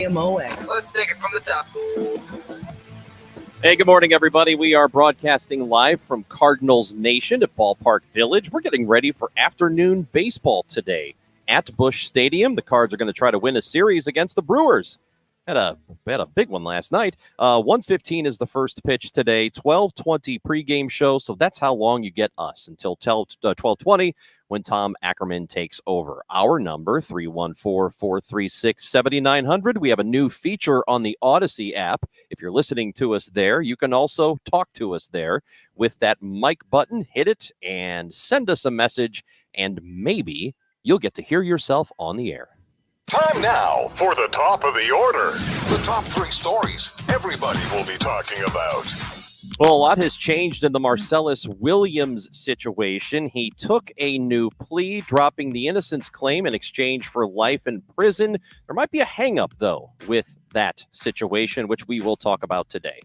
MOX. Let's take it from the top. Hey, good morning, everybody. We are broadcasting live from Cardinals Nation at Ballpark Village. We're getting ready for afternoon baseball today at Busch Stadium. The Cards are going to try to win a series against the Brewers. Had a big one last night. 1:15 is the first pitch today. 12:20 pregame show. So that's how long you get us until 12:20 when Tom Ackerman takes over. Our number 314-436-7900. We have a new feature on the Odyssey app. If you're listening to us there, you can also talk to us there with that mic button. Hit it and send us a message, and maybe you'll get to hear yourself on the air. Time now for the top of the order. The top three stories everybody will be talking about. Well, a lot has changed in the Marcellus Williams situation. He took a new plea, dropping the innocence claim in exchange for life in prison. There might be a hang-up, though, with that situation, which we will talk about today.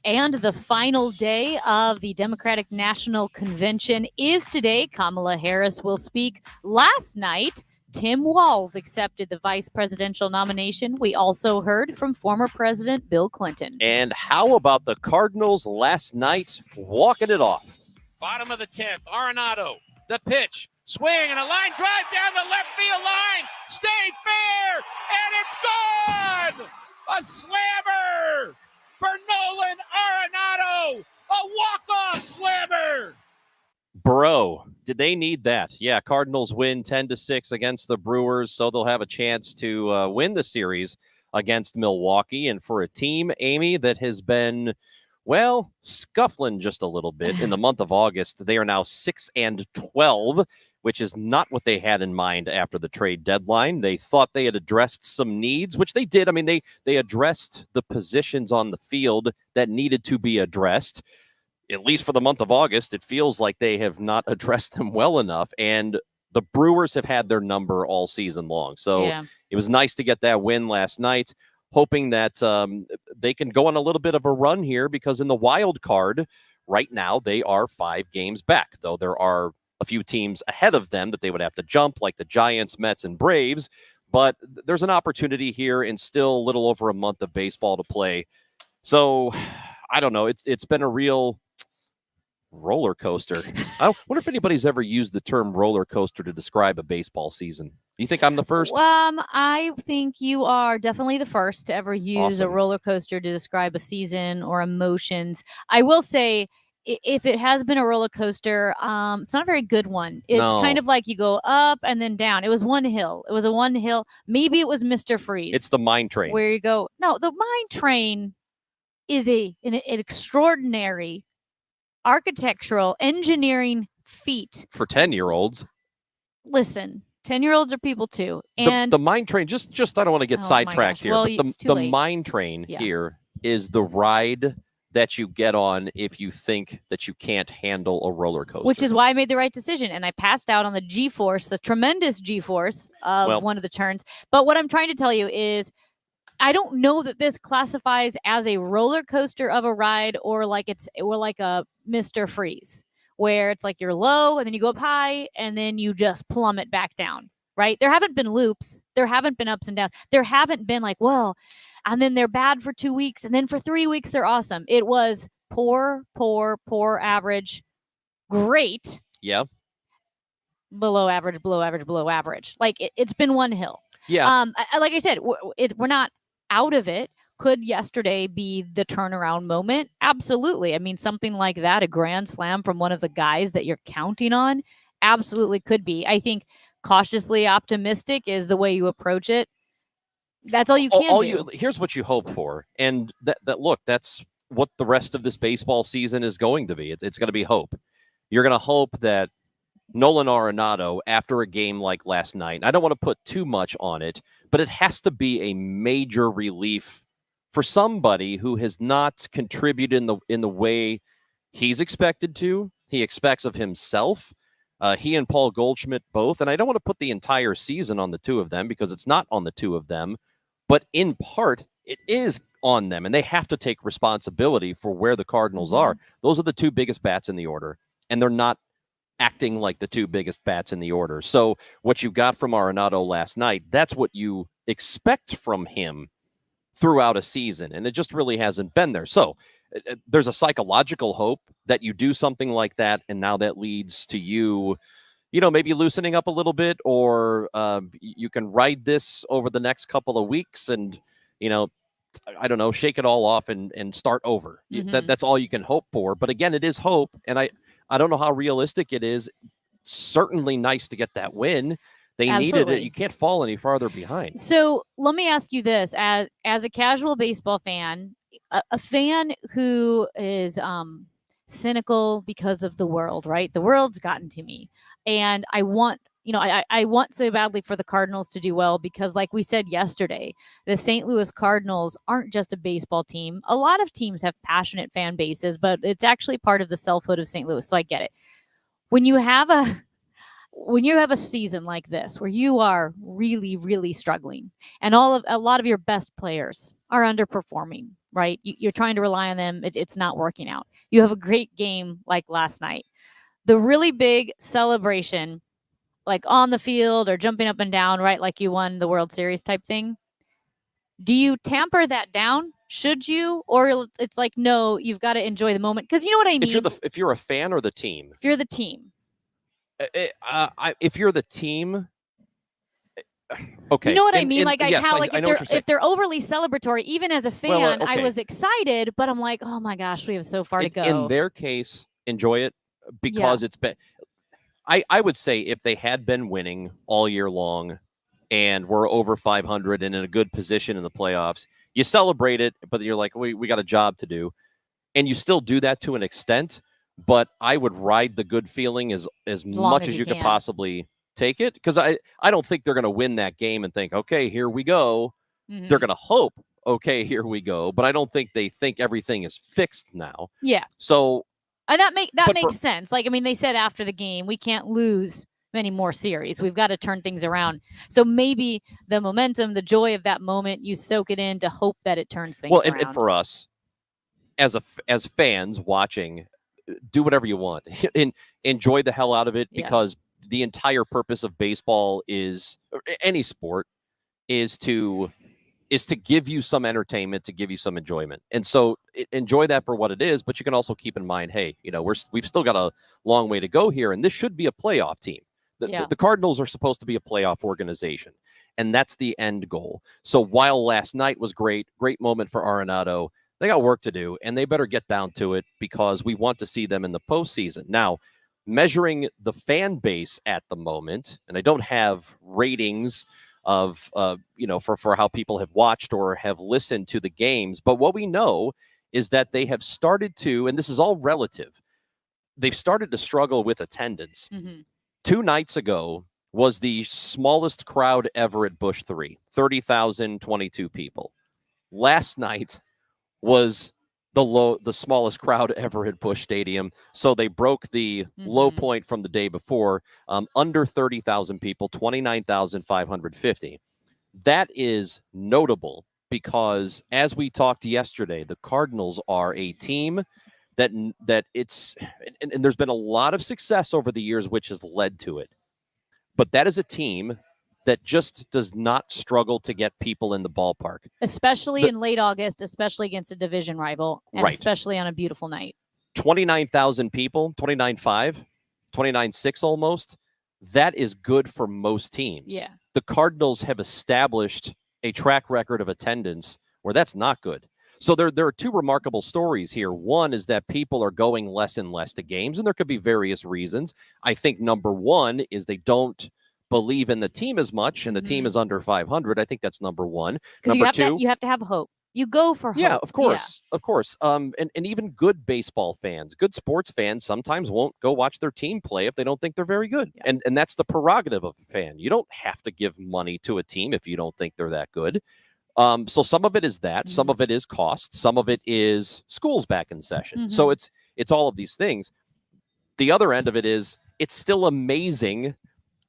And the final day of the Democratic National Convention is today. Kamala Harris will speak. Last night, Tim Walz accepted the vice presidential nomination. We also heard from former President Bill Clinton. And how about the Cardinals last night walking it off? Bottom of the 10th, Arenado, the pitch, swing, and a line drive down the left field line. Stay fair, and it's gone! A slammer for Nolan Arenado, a walk-off slammer! Bro, did they need that? Yeah, Cardinals win 10-6 against the Brewers, so they'll have a chance to win the series against Milwaukee. And for a team, Amy, that has been, well, scuffling just a little bit in the month of August, they are now 6-12, which is not what they had in mind after the trade deadline. They thought they had addressed some needs, which they did. I mean, they addressed the positions on the field that needed to be addressed. At least for the month of August, it feels like they have not addressed them well enough. And the Brewers have had their number all season long. So It was nice to get that win last night, hoping that they can go on a little bit of a run here, because in the wild card right now, they are 5 games back, though there are a few teams ahead of them that they would have to jump, like the Giants, Mets, and Braves. But there's an opportunity here and still a little over a month of baseball to play. So I don't know. It's been a real roller coaster. I wonder if anybody's ever used the term roller coaster to describe a baseball season. Do you think I'm the first? I think you are definitely the first to ever use a roller coaster to describe a season or emotions. I will say, if it has been a roller coaster, it's not a very good one. It's kind of like you go up and then down. It was one hill. It was a one hill. Maybe it was Mr. Freeze. It's the mine train. Where you go. No, the mine train is an extraordinary architectural engineering feat for 10-year-olds. Listen, 10-year-olds are people too. And the mine train, just I don't want to get sidetracked here. Well, but the mine train here is the ride that you get on if you think that you can't handle a roller coaster. Which is why I made the right decision. And I passed out on the G-force, the tremendous G-force of one of the turns. But what I'm trying to tell you is, I don't know that this classifies as a roller coaster of a ride, or like a Mr. Freeze, where it's like you're low and then you go up high and then you just plummet back down, right? There haven't been loops. There haven't been ups and downs. There haven't been like, well, and then they're bad for 2 weeks and then for 3 weeks they're awesome. It was poor, average, great. Yeah. Below average, below average, below average. Like it's been one hill. Yeah. Like I said, we're not out of it. Could yesterday be the turnaround moment? Absolutely. I mean, something like that, a grand slam from one of the guys that you're counting on, absolutely could be. I think cautiously optimistic is the way you approach it. That's all you can do. Here's what you hope for. And that's what the rest of this baseball season is going to be. It's going to be hope. You're going to hope that Nolan Arenado, after a game like last night, I don't want to put too much on it, but it has to be a major relief for somebody who has not contributed in the way he's expected to. He expects of himself. He and Paul Goldschmidt both, and I don't want to put the entire season on the two of them because it's not on the two of them, but in part it is on them, and they have to take responsibility for where the Cardinals are. Those are the two biggest bats in the order, and they're not acting like the two biggest bats in the order. So what you got from Arenado last night, that's what you expect from him throughout a season, and it just really hasn't been there. So there's a psychological hope that you do something like that, and now that leads to you, maybe loosening up a little bit, or you can ride this over the next couple of weeks and, I don't know, shake it all off and start over. That's all you can hope for. But again, it is hope, and I don't know how realistic it is. Certainly nice to get that win. They needed it. You can't fall any farther behind. So let me ask you this: as a casual baseball fan, a fan who is cynical because of the world, right? The world's gotten to me, and I want, I want so badly for the Cardinals to do well, because, like we said yesterday, the St. Louis Cardinals aren't just a baseball team. A lot of teams have passionate fan bases, but it's actually part of the selfhood of St. Louis. So I get it. When you have a season like this where you are really, really struggling, and a lot of your best players are underperforming, right? You're trying to rely on them. It's not working out. You have a great game like last night. The really big celebration, like on the field or jumping up and down, right? Like you won the World Series type thing. Do you tamper that down? Should you? Or it's like, no, you've got to enjoy the moment. Because you know what I mean? If you're a fan or the team? If you're the team. If you're the team, okay. You know what I mean? Yes, if they're overly celebratory, even as a fan, I was excited, but I'm like, oh my gosh, we have so far to go. In their case, enjoy it, because it's been. I would say if they had been winning all year long and were over 500 and in a good position in the playoffs, you celebrate it, but you're like, we got a job to do, and you still do that to an extent. But I would ride the good feeling as much as you could possibly take it, because I don't think they're going to win that game and think, okay, here we go. Mm-hmm. They're going to hope, okay, here we go. But I don't think they think everything is fixed now. Yeah. So and that makes sense. Like, I mean, they said after the game, we can't lose many more series. We've got to turn things around. So maybe the momentum, the joy of that moment, you soak it in to hope that it turns things around. And for us, as fans watching, do whatever you want and enjoy the hell out of it, because the entire purpose of baseball is, or any sport, is to give you some entertainment, to give you some enjoyment. And so enjoy that for what it is, but you can also keep in mind, hey, we've still got a long way to go here, and this should be a playoff team. The Cardinals are supposed to be a playoff organization, and that's the end goal. So while last night was great moment for Arenado, they got work to do, and they better get down to it, because we want to see them in the postseason. Now, measuring the fan base at the moment, and I don't have ratings of, for how people have watched or have listened to the games, but what we know is that they have started to, and this is all relative, they've started to struggle with attendance. Mm-hmm. 2 nights ago was the smallest crowd ever at Busch 3, 30,022 people. Last night was the smallest crowd ever at Busch Stadium. So they broke the low point from the day before, under 30,000 people, 29,550. That is notable, because as we talked yesterday, the Cardinals are a team that it's, and there's been a lot of success over the years, which has led to it. But that is a team that just does not struggle to get people in the ballpark. Especially in late August, especially against a division rival, and especially on a beautiful night. 29,000 people, 29.5, 29.6 almost. That is good for most teams. Yeah. The Cardinals have established a track record of attendance where that's not good. So there are 2 remarkable stories here. One is that people are going less and less to games, and there could be various reasons. I think number 1 is they don't believe in the team as much, and the team is under 500. I think that's number 1. Number 2, you have to have hope. You go for hope. Yeah, of course. And even good baseball fans, good sports fans sometimes won't go watch their team play if they don't think they're very good. Yeah. And that's the prerogative of a fan. You don't have to give money to a team if you don't think they're that good. So some of it is that, some of it is cost, some of it is schools back in session. So it's all of these things. The other end of it is, it's still amazing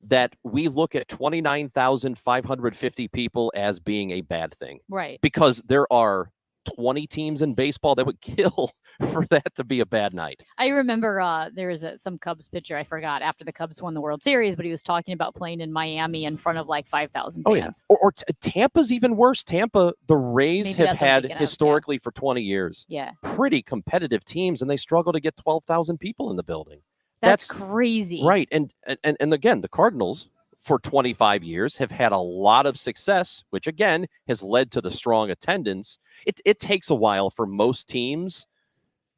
that we look at 29,550 people as being a bad thing. Right. Because there are 20 teams in baseball that would kill for that to be a bad night. I remember there was some Cubs pitcher, I forgot, after the Cubs won the World Series, but he was talking about playing in Miami in front of like 5,000 fans. Oh, yeah. Or Tampa's even worse. Tampa, the Rays have had historically for 20 years. Yeah. Pretty competitive teams, and they struggle to get 12,000 people in the building. That's crazy. Right. And again, the Cardinals for 25 years have had a lot of success, which again has led to the strong attendance. It takes a while for most teams,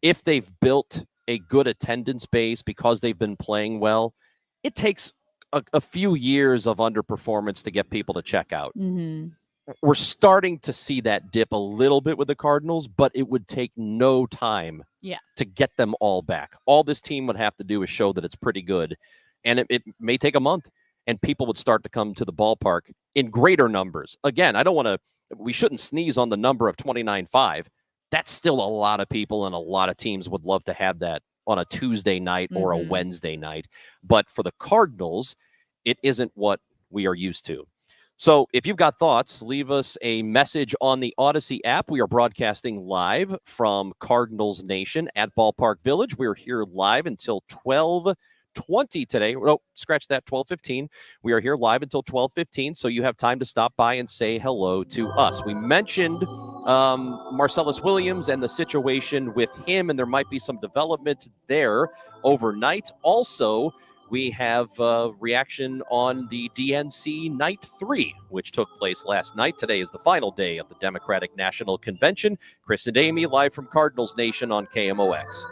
if they've built a good attendance base because they've been playing well, it takes a few years of underperformance to get people to check out. Mm-hmm. We're starting to see that dip a little bit with the Cardinals, but it would take no time to get them all back. All this team would have to do is show that it's pretty good, and it may take a month, and people would start to come to the ballpark in greater numbers. Again, we shouldn't sneeze on the number of 29.5. That's still a lot of people, and a lot of teams would love to have that on a Tuesday night or a Wednesday night. But for the Cardinals, it isn't what we are used to. So if you've got thoughts, leave us a message on the Odyssey app. We are broadcasting live from Cardinals Nation at Ballpark Village. We're here live until 12:20 today. No, scratch that, 12:15. We are here live until 12:15, so you have time to stop by and say hello to us. We mentioned Marcellus Williams and the situation with him, and there might be some development there overnight. Also, we have a reaction on the DNC Night 3, which took place last night. Today is the final day of the Democratic National Convention. Chris and Amy live from Cardinals Nation on KMOX.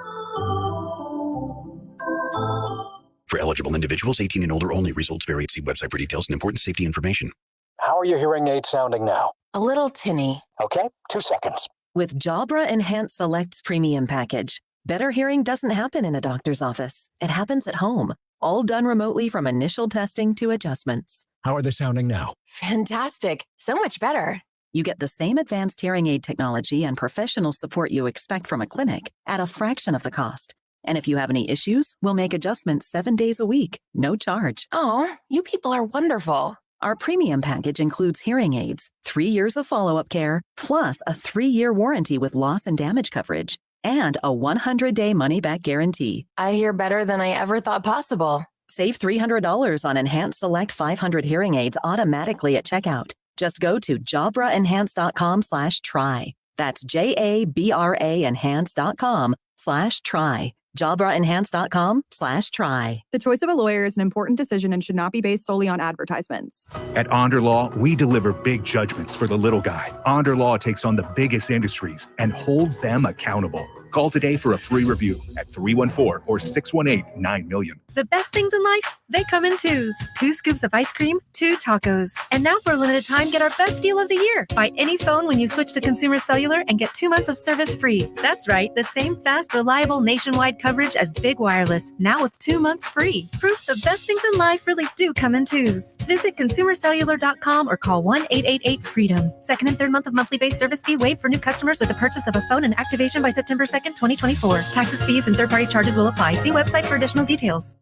For eligible individuals, 18 and older only. Results vary. See website for details and important safety information. How are your hearing aids sounding now? A little tinny. Okay, 2 seconds. With Jabra Enhanced Select's premium package, better hearing doesn't happen in a doctor's office. It happens at home. All done remotely from initial testing to adjustments. How are they sounding now? Fantastic. So much better. You get the same advanced hearing aid technology and professional support you expect from a clinic at a fraction of the cost. And if you have any issues, we'll make adjustments 7 days a week, no charge. Oh, you people are wonderful. Our premium package includes hearing aids, 3 years of follow-up care, plus a 3-year warranty with loss and damage coverage, and a 100-day money-back guarantee. I hear better than I ever thought possible. Save $300 on Enhanced Select 500 hearing aids automatically at checkout. Just go to jabraenhance.com/try. That's JABRA enhance.com/try. JabraEnhance.com/try. The choice of a lawyer is an important decision and should not be based solely on advertisements. At Onder Law, we deliver big judgments for the little guy. Onder Law takes on the biggest industries and holds them accountable. Call today for a free review at 314 or 618-9-MILLION. The best things in life, they come in twos. 2 scoops of ice cream, 2 tacos. And now for a limited time, get our best deal of the year. Buy any phone when you switch to Consumer Cellular and get 2 months of service free. That's right, the same fast, reliable nationwide coverage as Big Wireless, now with 2 months free. Proof the best things in life really do come in twos. Visit consumercellular.com or call 1-888-FREEDOM. Second and third month of monthly base service fee waived for new customers with the purchase of a phone and activation by September 2nd, 2024. Taxes, fees, and third-party charges will apply. See website for additional details.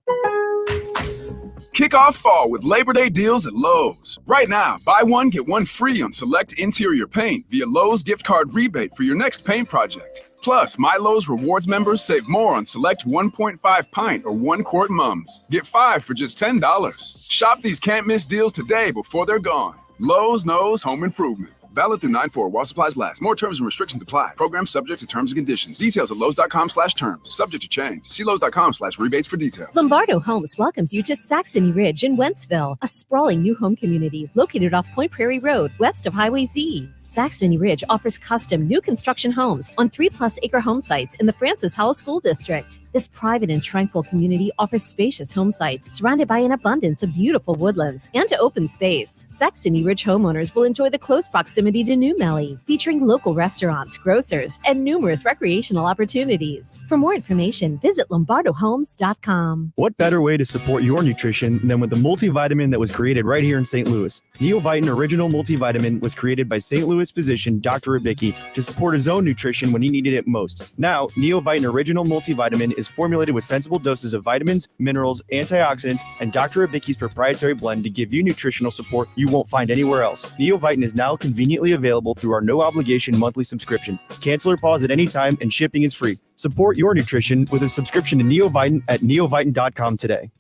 Kick off fall with Labor Day deals at Lowe's. Right now, buy one, get one free on select interior paint via Lowe's gift card rebate for your next paint project. Plus, My Lowe's Rewards members save more on select 1.5 pint or 1 quart mums. Get 5 for just $10. Shop these can't-miss deals today before they're gone. Lowe's knows home improvement. Valid through 9/4 while supplies last. More terms and restrictions apply. Program subject to terms and conditions. Details at Lowe's.com/terms. Subject to change. See Lowe's.com/rebates for details. Lombardo Homes welcomes you to Saxony Ridge in Wentzville, a sprawling new home community located off Point Prairie Road, west of Highway Z. Saxony Ridge offers custom new construction homes on 3+ acre home sites in the Francis Howell School District. This private and tranquil community offers spacious home sites surrounded by an abundance of beautiful woodlands and open space. Saxony Ridge homeowners will enjoy the close proximity to New Melly, featuring local restaurants, grocers, and numerous recreational opportunities. For more information, visit lombardohomes.com. What better way to support your nutrition than with the multivitamin that was created right here in St. Louis? Neovitin Original Multivitamin was created by St. Louis physician Dr. Ribicki to support his own nutrition when he needed it most. Now, Neovitin Original Multivitamin is is formulated with sensible doses of vitamins, minerals, antioxidants, and Dr. Abicki's proprietary blend to give you nutritional support you won't find anywhere else. Neovitin is now conveniently available through our no-obligation monthly subscription. Cancel or pause at any time, and shipping is free. Support your nutrition with a subscription to Neovitin at neovitin.com today.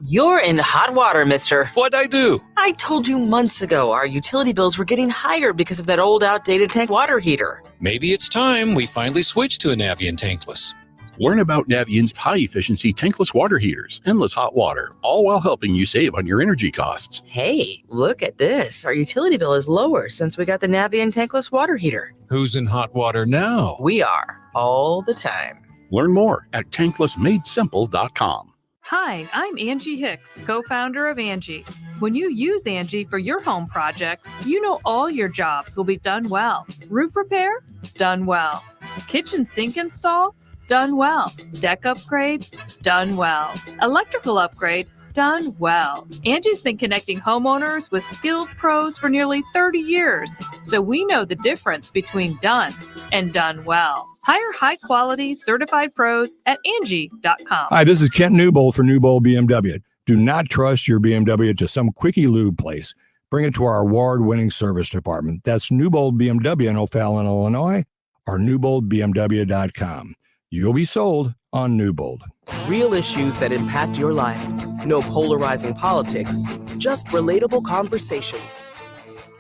You're in hot water, mister. What'd I do? I told you months ago our utility bills were getting higher because of that old outdated tank water heater. Maybe it's time we finally switch to a Navien tankless. Learn about Navient's high-efficiency tankless water heaters, endless hot water, all while helping you save on your energy costs. Hey, look at this. Our utility bill is lower since we got the Navien tankless water heater. Who's in hot water now? We are, all the time. Learn more at tanklessmadesimple.com. Hi, I'm Angie Hicks, co-founder of Angie. When you use Angie for your home projects, you know all your jobs will be done well. Roof repair? Done well. Kitchen sink install? Done well. Deck upgrades? Done well. Electrical upgrade? Done well. Angie's been connecting homeowners with skilled pros for nearly 30 years, so we know the difference between done and done well. Hire high-quality, certified pros at Angie.com. Hi, this is Kent Newbold for Newbold BMW. Do not trust your BMW to some quickie lube place. Bring it to our award-winning service department. That's Newbold BMW in O'Fallon, Illinois, or newboldbmw.com. You'll be sold on Newbold. Real issues that impact your life. No polarizing politics, just relatable conversations.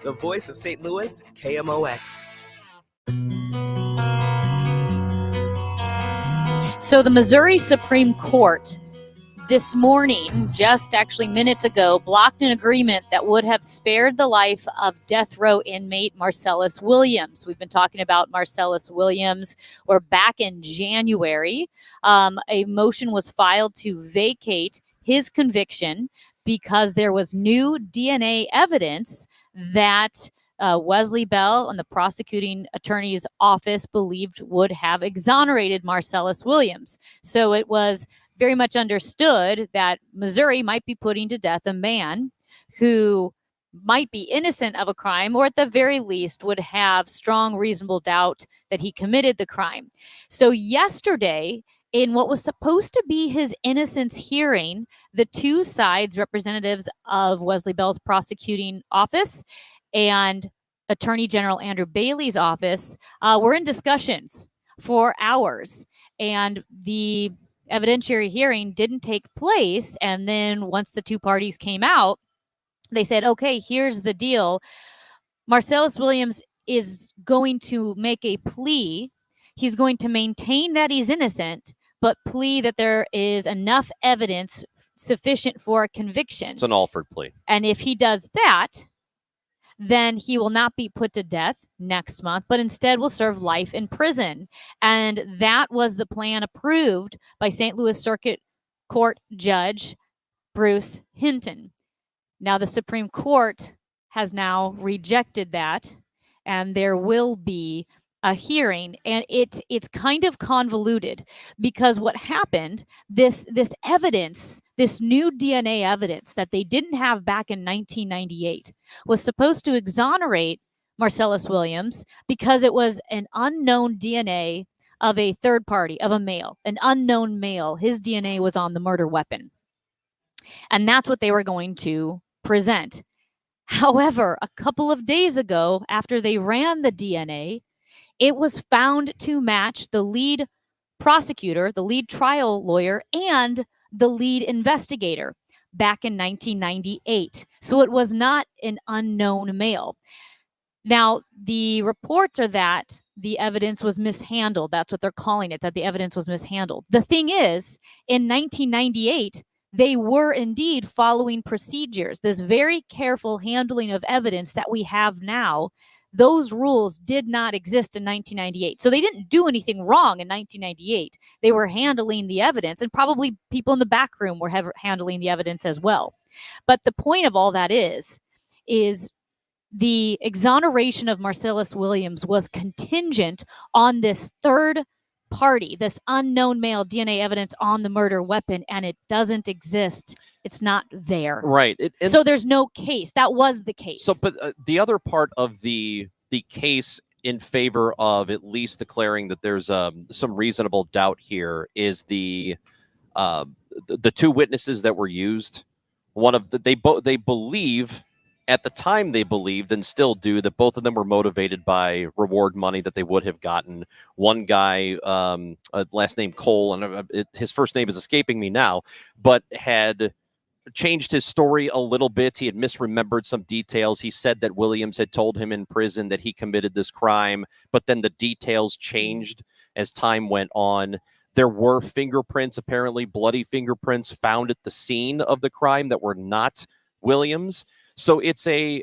The voice of St. Louis, KMOX. So the Missouri Supreme Court this morning, just actually minutes ago, blocked an agreement that would have spared the life of death row inmate Marcellus Williams. We've been talking about Marcellus Williams. We're back in January. A motion was filed to vacate his conviction because there was new DNA evidence that Wesley Bell and the prosecuting attorney's office believed would have exonerated Marcellus Williams. So it was very much understood that Missouri might be putting to death a man who might be innocent of a crime, or at the very least would have strong reasonable doubt that he committed the crime. So yesterday, in what was supposed to be his innocence hearing, the two sides, representatives of Wesley Bell's prosecuting office and Attorney General Andrew Bailey's office, were in discussions for hours. And the evidentiary hearing didn't take place. And then once the two parties came out, they said, okay, here's the deal. Marcellus Williams is going to make a plea. He's going to maintain that he's innocent, but plea that there is enough evidence sufficient for a conviction. It's an Alford plea. And if he does that, then he will not be put to death next month, but instead will serve life in prison. And that was the plan approved by St. Louis Circuit Court Judge Bruce Hinton. Now, the Supreme Court has now rejected that, and there will be a hearing, and it's kind of convoluted because what happened, this evidence, this new DNA evidence that they didn't have back in 1998 was supposed to exonerate Marcellus Williams because it was an unknown DNA of a third party, of a male, an unknown male. His DNA was on the murder weapon. And that's what they were going to present. However, a couple of days ago, after they ran the DNA, it was found to match the lead prosecutor, the lead trial lawyer, and the lead investigator back in 1998. So it was not an unknown male. Now, the reports are that the evidence was mishandled. That's what they're calling it, that the evidence was mishandled. The thing is, in 1998, they were indeed following procedures. This very careful handling of evidence that we have now, those rules did not exist in 1998. So they didn't do anything wrong in 1998. They were handling the evidence, and probably people in the back room were handling the evidence as well. But the point of all that is the exoneration of Marcellus Williams was contingent on this third party, this unknown male DNA evidence on the murder weapon, and it doesn't exist. It's not there. Right. So there's no case. That was the case. So, but the other part of the case in favor of at least declaring that there's some reasonable doubt here is the two witnesses that were used. One of they believe at the time they believed and still do that both of them were motivated by reward money that they would have gotten. One guy, last name Cole, and his first name is escaping me now, but had changed his story a little bit. He had misremembered some details. He said that Williams had told him in prison that he committed this crime, but then the details changed as time went on. There were fingerprints, apparently bloody fingerprints, found at the scene of the crime that were not Williams. So it's I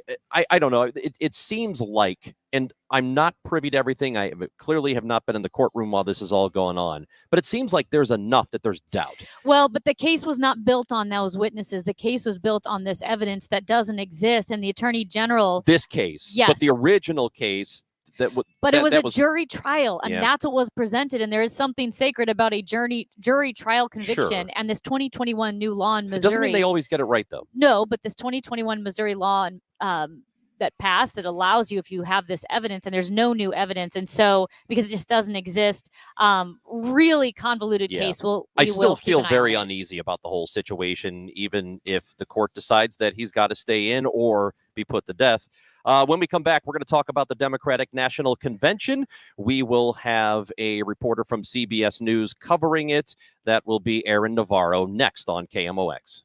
don't know. It seems like, and I'm not privy to everything. I clearly have not been in the courtroom while this is all going on, but it seems like there's enough that there's doubt. Well, but the case was not built on those witnesses. The case was built on this evidence that doesn't exist. And the Attorney General. This case. Yes. But the original case. But it was a jury trial, and Yeah. that's what was presented. And there is something sacred about a jury trial conviction. Sure. And this 2021 new law in It Missouri. doesn't mean they always get it right, though. No, but this 2021 Missouri law that passed that allows you, if you have this evidence, and there's no new evidence, and so because it just doesn't exist, really convoluted case. I still feel very uneasy about the whole situation, even if the court decides that he's got to stay in or be put to death. When we come back, we're going to talk about the Democratic National Convention. We will have a reporter from CBS News covering it. That will be Aaron Navarro next on KMOX.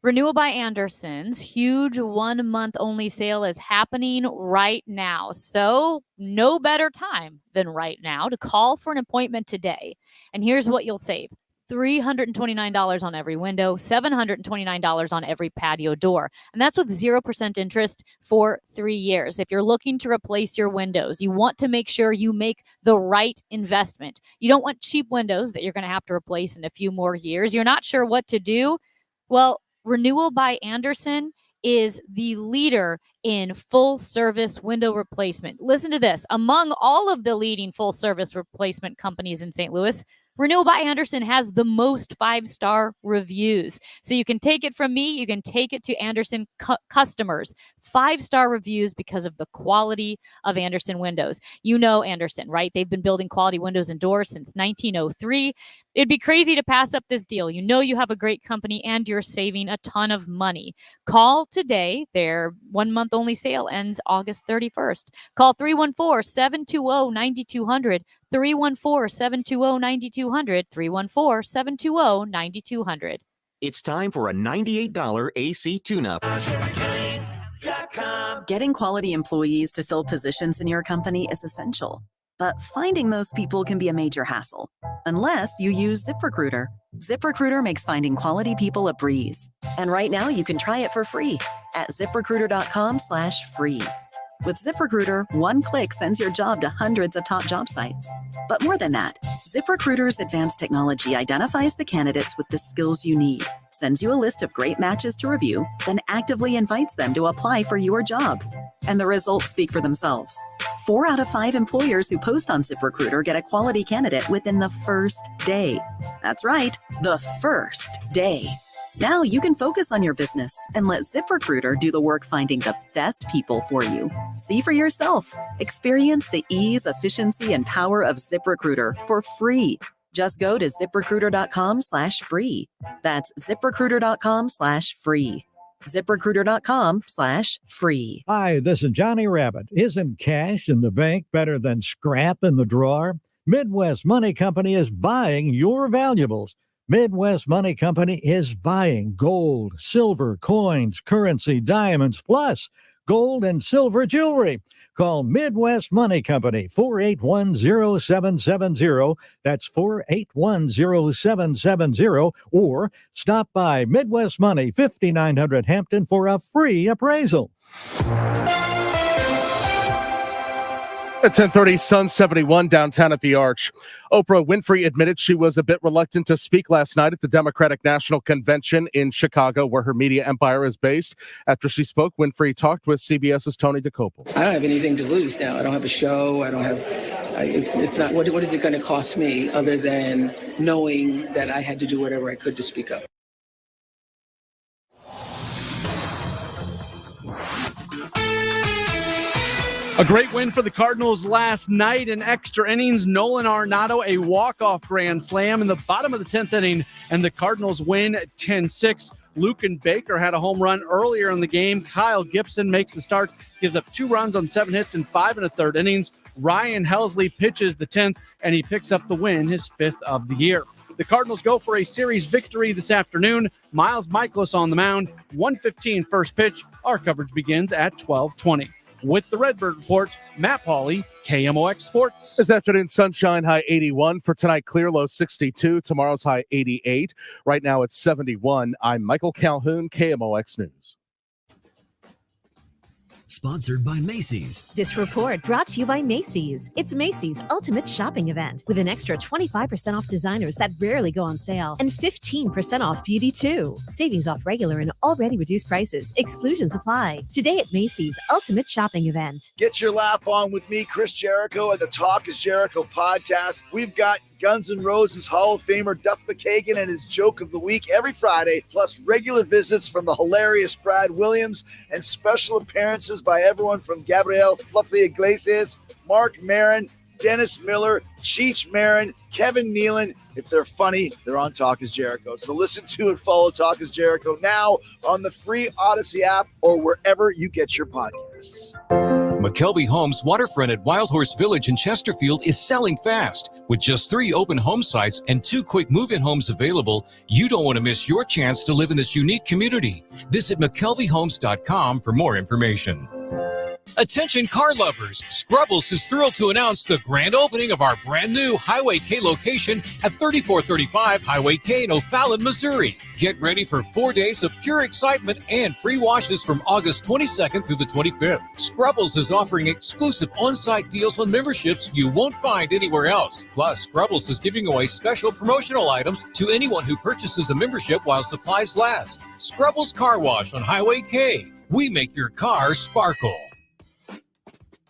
Renewal by Anderson's huge 1 month only sale is happening right now. So no better time than right now to call for an appointment today. And here's what you'll save. $329 on every window, $729 on every patio door. And that's with 0% interest for 3 years. If you're looking to replace your windows, you want to make sure you make the right investment. You don't want cheap windows that you're going to have to replace in a few more years. You're not sure what to do. Well, Renewal by Anderson is the leader in full service window replacement. Listen to this. Among all of the leading full service replacement companies in St. Louis, Renewal by Anderson has the most 5-star reviews. So you can take it from me. You can take it to Anderson customers. 5-star reviews because of the quality of Anderson windows. You know Anderson, right? They've been building quality windows and doors since 1903. It'd be crazy to pass up this deal. You know you have a great company and you're saving a ton of money. Call today. Their 1 month only sale ends August 31st. Call 314-720-9200. 314-720-9200. 314-720-9200. It's time for a $98 AC tune-up. Getting quality employees to fill positions in your company is essential, but finding those people can be a major hassle, unless you use ZipRecruiter. ZipRecruiter makes finding quality people a breeze. And right now you can try it for free at ZipRecruiter.com/free. With ZipRecruiter, one click sends your job to hundreds of top job sites. But more than that, ZipRecruiter's advanced technology identifies the candidates with the skills you need, sends you a list of great matches to review, then actively invites them to apply for your job. And the results speak for themselves. 4 out of 5 employers who post on ZipRecruiter get a quality candidate within the first day. That's right, the first day. Now you can focus on your business and let ZipRecruiter do the work finding the best people for you. See for yourself. Experience the ease, efficiency, and power of ZipRecruiter for free. Just go to ZipRecruiter.com/free. That's ZipRecruiter.com/free. ZipRecruiter.com/free. Hi, this is Johnny Rabbit. Isn't cash in the bank better than scrap in the drawer? Midwest Money Company is buying your valuables. Midwest Money Company is buying gold, silver, coins, currency, diamonds, plus gold and silver jewelry. Call Midwest Money Company, 481-0770. That's 481-0770. Or stop by Midwest Money, 5900 Hampton for a free appraisal. At 10:30, Sun 71 downtown at the Arch. Oprah Winfrey admitted she was a bit reluctant to speak last night at the Democratic National Convention in Chicago, where her media empire is based. After she spoke, Winfrey talked with CBS's Tony DeCopel. I don't have anything to lose now. I don't have a show. I don't have. It's not. What is it going to cost me other than knowing that I had to do whatever I could to speak up? A great win for the Cardinals last night in extra innings. Nolan Arenado, a walk-off grand slam in the bottom of the 10th inning, and the Cardinals win 10-6. Luken Baker had a home run earlier in the game. Kyle Gibson makes the start, gives up 2 runs on 7 hits in 5 1/3 innings. Ryan Helsley pitches the 10th, and he picks up the win, his 5th of the year. The Cardinals go for a series victory this afternoon. Miles Michaelis on the mound, 1:15 first pitch. Our coverage begins at 12:20. With the Redbird Report, Matt Pauley, KMOX Sports. This afternoon, sunshine, high 81. For tonight, clear, low 62. Tomorrow's high 88. Right now, it's 71. I'm Michael Calhoun, KMOX News. Sponsored by Macy's. This report brought to you by Macy's. It's Macy's ultimate shopping event with an extra 25% off designers that rarely go on sale and 15% off beauty too. Savings off regular and already reduced prices. Exclusions apply. Today at Macy's ultimate shopping event. Get your laugh on with me, Chris Jericho, and the Talk is Jericho podcast. We've got Guns N' Roses Hall of Famer Duff McKagan and his joke of the week every Friday, plus regular visits from the hilarious Brad Williams and special appearances by everyone from Gabrielle Fluffy Iglesias, Mark Maron, Dennis Miller, Cheech Marin, Kevin Nealon. If they're funny, they're on Talk is Jericho. So listen to and follow Talk is Jericho now on the free Odyssey app or wherever you get your podcasts. McKelvey Homes Waterfront at Wild Horse Village in Chesterfield is selling fast. With just 3 open home sites and 2 quick move-in homes available, you don't want to miss your chance to live in this unique community. Visit McKelveyHomes.com for more information. Attention car lovers, Scrubbles is thrilled to announce the grand opening of our brand new Highway K location at 3435 Highway K in O'Fallon, Missouri. Get ready for 4 days of pure excitement and free washes from August 22nd through the 25th. Scrubbles is offering exclusive on-site deals on memberships you won't find anywhere else. Plus, Scrubbles is giving away special promotional items to anyone who purchases a membership while supplies last. Scrubbles Car Wash on Highway K. We make your car sparkle.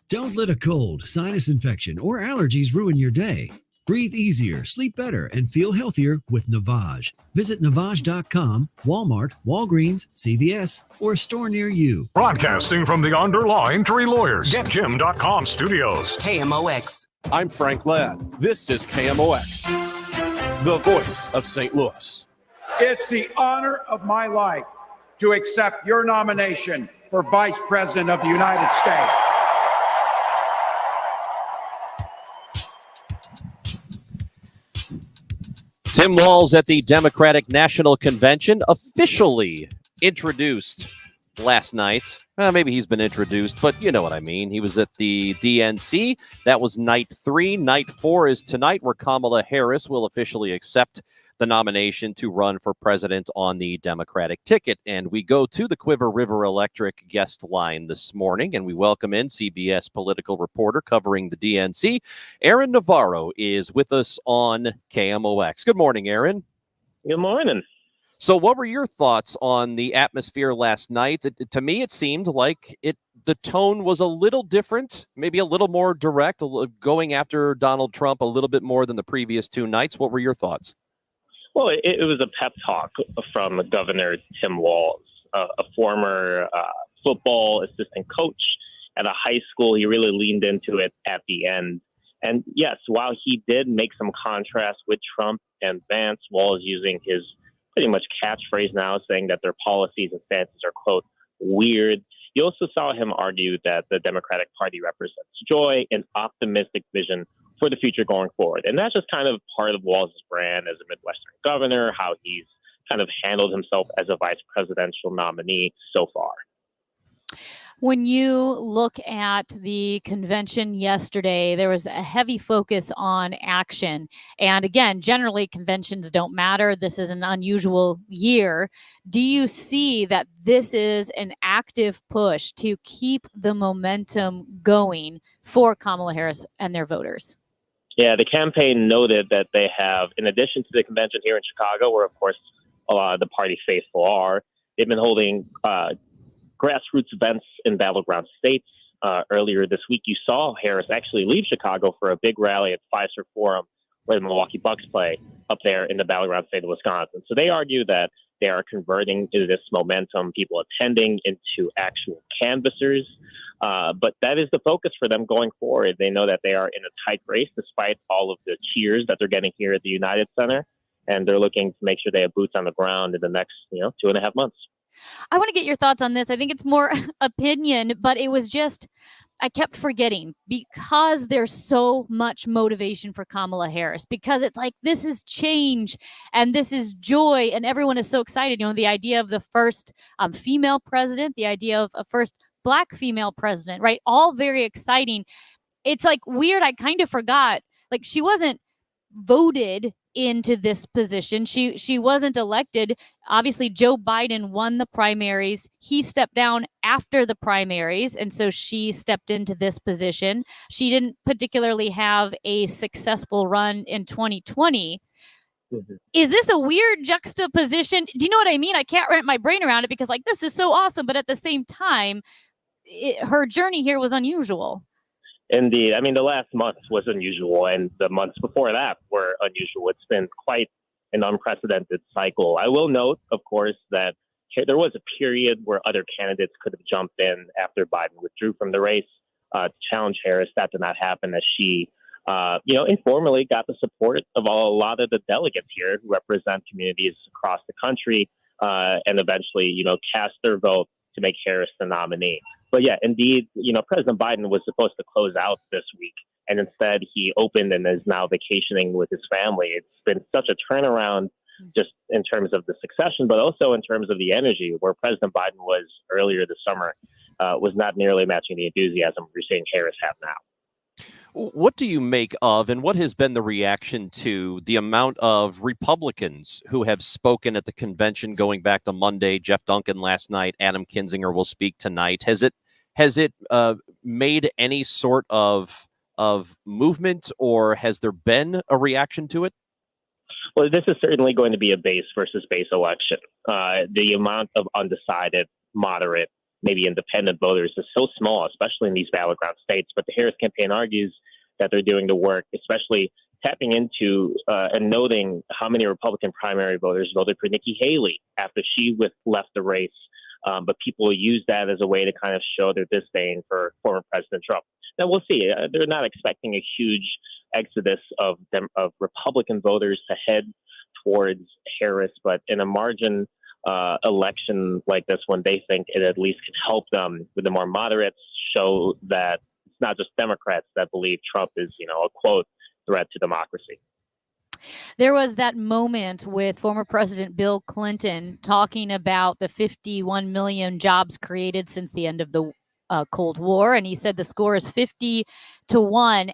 Don't let a cold, sinus infection, or allergies ruin your day. Breathe easier, sleep better, and feel healthier with Navage. Visit Navage.com, Walmart, Walgreens, CVS, or a store near you. Broadcasting from the Underlaw Injury Lawyers, GetJim.com studios. KMOX. I'm Frank Ladd. This is KMOX, the voice of St. Louis. It's the honor of my life to accept your nomination for Vice President of the United States. Tim Walz at the Democratic National Convention officially introduced last night. Maybe he's been introduced, but you know what I mean. He was at the DNC. That was night 3. Night 4 is tonight, where Kamala Harris will officially accept the nomination to run for president on the Democratic ticket. And we go to the Quiver River Electric guest line this morning, and we welcome in CBS political reporter covering the DNC. Aaron Navarro is with us on KMOX. Good morning, Aaron. Good morning. So what were your thoughts on the atmosphere last night? To me, it seemed like the tone was a little different, maybe a little more direct, going after Donald Trump a little bit more than the previous 2 nights. What were your thoughts? Well, it was a pep talk from Governor Tim Walz, a former football assistant coach at a high school. He really leaned into it at the end. And yes, while he did make some contrast with Trump and Vance, Walz using his pretty much catchphrase now, saying that their policies and stances are, quote, weird. You also saw him argue that the Democratic Party represents joy and optimistic vision for the future going forward. And that's just kind of part of Walz's brand as a Midwestern governor, how he's kind of handled himself as a vice presidential nominee so far. When you look at the convention yesterday, there was a heavy focus on action. And again, generally conventions don't matter. This is an unusual year. Do you see that this is an active push to keep the momentum going for Kamala Harris and their voters? Yeah, the campaign noted that they have, in addition to the convention here in Chicago, where, of course, a lot of the party faithful are, they've been holding grassroots events in battleground states. Earlier this week, you saw Harris actually leave Chicago for a big rally at Fiserv Forum, where the Milwaukee Bucks play, up there in the battleground state of Wisconsin. So they argue that they are converting this momentum, people attending, into actual canvassers. But that is the focus for them going forward. They know that they are in a tight race despite all of the cheers that they're getting here at the United Center. And they're looking to make sure they have boots on the ground in the next, 2.5 months. I want to get your thoughts on this. I think it's more opinion, but it was just, I kept forgetting because there's so much motivation for Kamala Harris, because it's like, this is change and this is joy and everyone is so excited. The idea of the first female president, the idea of a first Black female president, right? All very exciting. It's like weird. I kind of forgot, like, she wasn't voted into this position. She wasn't elected. Obviously, Joe Biden won the primaries. He stepped down after the primaries, and so she stepped into this position. She didn't particularly have a successful run in 2020. Mm-hmm. Is this a weird juxtaposition? Do you know what I mean? I can't wrap my brain around it because, like, this is so awesome, but at the same time, her journey here was unusual. Indeed. I mean, the last month was unusual, and the months before that were unusual. It's been quite an unprecedented cycle. I will note, of course, that there was a period where other candidates could have jumped in after Biden withdrew from the race to challenge Harris. That did not happen, as she, informally got the support of a lot of the delegates here who represent communities across the country, and eventually, cast their vote to make Harris the nominee. But yeah, indeed, President Biden was supposed to close out this week, and instead he opened and is now vacationing with his family. It's been such a turnaround just in terms of the succession, but also in terms of the energy, where President Biden was earlier this summer, was not nearly matching the enthusiasm we're seeing Harris have now. What do you make of, and what has been the reaction to the amount of Republicans who have spoken at the convention going back to Monday? Jeff Duncan last night, Adam Kinzinger will speak tonight. Has it made any sort of movement, or has there been a reaction to it? Well, this is certainly going to be a base versus base election. The amount of undecided, moderate, maybe independent voters is so small, especially in these battleground states. But the Harris campaign argues that they're doing the work, especially tapping into and noting how many Republican primary voters voted for Nikki Haley after she left the race. But people use that as a way to kind of show their disdain for former President Trump. Now, we'll see. They're not expecting a huge exodus of Republican voters to head towards Harris, but in a margin election like this one, they think it at least can help them with the more moderates, show that it's not just Democrats that believe Trump is, a quote, threat to democracy. There was that moment with former President Bill Clinton talking about the 51 million jobs created since the end of the Cold War. And he said the score is 50-1.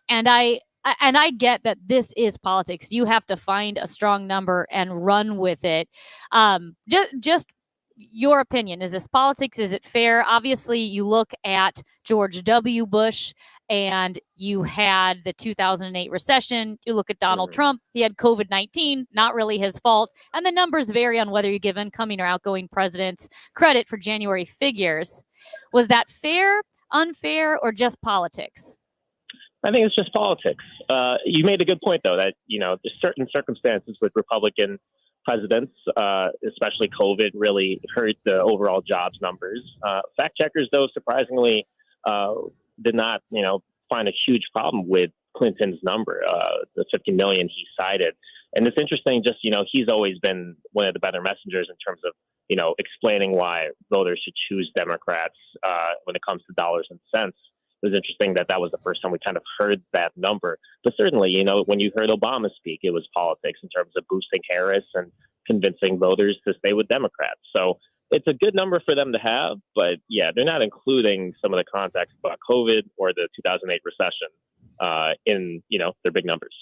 And I get that this is politics. You have to find a strong number and run with it. Just your opinion. Is this politics? Is it fair? Obviously, you look at George W. Bush, and you had the 2008 recession. You look at Donald Trump. He had COVID-19, not really his fault. And the numbers vary on whether you give incoming or outgoing presidents credit for January figures. Was that fair, unfair, or just politics? I think it's just politics. You made a good point, though, that, there's certain circumstances with Republican presidents, especially COVID, really hurt the overall jobs numbers. Fact checkers, though, surprisingly, did not, find a huge problem with Clinton's number, the 50 million he cited. And it's interesting, just, he's always been one of the better messengers in terms of, explaining why voters should choose Democrats when it comes to dollars and cents. It was interesting that was the first time we kind of heard that number. But certainly, when you heard Obama speak, it was politics in terms of boosting Harris and convincing voters to stay with Democrats. So it's a good number for them to have. But yeah, they're not including some of the context about COVID or the 2008 recession in, their big numbers.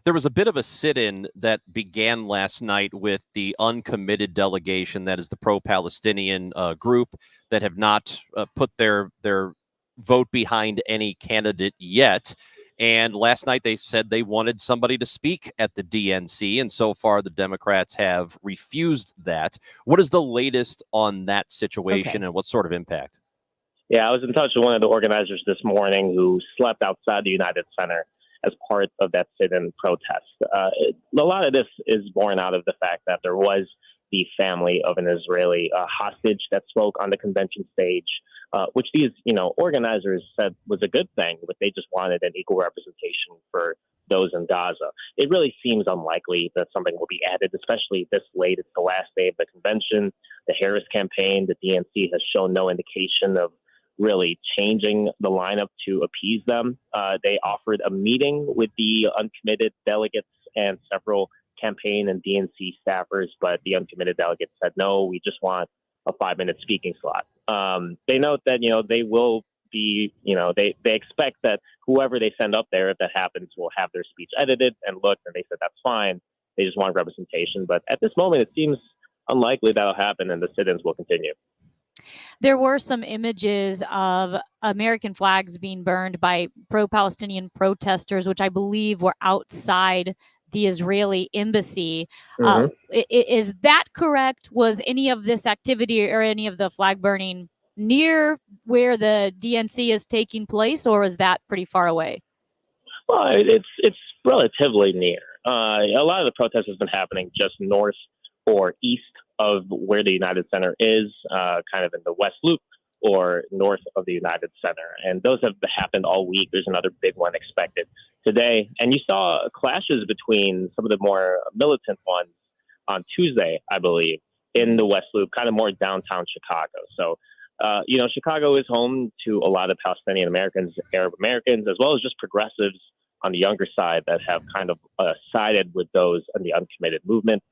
There was a bit of a sit-in that began last night with the uncommitted delegation, that is the pro-Palestinian group that have not put their vote behind any candidate yet. And last night they said they wanted somebody to speak at the DNC, and so far the Democrats have refused that. What is the latest on that situation, and what sort of impact? Yeah, I was in touch with one of the organizers this morning who slept outside the United Center as part of that sit-in protest. A lot of this is born out of the fact that there was the family of an Israeli hostage that spoke on the convention stage, which these, organizers said was a good thing, but they just wanted an equal representation for those in Gaza. It really seems unlikely that something will be added, especially this late. It's the last day of the convention. The Harris campaign, the DNC has shown no indication of really changing the lineup to appease them. They offered a meeting with the uncommitted delegates and several campaign and DNC staffers, but the uncommitted delegates said, no, we just want a 5-minute speaking slot. They note that, they will be, they expect that whoever they send up there, if that happens, will have their speech edited and looked, and they said that's fine. They just want representation. But at this moment, it seems unlikely that'll happen, and the sit-ins will continue. There were some images of American flags being burned by pro-Palestinian protesters, which I believe were outside the Israeli embassy. Is that correct? Was any of this activity or any of the flag burning near where the DNC is taking place, or is that pretty far away? Well, it's relatively near. A lot of the protest has been happening just north or east of where the United Center is, kind of in the West Loop or north of the United Center. And those have happened all week. There's another big one expected today. And you saw clashes between some of the more militant ones on Tuesday, I believe, in the West Loop, kind of more downtown Chicago. So, Chicago is home to a lot of Palestinian Americans, Arab Americans, as well as just progressives on the younger side that have kind of sided with those in the uncommitted movement.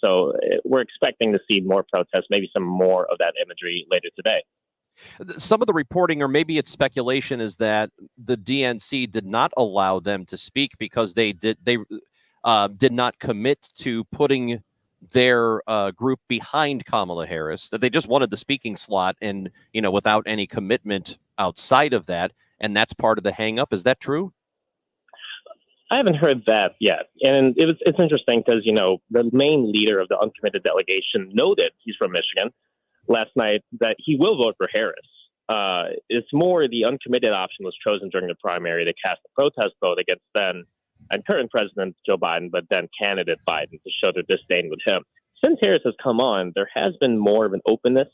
So we're expecting to see more protests, maybe some more of that imagery later today. Some of the reporting, or maybe it's speculation, is that the DNC did not allow them to speak because they did not commit to putting their group behind Kamala Harris, that they just wanted the speaking slot and, without any commitment outside of that. And that's part of the hang up. Is that true? I haven't heard that yet. And it's interesting because, the main leader of the uncommitted delegation noted, he's from Michigan, last night that he will vote for Harris. It's more the uncommitted option was chosen during the primary to cast a protest vote against then and current President Joe Biden, but then candidate Biden, to show their disdain with him. Since Harris has come on, there has been more of an openness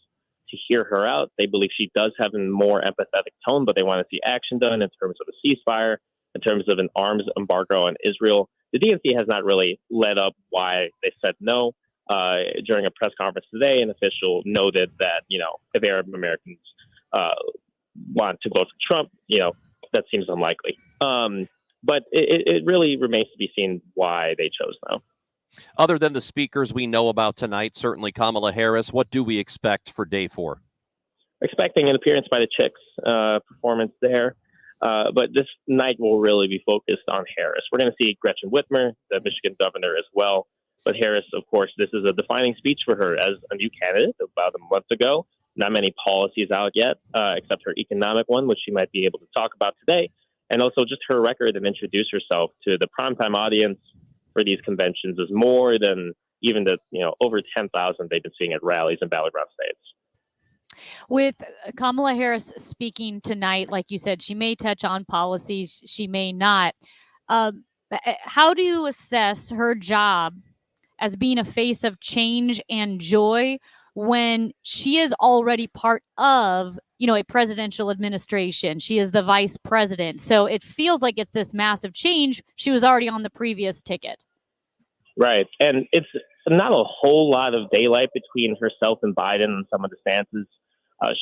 to hear her out. They believe she does have a more empathetic tone, but they want to see action done in terms of a ceasefire, in terms of an arms embargo on Israel. The DNC has not really led up why they said no. During a press conference today, an official noted that, if Arab Americans want to vote for Trump, that seems unlikely. But it really remains to be seen why they chose no. Other than the speakers we know about tonight, certainly Kamala Harris, what do we expect for day 4? Expecting an appearance by the Chicks, performance there. But this night will really be focused on Harris. We're going to see Gretchen Whitmer, the Michigan governor, as well. But Harris, of course, this is a defining speech for her as a new candidate about a month ago. Not many policies out yet, except her economic one, which she might be able to talk about today. And also just her record and introduce herself to the primetime audience for these conventions is more than even the, over 10,000 they've been seeing at rallies in battleground states. With Kamala Harris speaking tonight, like you said, she may touch on policies, she may not. How do you assess her job as being a face of change and joy when she is already part of, a presidential administration? She is the vice president. So it feels like it's this massive change. She was already on the previous ticket. Right. And it's not a whole lot of daylight between herself and Biden and some of the stances.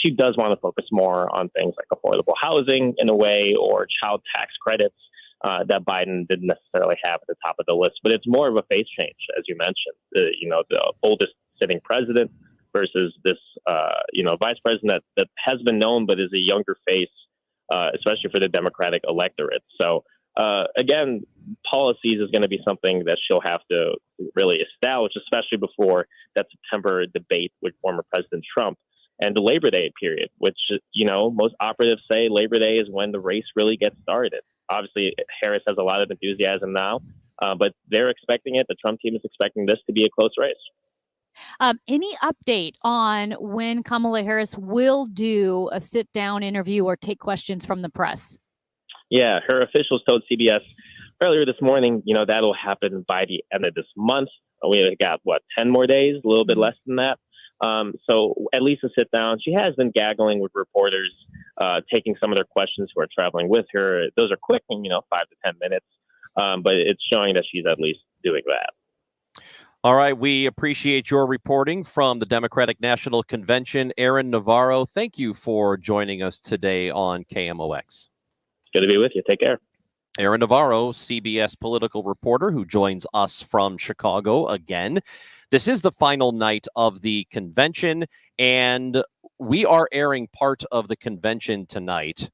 She does want to focus more on things like affordable housing in a way, or child tax credits that Biden didn't necessarily have at the top of the list. But it's more of a face change, as you mentioned. The oldest sitting president versus this, vice president that has been known but is a younger face, especially for the Democratic electorate. So, again, policies is going to be something that she'll have to really establish, especially before that September debate with former President Trump. And the Labor Day period, which, most operatives say Labor Day is when the race really gets started. Obviously, Harris has a lot of enthusiasm now, but they're expecting it. The Trump team is expecting this to be a close race. Any update on when Kamala Harris will do a sit-down interview or take questions from the press? Yeah, her officials told CBS earlier this morning, that'll happen by the end of this month. We got 10 more days, a little bit less than that. So at least a sit down. She has been gaggling with reporters, taking some of their questions who are traveling with her. Those are quick, 5 to 10 minutes. But it's showing that she's at least doing that. All right. We appreciate your reporting from the Democratic National Convention. Aaron Navarro, thank you for joining us today on KMOX. Good to be with you. Take care. Aaron Navarro, CBS political reporter who joins us from Chicago again. This is the final night of the convention, and we are airing part of the convention tonight,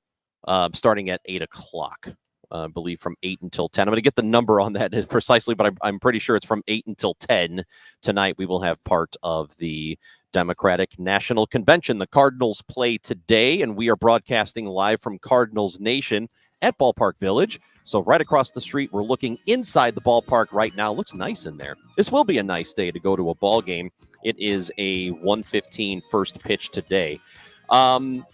starting at 8 o'clock. I believe from 8 until 10. I'm going to get the number on that precisely, but I'm pretty sure it's from 8 until 10 tonight. We will have part of the Democratic National Convention. The Cardinals play today, and we are broadcasting live from Cardinals Nation at Ballpark Village. So right across the street, we're looking inside the ballpark right now. Looks nice in there. This will be a nice day to go to a ball game. It is a 1:15 first pitch today.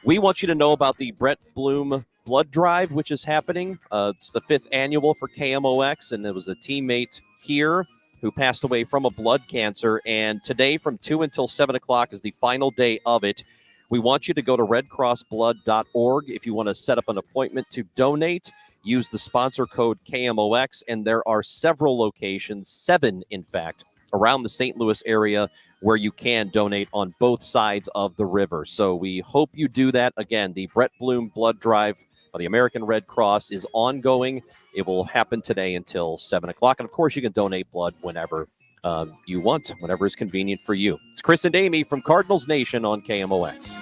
We want you to know about the Brett Bloom blood drive, which is happening. It's the 5th annual for KMOX, and there was a teammate here who passed away from a blood cancer. And today from 2 until 7 o'clock is the final day of it. We want you to go to redcrossblood.org if you want to set up an appointment to donate. Use the sponsor code KMOX, and there are several locations, 7 in fact, around the St. Louis area where you can donate on both sides of the river. So we hope you do that. Again, the Brett Bloom blood drive of the American Red Cross is ongoing. It will happen today until 7 o'clock. And of course, you can donate blood whenever you want, whenever is convenient for you. It's Chris and Amy from Cardinals Nation on KMOX.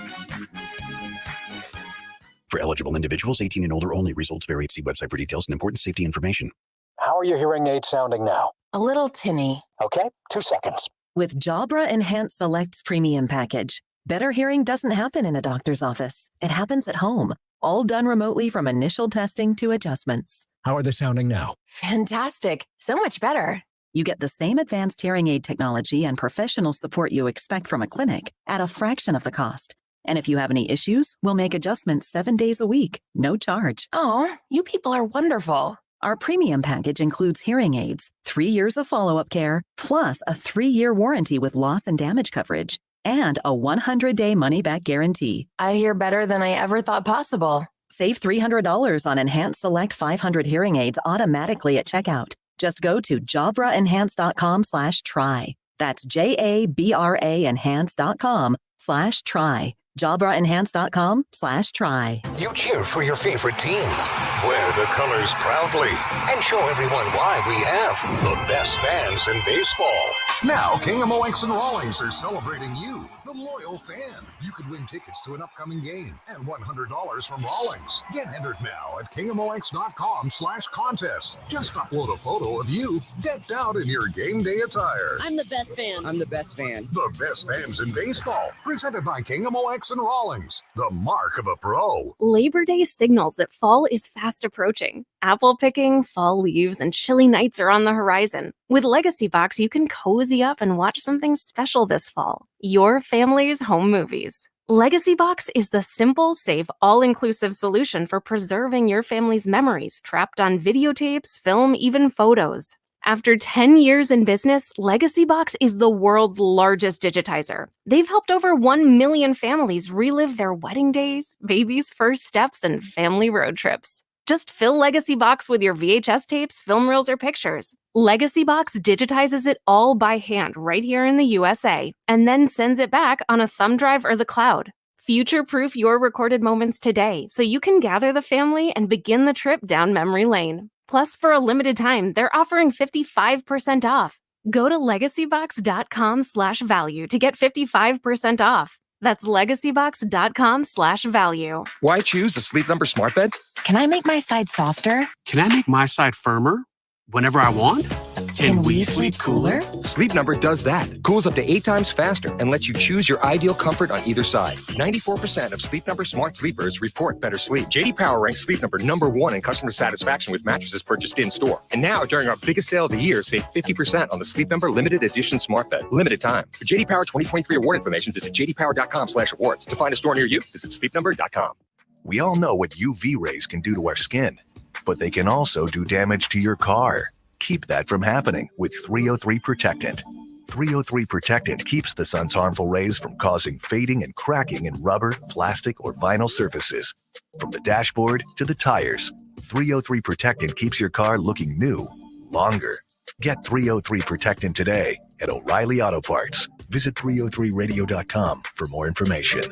For eligible individuals, 18 and older only. Results vary. See website for details and important safety information. How are your hearing aids sounding now? A little tinny. Okay, 2 seconds. With Jabra Enhanced Select's premium package, better hearing doesn't happen in a doctor's office. It happens at home, all done remotely from initial testing to adjustments. How are they sounding now? Fantastic. So much better. You get the same advanced hearing aid technology and professional support you expect from a clinic at a fraction of the cost. And if you have any issues, we'll make adjustments 7 days a week, no charge. Oh, you people are wonderful. Our premium package includes hearing aids, 3 years of follow-up care, plus a 3-year warranty with loss and damage coverage, and a 100-day money-back guarantee. I hear better than I ever thought possible. Save $300 on Enhanced Select 500 hearing aids automatically at checkout. Just go to jabraenhance.com/try. That's JABRA enhance.com/try. JabraEnhance.com/try. You cheer for your favorite team. Wear the colors proudly and show everyone why we have the best fans in baseball. Now, KMOX and Rawlings are celebrating you, the loyal fan. You could win tickets to an upcoming game and $100 from Rawlings. Get entered now at KMOX.com/contest. Just upload a photo of you decked out in your game day attire. I'm the best fan. I'm the best fan. The best fans in baseball. Presented by KMOX and Rawlings. The mark of a pro. Labor Day signals that fall is fast approaching. Apple picking, fall leaves, and chilly nights are on the horizon. With Legacy Box, you can cozy up and watch something special this fall. Your family's home movies. Legacy Box is the simple, safe, all-inclusive solution for preserving your family's memories trapped on videotapes, film, even photos. After 10 years in business, Legacy Box is the world's largest digitizer. They've helped over 1 million families relive their wedding days, babies' first steps, and family road trips. Just fill Legacy Box with your VHS tapes, film reels, or pictures. Legacy Box digitizes it all by hand right here in the USA, and then sends it back on a thumb drive or the cloud. Future-proof your recorded moments today so you can gather the family and begin the trip down memory lane. Plus, for a limited time, they're offering 55% off. Go to legacybox.com/value to get 55% off. That's legacybox.com/value. Why choose a Sleep Number smart bed? Can I make my side softer? Can I make my side firmer whenever I want? Can we sleep cooler? Sleep Number does that. Cools up to 8 times faster and lets you choose your ideal comfort on either side. 94% of Sleep Number smart sleepers report better sleep. JD Power ranks Sleep Number #1 in customer satisfaction with mattresses purchased in-store. And now, during our biggest sale of the year, save 50% on the Sleep Number limited edition smart bed. Limited time. For JD Power 2023 award information, visit jdpower.com/awards. To find a store near you, visit sleepnumber.com. We all know what UV rays can do to our skin, but they can also do damage to your car. keep that from happening with 303 Protectant. 303 Protectant keeps the sun's harmful rays from causing fading and cracking in rubber, plastic, or vinyl surfaces. From the dashboard to the tires, 303 Protectant keeps your car looking new longer. Get 303 Protectant today at O'Reilly Auto Parts. Visit 303radio.com for more information.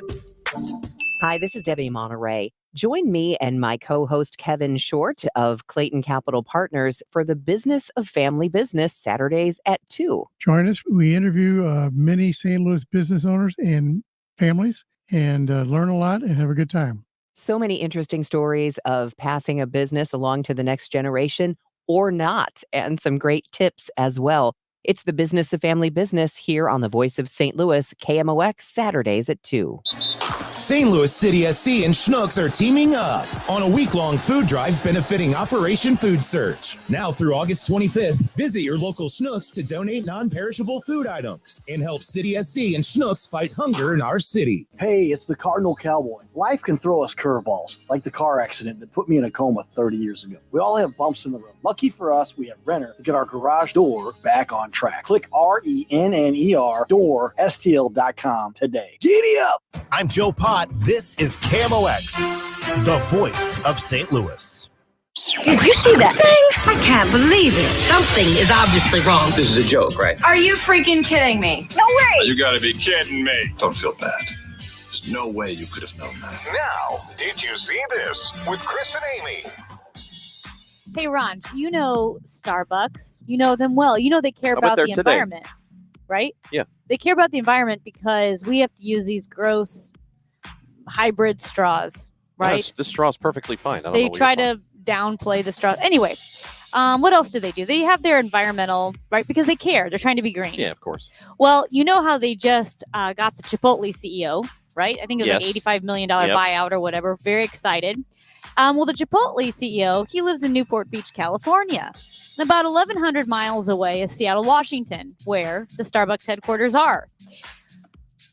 Hi, this is Debbie Monterey. Join me and my co-host Kevin Short of Clayton Capital Partners for the Business of Family Business Saturdays at 2. Join us. We interview many St. Louis business owners and families and learn a lot and have a good time. So many interesting stories of passing a business along to the next generation or not, and some great tips as well. It's the Business of Family Business here on the Voice of St. Louis, KMOX, Saturdays at 2. St. Louis City SC and Schnucks are teaming up on a week-long food drive benefiting Operation Food Search. Now through August 25th, visit your local Schnucks to donate non-perishable food items and help City SC and Schnucks fight hunger in our city. Hey, it's the Cardinal Cowboy. Life can throw us curveballs, like the car accident that put me in a coma 30 years ago. We all have bumps in the road. Lucky for us, we have Renner to get our garage door back on track. Click RENNER door STL.com today. Giddy up! I'm Joe Pott. This is KMOX, the voice of St. Louis. Did you see that thing? I can't believe it. Something is obviously wrong. This is a joke, right? Are you freaking kidding me? No way! You gotta be kidding me. Don't feel bad. There's no way you could have known that. Now, did you see this with Chris and Amy? Hey, Ron, you know Starbucks. You know them well. You know they care about the environment, right? Yeah. They care about the environment because we have to use these gross hybrid straws, right? This straw is perfectly fine. I don't They know what try you're to downplay the straw. Anyway, what else do? They have their environmental, right? Because they care. They're trying to be green. Yeah, of course. Well, you know how they just got the Chipotle CEO, right? I think it was like $85 million buyout or whatever. Very excited. Well, the Chipotle CEO, he lives in Newport Beach, California. And about 1,100 miles away is Seattle, Washington, where the Starbucks headquarters are.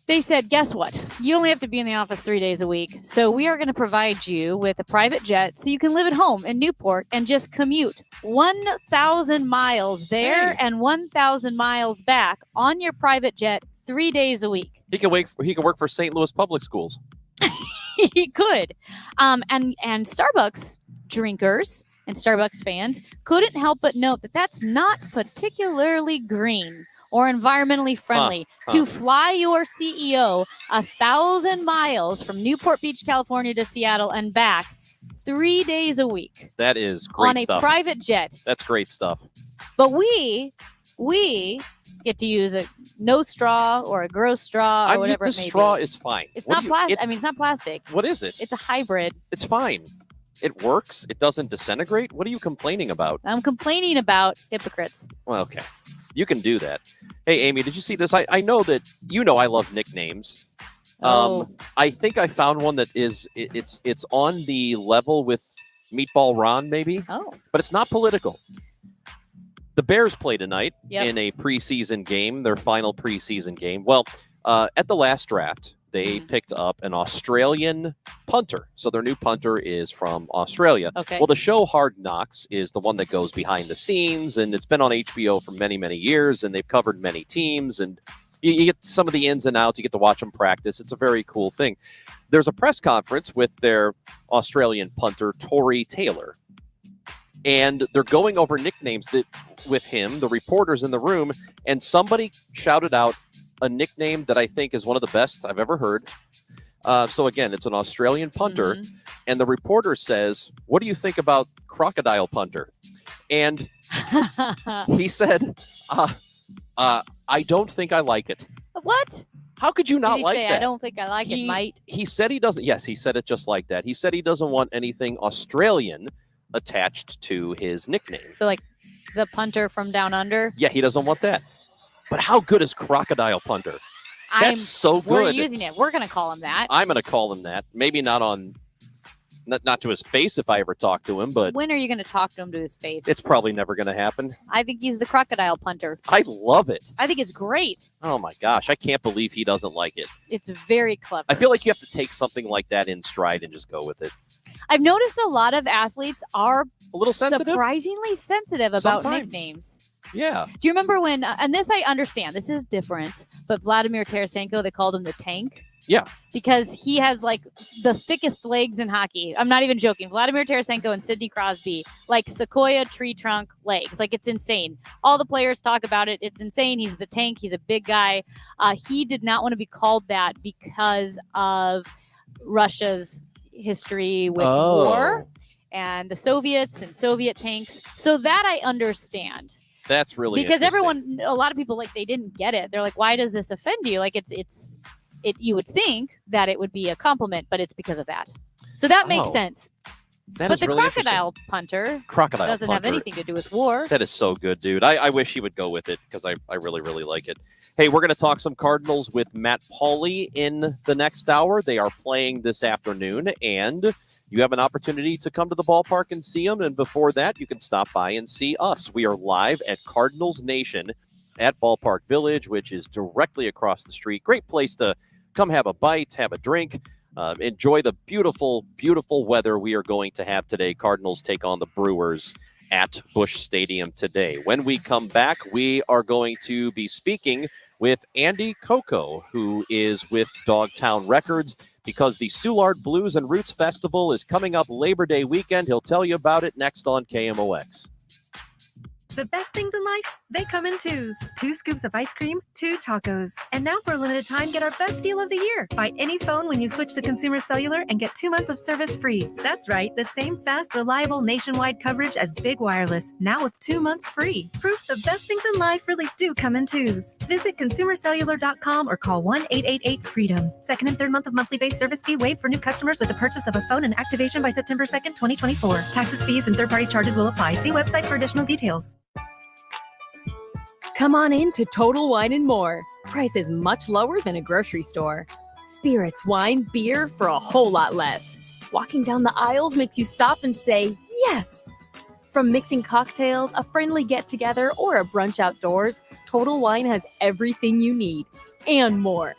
They said, guess what? You only have to be in the office 3 days a week. So we are going to provide you with a private jet so you can live at home in Newport and just commute 1,000 miles there and 1,000 miles back on your private jet 3 days a week. He can work for St. Louis Public Schools. He could. And Starbucks drinkers and Starbucks fans couldn't help but note that that's not particularly green or environmentally friendly to fly your CEO 1,000 miles from Newport Beach, California to Seattle and back 3 days a week. That is great on stuff. A private jet. That's great stuff. But we get to use a no straw or a gross straw or whatever it may be. The straw is fine. It's not plastic. I mean, it's not plastic. What is it? It's a hybrid. It's fine. It works. It doesn't disintegrate. What are you complaining about? I'm complaining about hypocrites. Well, okay. You can do that. Hey, Amy, did you see this? I know that I love nicknames. I think I found one that is it's on the level with Meatball Ron, maybe. Oh. But it's not political. The Bears play tonight in a preseason game, their final preseason game. Well, at the last draft, they picked up an Australian punter. So their new punter is from Australia. Okay. Well, the show Hard Knocks is the one that goes behind the scenes, and it's been on HBO for many, many years, and they've covered many teams, and you get some of the ins and outs. You get to watch them practice. It's a very cool thing. There's a press conference with their Australian punter, Tory Taylor. And they're going over nicknames with him, the reporters in the room, and somebody shouted out a nickname that I think is one of the best I've ever heard. So again, it's an Australian punter, and the reporter says, "What do you think about crocodile punter?" And he said, "I don't think I like it." What? How could you not like say, that? I don't think I like it, mate. He said he doesn't. Yes, he said it just like that. He said he doesn't want anything Australian attached to his nickname. So like the punter from down under? Yeah, he doesn't want that. But how good is crocodile punter? That's so good. We're using it. We're going to call him that. I'm going to call him that. Maybe not to his face if I ever talk to him, but when are you going to talk to him to his face? It's probably never going to happen. I think he's the crocodile punter. I love it. I think it's great. Oh my gosh, I can't believe he doesn't like it. It's very clever. I feel like you have to take something like that in stride and just go with it. I've noticed a lot of athletes are a little sensitive, surprisingly sensitive about Sometimes. nicknames. Yeah. Do you remember when, and this I understand, this is different, but Vladimir Tarasenko, they called him the Tank? Yeah. Because he has like the thickest legs in hockey. I'm not even joking. Vladimir Tarasenko and Sidney Crosby, like sequoia tree trunk legs. Like it's insane. All the players talk about it. It's insane. He's the Tank. He's a big guy. He did not want to be called that because of Russia's history with war and the Soviets and Soviet tanks. So that I understand. That's really because everyone, a lot of people, like, they didn't get it. They're like, why does this offend you? Like, you would think that it would be a compliment, but it's because of that. So that makes sense. But the really crocodile punter doesn't have anything to do with war. That is so good, dude. I wish he would go with it because I really, really like it. Hey, we're going to talk some Cardinals with Matt Pauley in the next hour. They are playing this afternoon, and you have an opportunity to come to the ballpark and see them. And before that, you can stop by and see us. We are live at Cardinals Nation at Ballpark Village, which is directly across the street. Great place to come have a bite, have a drink, enjoy the beautiful, beautiful weather we are going to have today. Cardinals take on the Brewers at Busch Stadium today. When we come back, we are going to be speaking with Andy Coco, who is with Dogtown Records, because the Soulard Blues and Roots Festival is coming up Labor Day weekend. He'll tell you about it next on KMOX. The best things in life, they come in twos. 2 scoops of ice cream, 2 tacos. And now for a limited time, get our best deal of the year. Buy any phone when you switch to Consumer Cellular and get 2 months of service free. That's right, the same fast, reliable nationwide coverage as Big Wireless, now with 2 months free. Proof the best things in life really do come in twos. Visit consumercellular.com or call 1-888-FREEDOM. Second and third month of monthly base service fee waived for new customers with the purchase of a phone and activation by September 2nd, 2024. Taxes, fees, and third-party charges will apply. See website for additional details. Come on in to Total Wine & More. Prices much lower than a grocery store. Spirits, wine, beer for a whole lot less. Walking down the aisles makes you stop and say, yes! From mixing cocktails, a friendly get-together, or a brunch outdoors, Total Wine has everything you need, and more.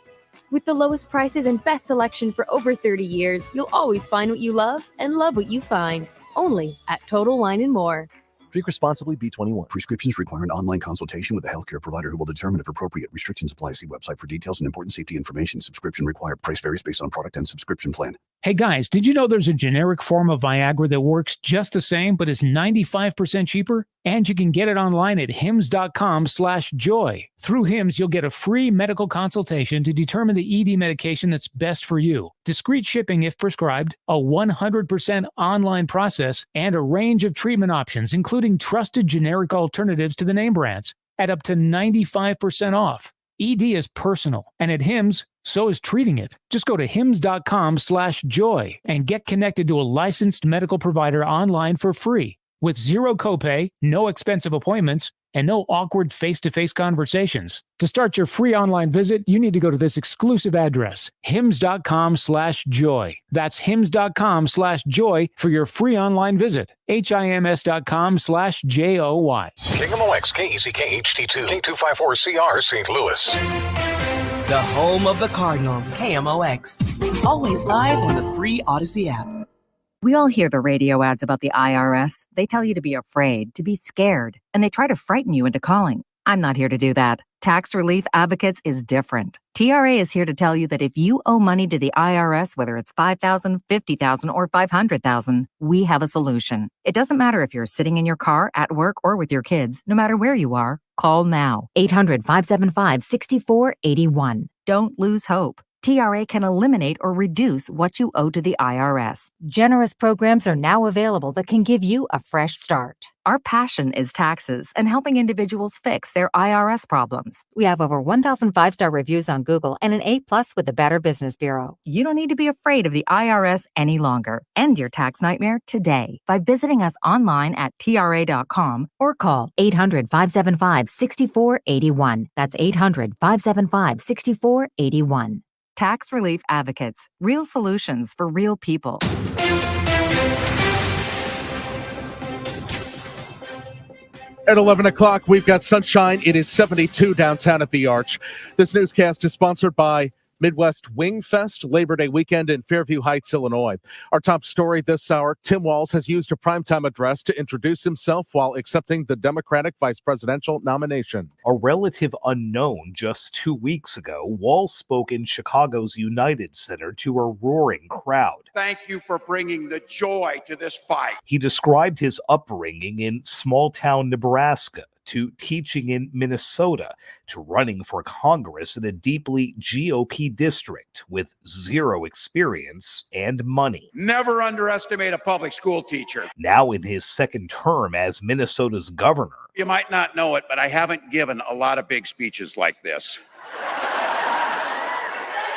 With the lowest prices and best selection for over 30 years, you'll always find what you love and love what you find. Only at Total Wine & More. Drink responsibly, B21. Prescriptions require an online consultation with a healthcare provider who will determine if appropriate. Restrictions apply. See website for details and important safety information. Subscription required. Price varies based on product and subscription plan. Hey guys, did you know there's a generic form of Viagra that works just the same but is 95% cheaper? And you can get it online at hims.com/joy. Through Hims, you'll get a free medical consultation to determine the ED medication that's best for you. Discreet shipping if prescribed, a 100% online process, and a range of treatment options, including trusted generic alternatives to the name brands, at up to 95% off. ED is personal, and at Hims, so is treating it. Just go to hims.com/joy and get connected to a licensed medical provider online for free with zero copay, no expensive appointments, and no awkward face-to-face conversations. To start your free online visit, you need to go to this exclusive address, hims.com/joy. That's hims.com/joy for your free online visit. HIMS.com/JOY. KMOX, KECK HD2, K254CR, St. Louis. The home of the Cardinals, KMOX. Always live on the free Odyssey app. We all hear the radio ads about the IRS. They tell you to be afraid, to be scared, and they try to frighten you into calling. I'm not here to do that. Tax Relief Advocates is different. TRA is here to tell you that if you owe money to the IRS, whether it's $5,000, $50,000, or $500,000, we have a solution. It doesn't matter if you're sitting in your car, at work, or with your kids. No matter where you are, call now. 800-575-6481. Don't lose hope. TRA can eliminate or reduce what you owe to the IRS. Generous programs are now available that can give you a fresh start. Our passion is taxes and helping individuals fix their IRS problems. We have over 1,000 5-star reviews on Google and an A+ with the Better Business Bureau. You don't need to be afraid of the IRS any longer. End your tax nightmare today by visiting us online at TRA.com or call 800-575-6481. That's 800-575-6481. Tax Relief Advocates. Real solutions for real people. At 11 o'clock, we've got sunshine. It is 72 downtown at the Arch. This newscast is sponsored by Midwest Wing Fest, Labor Day weekend in Fairview Heights, Illinois. Our top story this hour, Tim Walz has used a primetime address to introduce himself while accepting the Democratic vice presidential nomination. A relative unknown just 2 weeks ago, Walz spoke in Chicago's United Center to a roaring crowd. Thank you for bringing the joy to this fight. He described his upbringing in small-town Nebraska, to teaching in Minnesota, to running for Congress in a deeply GOP district with zero experience and money. Never underestimate a public school teacher. Now in his second term as Minnesota's governor. You might not know it, but I haven't given a lot of big speeches like this.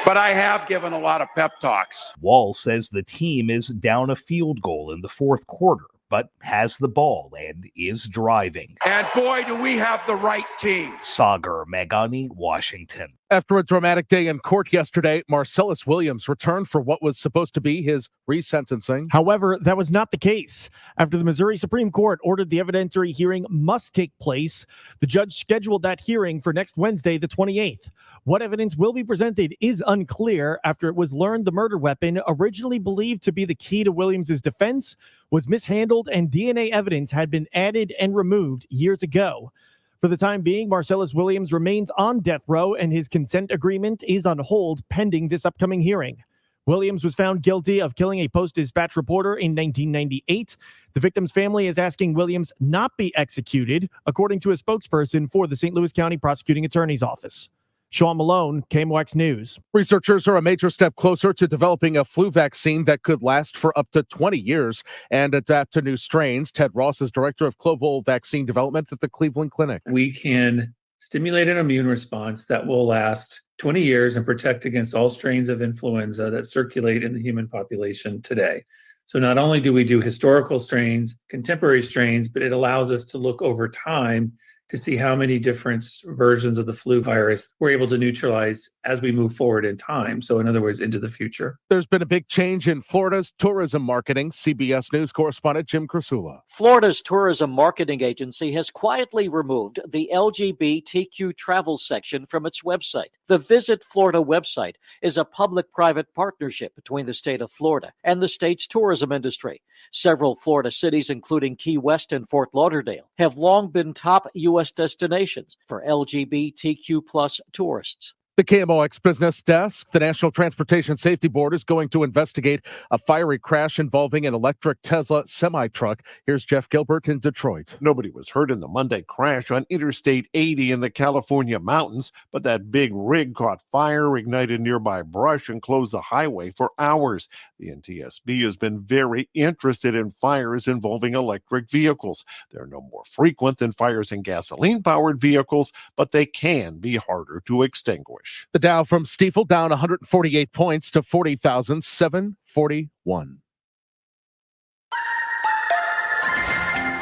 But I have given a lot of pep talks. Walz says the team is down a field goal in the fourth quarter, but has the ball and is driving. And boy, do we have the right team. Sagar Magani, Washington. After a dramatic day in court yesterday, Marcellus Williams returned for what was supposed to be his resentencing. However, that was not the case. After the Missouri Supreme Court ordered the evidentiary hearing must take place, the judge scheduled that hearing for next Wednesday, the 28th. What evidence will be presented is unclear after it was learned the murder weapon, originally believed to be the key to Williams' defense, was mishandled and DNA evidence had been added and removed years ago. For the time being, Marcellus Williams remains on death row and his consent agreement is on hold pending this upcoming hearing. Williams was found guilty of killing a Post-Dispatch reporter in 1998. The victim's family is asking Williams not be executed, according to a spokesperson for the St. Louis County Prosecuting Attorney's Office. Sean Malone, KMOX News. Researchers are a major step closer to developing a flu vaccine that could last for up to 20 years and adapt to new strains. Ted Ross is director of global vaccine development at the Cleveland Clinic. We can stimulate an immune response that will last 20 years and protect against all strains of influenza that circulate in the human population today. So not only do we do historical strains, contemporary strains, but it allows us to look over time to see how many different versions of the flu virus we're able to neutralize as we move forward in time. So in other words, into the future. There's been a big change in Florida's tourism marketing. CBS News correspondent Jim Krasula. Florida's tourism marketing agency has quietly removed the LGBTQ travel section from its website. The Visit Florida website is a public-private partnership between the state of Florida and the state's tourism industry. Several Florida cities, including Key West and Fort Lauderdale, have long been top U.S. destinations for LGBTQ plus tourists. The KMOX Business Desk, the National Transportation Safety Board, is going to investigate a fiery crash involving an electric Tesla semi-truck. Here's Jeff Gilbert in Detroit. Nobody was hurt in the Monday crash on Interstate 80 in the California mountains, but that big rig caught fire, ignited nearby brush, and closed the highway for hours. The NTSB has been very interested in fires involving electric vehicles. They're no more frequent than fires in gasoline-powered vehicles, but they can be harder to extinguish. The Dow from Stifel down 148 points to 40,741.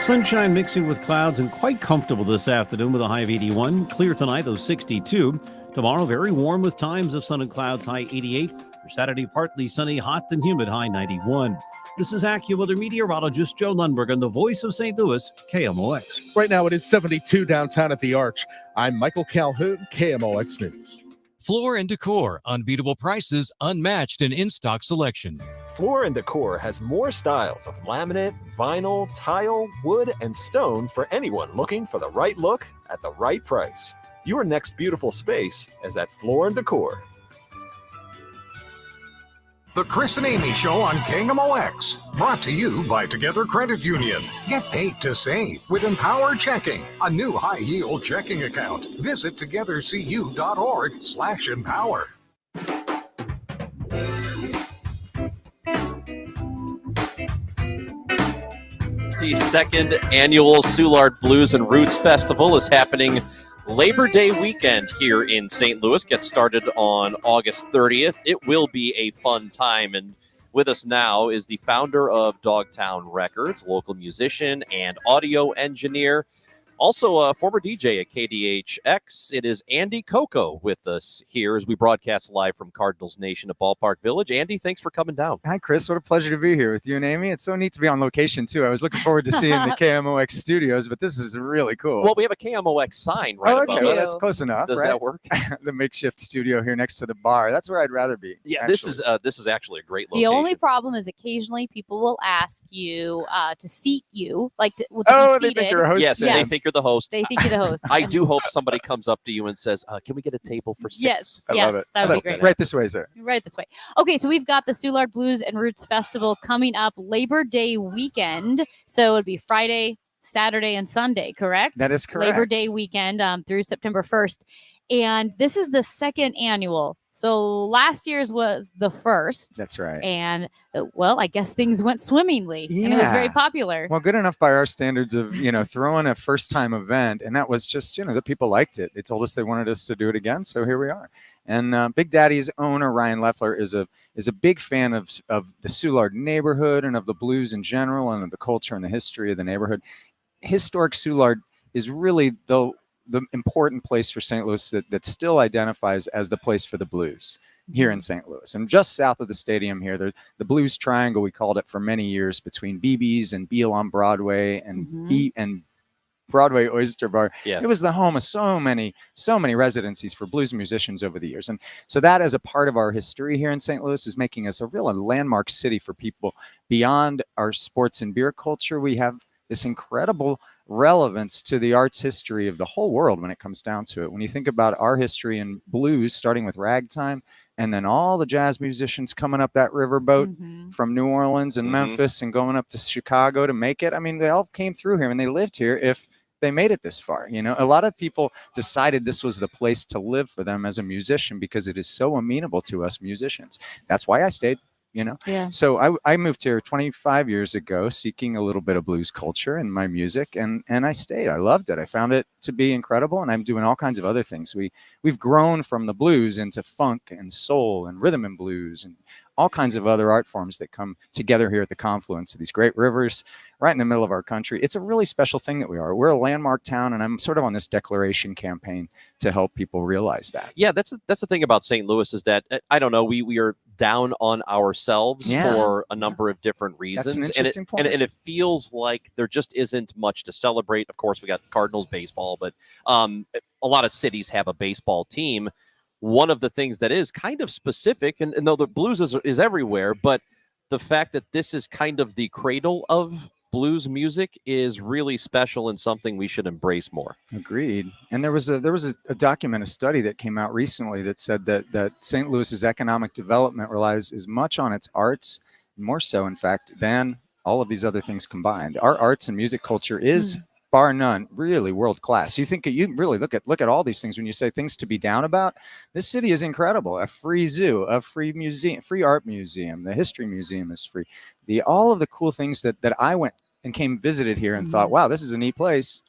Sunshine mixing with clouds and quite comfortable this afternoon with a high of 81. Clear tonight of 62. Tomorrow very warm with times of sun and clouds, high 88. For Saturday, partly sunny, hot and humid, high 91. This is AccuWeather meteorologist Joe Lundberg on the Voice of St. Louis, KMOX. Right now it is 72 downtown at the Arch. I'm Michael Calhoun, KMOX News. Floor & Decor, unbeatable prices, unmatched and in-stock selection. Floor & Decor has more styles of laminate, vinyl, tile, wood, and stone for anyone looking for the right look at the right price. Your next beautiful space is at Floor & Decor. The Chris and Amy Show on KMOX. Brought to you by Together Credit Union. Get paid to save with Empower Checking, a new high-yield checking account. Visit togethercu.org/empower. The second annual Soulard Blues and Roots Festival is happening Labor Day weekend here in St. Louis. Gets started on August 30th. It will be a fun time. And with us now is the founder of Dogtown Records, local musician and audio engineer, Also, a former DJ at KDHX, it is Andy Coco with us here as we broadcast live from Cardinals Nation at Ballpark Village. Andy, thanks for coming down. Hi, Chris. What a pleasure to be here with you and Amy. It's so neat to be on location, too. I was looking forward to seeing the KMOX studios, but this is really cool. Well, we have a KMOX sign right above okay. Well, us. that's close enough, Does right? that work? The makeshift studio here next to the bar. That's where I'd rather be. Yeah, actually. this is actually a great The location. only problem is occasionally people will ask you to seat you, like to be they seated. think you're a host. Yes, they think you're the host. They think you're the host. I do hope somebody comes up to you and says, "Can we get a table for 6?" Yes, I yes, love it. that would be great. Right this way, sir. Right this way. Okay, so we've got the Soulard Blues and Roots Festival coming up Labor Day weekend. So it'd be Friday, Saturday, and Sunday, correct? That is correct. Labor Day weekend through September 1st. And this is the second annual. So last year's was the first. That's right. And, well, I guess things went swimmingly. And it was very popular. Well, good enough by our standards of, throwing a first-time event. And that was just, the people liked it. They told us they wanted us to do it again. So here we are. And Big Daddy's owner, Ryan Leffler, is a big fan of the Soulard neighborhood and of the blues in general and of the culture and the history of the neighborhood. Historic Soulard is really the important place for St. Louis that still identifies as the place for the blues here in St. Louis. And just south of the stadium here, the Blues Triangle, we called it for many years, between BB's and Beale on Broadway and Broadway Oyster Bar. Yeah. It was the home of so many residencies for blues musicians over the years. And so that, as a part of our history here in St. Louis, is making us a real landmark city for people. Beyond our sports and beer culture, we have this incredible relevance to the arts history of the whole world when it comes down to it. When you think about our history in blues, starting with ragtime, and then all the jazz musicians coming up that riverboat from New Orleans and Memphis and going up to Chicago to make it. I mean, they all came through here and they lived here if they made it this far. A lot of people decided this was the place to live for them as a musician because it is so amenable to us musicians. That's why I stayed. Yeah. So I moved here 25 years ago seeking a little bit of blues culture in my music, and I stayed. I loved it. I found it to be incredible, and I'm doing all kinds of other things. We've grown from the blues into funk and soul and rhythm and blues and all kinds of other art forms that come together here at the confluence of these great rivers right in the middle of our country. It's a really special thing that we are. We're a landmark town, and I'm sort of on this declaration campaign to help people realize that. Yeah, that's the thing about St. Louis is that, I don't know, we are down on ourselves for a number of different reasons. That's an interesting point. And it feels like there just isn't much to celebrate. Of course, we got Cardinals baseball, but a lot of cities have a baseball team. One of the things that is kind of specific, and though the blues is everywhere, but the fact that this is kind of the cradle of blues music is really special and something we should embrace more. Agreed. And there was a document, a study that came out recently that said that St. Louis's economic development relies as much on its arts, more so, in fact, than all of these other things combined. Our arts and music culture is bar none, really world class. You really look at all these things when you say things to be down about. This city is incredible. A free zoo, a free museum, free art museum. The history museum is free. All of the cool things that I went and came visited here and thought, wow, this is a neat place.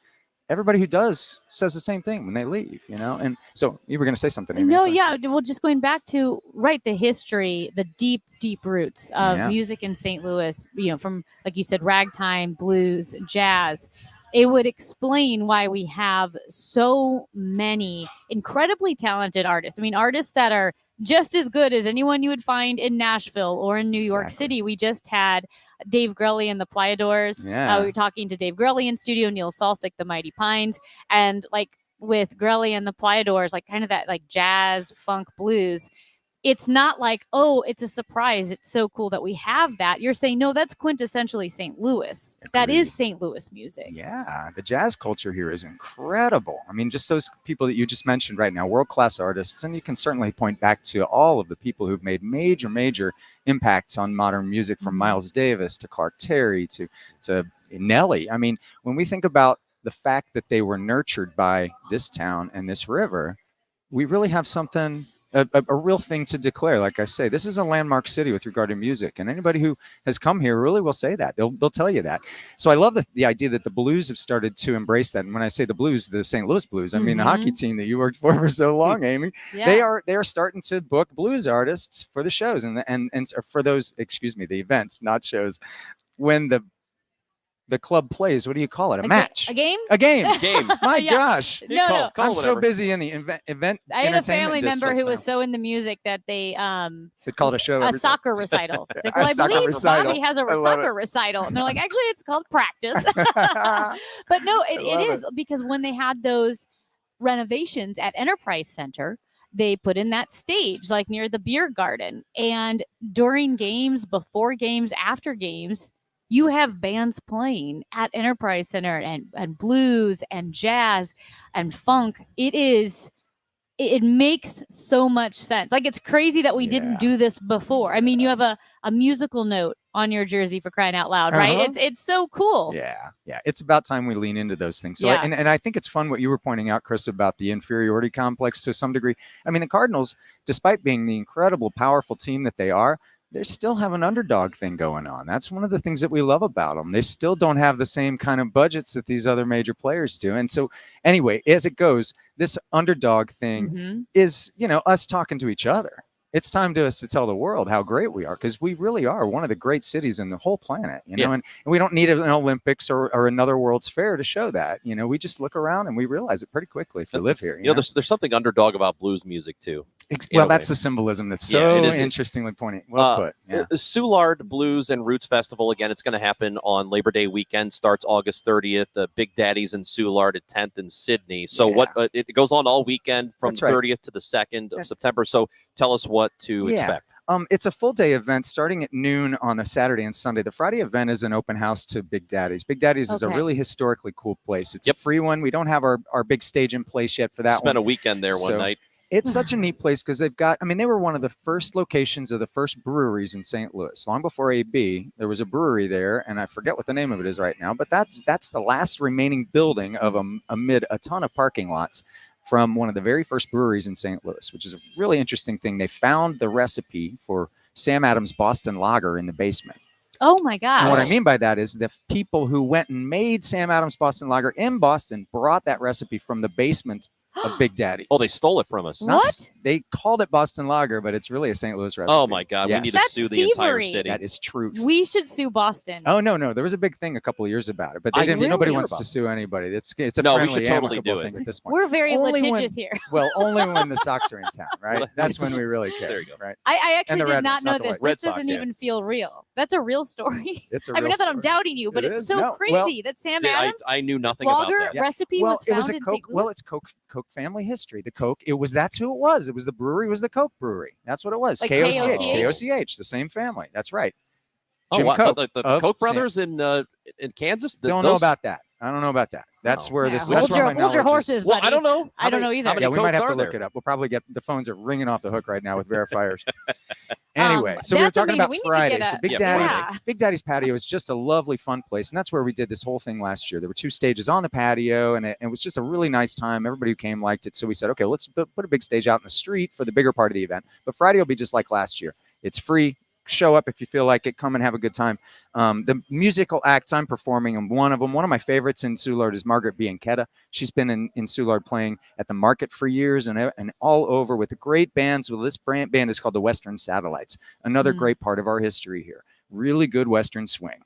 Everybody who does says the same thing when they leave, And so you were going to say something, Amy. No, yeah. Well, just going back to the history, the deep roots of music in St. Louis, from, like you said, ragtime, blues, jazz. It would explain why we have so many incredibly talented artists. I mean, artists that are just as good as anyone you would find in Nashville or in New York City. We just had Dave Grelly and the Plyadors. We were talking to Dave Grelly in studio, Neil Salsick, the Mighty Pines. And with Grelly and the Plyadors, kind of that jazz, funk, blues. It's not like, oh, it's a surprise. It's so cool that we have that. You're saying, no, that's quintessentially St. Louis. Agreed. That is St. Louis music. Yeah, the jazz culture here is incredible. I mean, just those people that you just mentioned right now, world-class artists, and you can certainly point back to all of the people who've made major impacts on modern music, from Miles Davis to Clark Terry to Nelly. I mean, when we think about the fact that they were nurtured by this town and this river, we really have something... A real thing to declare. Like I say, this is a landmark city with regard to music, and anybody who has come here really will say that. They'll tell you that. So I love the idea that the blues have started to embrace that. And when I say the blues, the St. Louis Blues, I mean the hockey team that you worked for so long, Amy. Yeah. They are starting to book blues artists for the shows and for those, the events, not shows. When the the club plays, what do you call it? A match. A game? A game. Game. My Yeah. gosh. No. I'm so busy in the event I had a entertainment family member district who was now. so into music that they called a show a every time. soccer recital. It's like, A well, I soccer believe recital. Bobby has a I love soccer it. recital. And they're like, actually, it's called practice. But no, it love is because when they had those renovations at Enterprise Center, they put in that stage like near the beer garden. And during games, before games, after games, you have bands playing at Enterprise Center and blues and jazz and funk. It makes so much sense. Like, it's crazy that we didn't do this before. I mean, you have a musical note on your jersey, for crying out loud, right? Uh-huh. It's so cool. Yeah. It's about time we lean into those things. So, Yeah. and I think it's fun what you were pointing out, Chris, about the inferiority complex to some degree. I mean, the Cardinals, despite being the incredible, powerful team that they are, they still have an underdog thing going on. That's one of the things that we love about them. They still don't have the same kind of budgets that these other major players do. And so anyway, as it goes, this underdog thing is, us talking to each other. It's time to us to tell the world how great we are, because we really are one of the great cities in the whole planet, and we don't need an Olympics or another World's Fair to show that. We just look around and we realize it pretty quickly if you live here. There's something underdog about blues music too. Well, that's the symbolism that's so interestingly pointed. Well put. Yeah. Soulard Blues and Roots Festival, again, it's going to happen on Labor Day weekend, starts August 30th. Big Daddy's in Soulard at 10th in Sydney. So it goes on all weekend from the 30th to the 2nd of September. So tell us what to expect. It's a full day event starting at noon on the Saturday and Sunday. The Friday event is an open house to Big Daddy's. Big Daddy's is a really historically cool place. It's a free one. We don't have our big stage in place yet for that Spent a weekend there one night. It's such a neat place because they've got, they were one of the first locations of the first breweries in St. Louis. Long before AB, there was a brewery there, and I forget what the name of it is right now, but that's the last remaining building of amid a ton of parking lots from one of the very first breweries in St. Louis, which is a really interesting thing. They found the recipe for Sam Adams Boston Lager in the basement. Oh my gosh. And what I mean by that is the people who went and made Sam Adams Boston Lager in Boston brought that recipe from the basement of Big Daddy's. Oh, they stole it from us. What? They called it Boston Lager, but it's really a St. Louis recipe. Oh my God, we need to That's sue the entire thievery. city. That is true. We should sue Boston. Oh no, there was a big thing a couple of years about it, but they I didn't. didn't Nobody hear wants about to it. sue anybody. It's a No, we friendly, should totally amicable do it. thing at this point. We're very Only litigious here. Well, only when the Sox are in town, right? That's when we really care. There you go. Right? I And actually the did Red not Sox, know not the this. White This Sox. Red Sox, doesn't yeah. even feel real. That's a real story. It's a I mean, real not that I'm story. doubting you, but It it's is. so No, crazy well, that Sam I, Adams I knew nothing about lager that. recipe Well, was it was founded a in Coke. St. Louis. Well, it's Coke family history. The Coke. That's who it was. It was the brewery. Was the Coke brewery. That's what it was. Like KOCH. KOCH? KOCH. The same family. That's right. Oh, Jim wow. Coke. The of Koch Sam- brothers in Kansas? Don't know about that. I don't know about that. That's where this. Yeah, That's hold where your- my hold your knowledge is. horses, Well, I buddy. don't know. I don't know either. How many Yeah, we might Cokes have to are look there? it up. We'll probably get the phones are ringing off the hook right now with verifiers. Anyway, so we were that's talking amazing. about We need to Friday. get So a- Big Yeah, Daddy's, Friday. Big Daddy's patio is just a lovely, fun place, and that's where we did this whole thing last year. There were 2 stages on the patio, and it was just a really nice time. Everybody who came liked it, so we said, okay, let's put a big stage out in the street for the bigger part of the event. But Friday will be just like last year. It's free. Show up if you feel like it. Come and have a good time. The musical acts I'm performing, and one of them, one of my favorites in Soulard is Margaret Bianchetta. She's been in Soulard playing at the Market for years and all over with the great bands. Well, this band is called the Western Satellites. Another great part of our history here. Really good Western swing.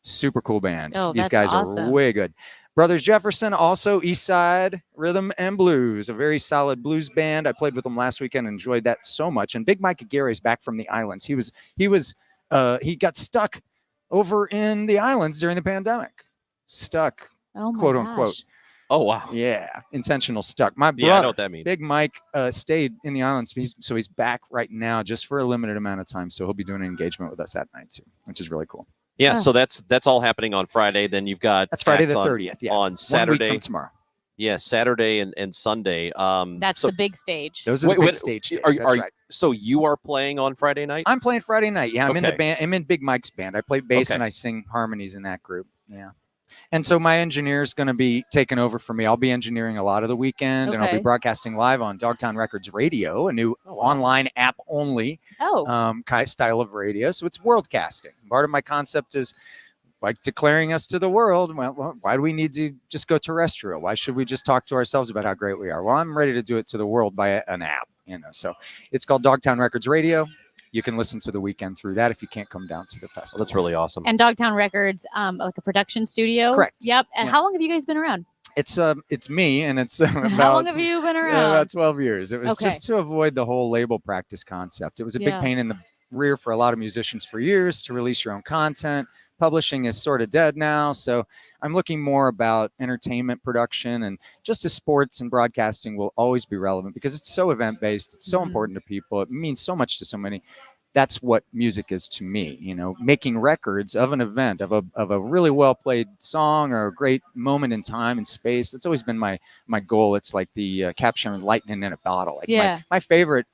Super cool band. Oh, These that's guys awesome. are way good. Brothers Jefferson, also East Side Rhythm and Blues, a very solid blues band. I played with them last weekend and enjoyed that so much. And Big Mike Aguirre's back from the islands. He got stuck over in the islands during the pandemic. Stuck, Oh my quote gosh. unquote. Oh, wow. Yeah, intentional stuck. My brother, Yeah, I know what that means. Big Mike, stayed in the islands, so he's back right now just for a limited amount of time. So he'll be doing an engagement with us that night too, which is really cool. Yeah, Oh. so that's all happening on Friday. Then you've got That's Friday acts the on- 30th. Yeah, on 1 week Saturday. from tomorrow. Yeah, Saturday and Sunday. That's so the big stage. Those are the big stage days. That's right. So you are playing on Friday night? I'm playing Friday night. Yeah, I'm in the Okay. band. I'm in Big Mike's band. I play bass Okay. and I sing harmonies in that group. Yeah. And so my engineer is going to be taking over for me. I'll be engineering a lot of the weekend, and I'll be Okay. broadcasting live on Dogtown Records Radio, a new online app only Oh, style of radio. So it's worldcasting. Part of my concept is like declaring us to the world. Well, why do we need to just go terrestrial? Why should we just talk to ourselves about how great we are? Well, I'm ready to do it to the world by an app. So it's called Dogtown Records Radio. you can listen to the weekend through that if you can't come down to the festival. That's really awesome. And Dogtown Records, like a production studio. Correct. Yep. And Yeah. how long have you guys been around? It's me, and it's about, How long have you been around? about 12 years. It was Okay. just to avoid the whole label practice concept. It was a big Yeah. pain in the rear for a lot of musicians for years to release your own content. Publishing is sort of dead now, so I'm looking more about entertainment production, and just as sports and broadcasting will always be relevant because it's so event-based, it's so important to people, it means so much to so many. That's what music is to me, making records of an event, of a really well played song or a great moment in time and space. That's always been my goal. It's like the capturing lightning in a bottle. Like Yeah. my favorite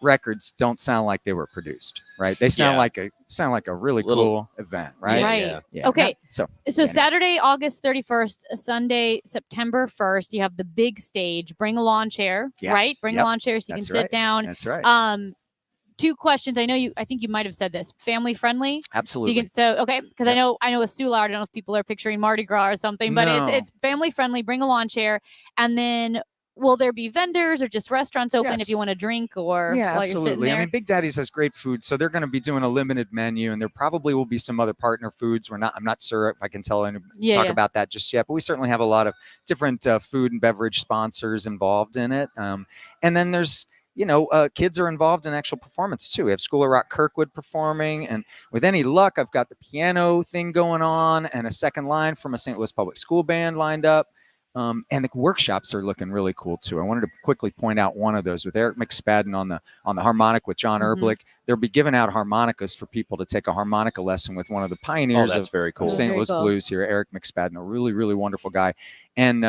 records don't sound like they were produced, right? They sound like a really cool event, right? Right. Yeah. Okay. So Saturday, August 31st, Sunday, September 1st, you have the big stage. Bring a lawn chair, Yeah. right? Bring Yep. a lawn chair so you That's can sit right. down. That's right. 2 questions. I think you might have said this. Family friendly. Absolutely. Okay, because I know with Soulard, I don't know if people are picturing Mardi Gras or something, but No. it's family friendly. Bring a lawn chair, and then will there be vendors or just restaurants open if Yes. you want to drink or Yeah, while you're sitting absolutely. there? I mean, Big Daddy's has great food, so they're going to be doing a limited menu, and there probably will be some other partner foods. I'm not sure if I can talk about that just yet, but we certainly have a lot of different food and beverage sponsors involved in it. And then there's kids are involved in actual performance too. We have School of Rock Kirkwood performing, and with any luck, I've got the piano thing going on and a second line from a St. Louis Public School band lined up. And the workshops are looking really cool too. I wanted to quickly point out one of those with Eric McSpadden on the harmonic with John Erblick. They'll be giving out harmonicas for people to take a harmonica lesson with one of the pioneers that's very cool. of St. Louis Blues here, Eric McSpadden, a really, really wonderful guy. And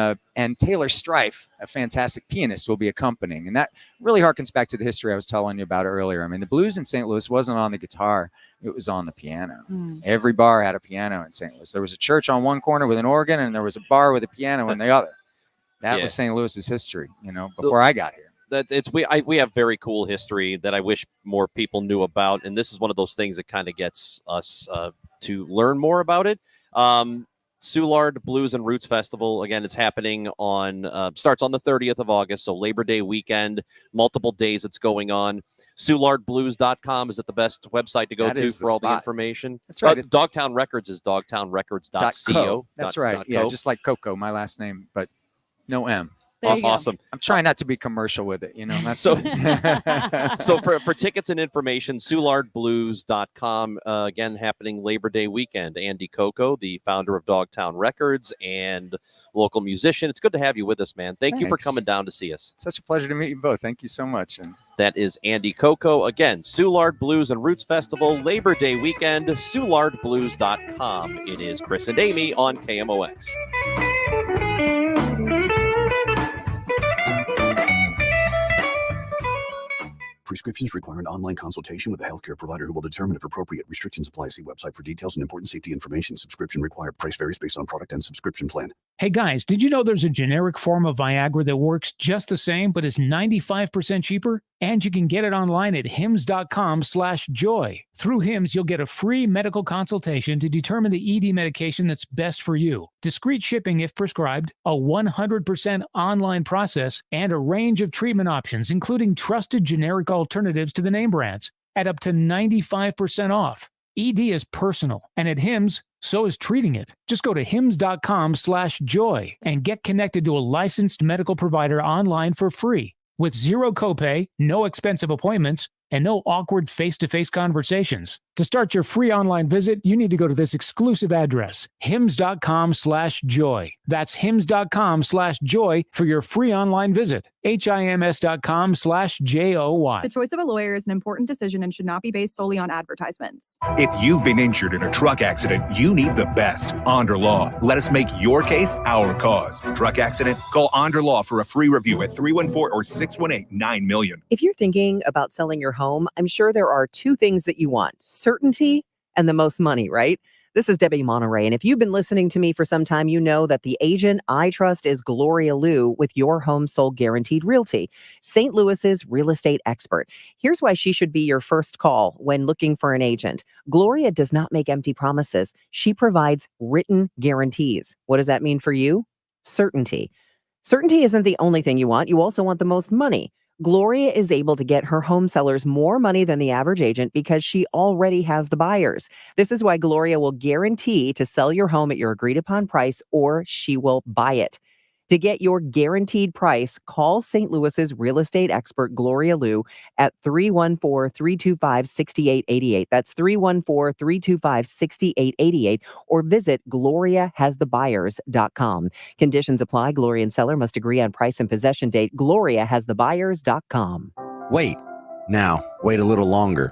Taylor Strife, a fantastic pianist, will be accompanying. And that really harkens back to the history I was telling you about earlier. I mean, the blues in St. Louis wasn't on the guitar. It was on the piano. Every bar had a piano in St. Louis. There was a church on one corner with an organ, and there was a bar with a piano in the other. That was St. Louis's history, before I got here. We have very cool history that I wish more people knew about, and this is one of those things that kind of gets us to learn more about it. Soulard Blues and Roots Festival, again, it's happening starts on the 30th of August, so Labor Day weekend, multiple days it's going on. SoulardBlues.com, is it the best website to go to for all the information? That's right. Dogtown Records is dogtownrecords.co. That's right. Yeah, just like Coco, my last name, but no M. Awesome. I'm trying not to be commercial with it, That's so for tickets and information, SoulardBlues.com, again, happening Labor Day weekend. Andy Coco, the founder of Dogtown Records and local musician. It's good to have you with us, man. Thank you for coming down to see us. It's such a pleasure to meet you both. Thank you so much. And that is Andy Coco. Again, Soulard Blues and Roots Festival, Labor Day weekend, SoulardBlues.com. It is Chris and Amy on KMOX. Prescriptions require an online consultation with a healthcare provider who will determine if appropriate. Restrictions apply. See website for details and important safety information. Subscription required. Price varies based on product and subscription plan. Hey guys, did you know there's a generic form of Viagra that works just the same but is 95% cheaper? And you can get it online at hims.com/joy. Through Hims, you'll get a free medical consultation to determine the ED medication that's best for you. Discreet shipping if prescribed, a 100% online process, and a range of treatment options, including trusted generic alternatives to the name brands, at up to 95% off. ED is personal, and at Hims, so is treating it. Just go to hims.com/joy and get connected to a licensed medical provider online for free. With zero copay, no expensive appointments, and no awkward face-to-face conversations. To start your free online visit, you need to go to this exclusive address, hims.com/joy. That's hims.com/joy for your free online visit. HIMS.com/JOY. The choice of a lawyer is an important decision and should not be based solely on advertisements. If you've been injured in a truck accident, you need the best, Onder Law. Let us make your case our cause. Truck accident? Call Onder Law for a free review at 314 or 618-9000000. If you're thinking about selling your home, I'm sure there are 2 things that you want: certainty and the most money, right? This is Debbie Monterey, and if you've been listening to me for some time, you know that the agent I trust is Gloria Liu with Your Home Sold Guaranteed Realty, St. Louis's real estate expert. Here's why she should be your first call when looking for an agent. Gloria does not make empty promises. She provides written guarantees. What does that mean for you? Certainty. Certainty isn't the only thing you want. You also want the most money. Gloria is able to get her home sellers more money than the average agent because she already has the buyers. This is why Gloria will guarantee to sell your home at your agreed upon price, or she will buy it. To get your guaranteed price, call St. Louis's real estate expert Gloria Liu at 314-325-6888. That's 314-325-6888, or visit GloriaHasTheBuyers.com. Conditions apply. Gloria and seller must agree on price and possession date. GloriaHasTheBuyers.com. Wait a little longer.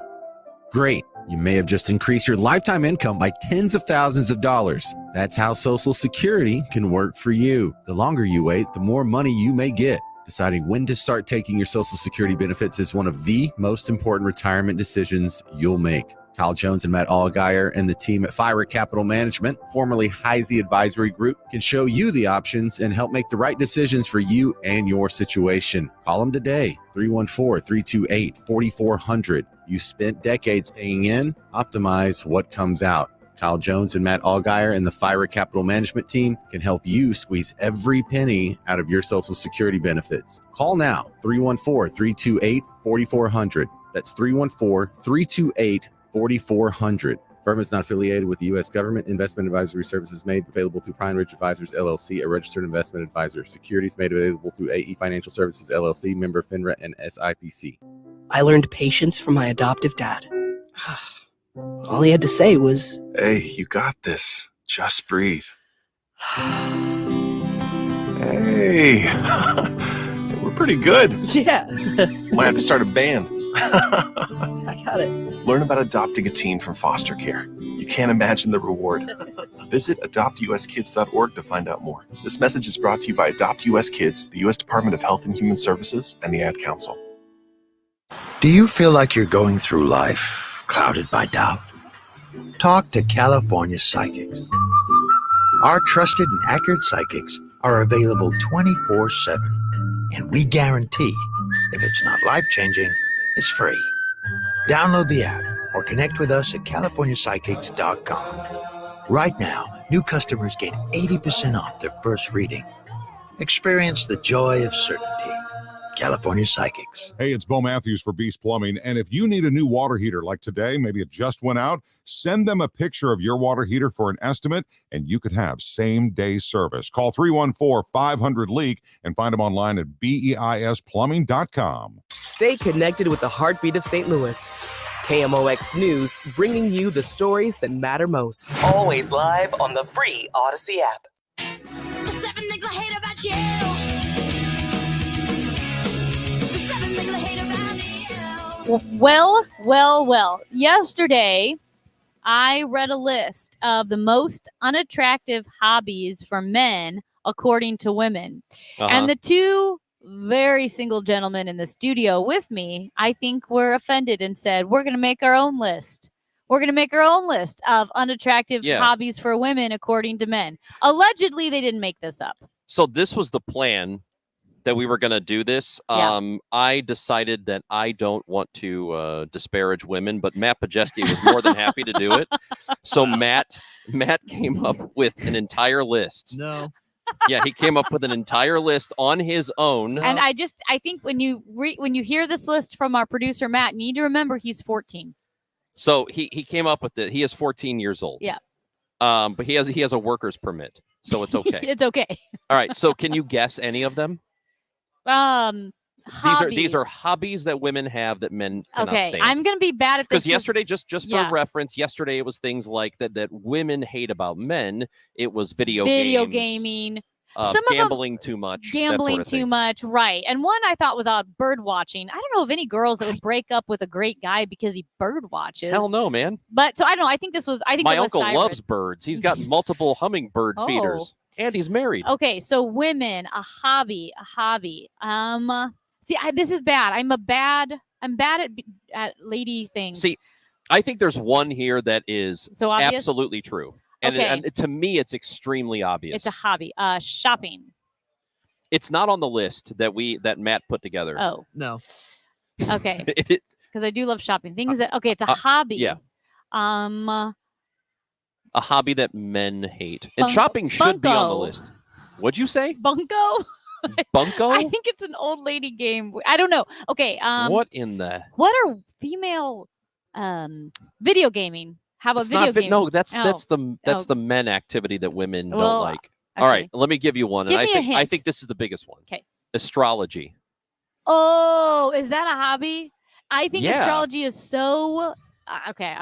Great. You may have just increased your lifetime income by tens of thousands of dollars. That's how Social Security can work for you. The longer you wait, the more money you may get. Deciding when to start taking your Social Security benefits is one of the most important retirement decisions you'll make. Kyle Jones and Matt Allgaier and the team at Fire Capital Management, formerly Heisey Advisory Group, can show you the options and help make the right decisions for you and your situation. Call them today, 314-328-4400. You spent decades paying in, optimize what comes out. Kyle Jones and Matt Allgaier and the Fire Capital Management team can help you squeeze every penny out of your Social Security benefits. Call now, 314-328-4400. That's 314-328-4400. Firm is not affiliated with the U.S. government. Investment advisory services made available through Pine Ridge Advisors, LLC, a registered investment advisor. Securities made available through AE Financial Services, LLC, member FINRA and SIPC. I learned patience from my adoptive dad. All he had to say was, "Hey, you got this. Just breathe." Hey, we're pretty good. Yeah. Might have to start a band. I got it. Learn about adopting a teen from foster care. You can't imagine the reward. Visit adoptuskids.org to find out more. This message is brought to you by Adopt US Kids, the U.S. Department of Health and Human Services, and the Ad Council. Do you feel like you're going through life clouded by doubt? Talk to California Psychics. Our trusted and accurate psychics are available 24/7, and we guarantee if it's not life-changing, it's free. Download the app or connect with us at CaliforniaPsychics.com. Right now, new customers get 80% off their first reading. Experience the joy of certainty. California Psychics. Hey, it's Bo Matthews for Beast Plumbing. And if you need a new water heater like today, maybe it just went out, send them a picture of your water heater for an estimate, and you could have same-day service. Call 314-500-LEAK and find them online at BEISplumbing.com. Stay connected with the heartbeat of St. Louis. KMOX News, bringing you the stories that matter most. Always live on the free Odyssey app. The 7 things I hate about you. Well. Yesterday, I read a list of the most unattractive hobbies for men according to women. And the two very single gentlemen in the studio with me, I think, were offended and said, we're going to make our own list. We're going to make our own list of unattractive hobbies for women according to men. Allegedly, they didn't make this up. So this was the plan that we were going to do this. I decided that I don't want to disparage women, but Matt Pajeski was more than happy to do it. So Matt came up with an entire list. No. Yeah, he came up with an entire list on his own. And I think when you hear this list from our producer Matt, you need to remember he's 14. So he came up with it. He is 14 years old. Yeah. But he has a worker's permit, so it's okay. It's okay. All right. So can you guess any of them? These are hobbies that women have that men cannot stand. I'm gonna be bad at this because yesterday, just for reference, yesterday it was things like that women hate about men. It was video gaming, gambling too much, right? And one I thought was bird watching. I don't know of any girls that would break up with a great guy because he bird watches. Hell no, man. But so I don't know. I think my uncle loves birds. He's got multiple hummingbird feeders. And he's married. Okay, so women, a hobby. This is bad. I'm bad at lady things. See, I think there's one here that is so absolutely true. And, okay. And to me, it's extremely obvious. It's a hobby. Shopping. It's not on the list that Matt put together. Oh. No. Okay. Because I do love shopping. It's a hobby. Yeah. A hobby that men hate. And shopping should be on the list. What'd you say? Bunko? Bunko? I think it's an old lady game. I don't know. Okay. What in the? What are female video gaming? How about It's video not gaming? No, that's Oh. the men activity that women don't Well, like. All right, okay. let me give you one. Give and me a I hint. think this is the biggest one. Okay. Astrology. Oh, is that a hobby? I think Yeah. astrology is so okay.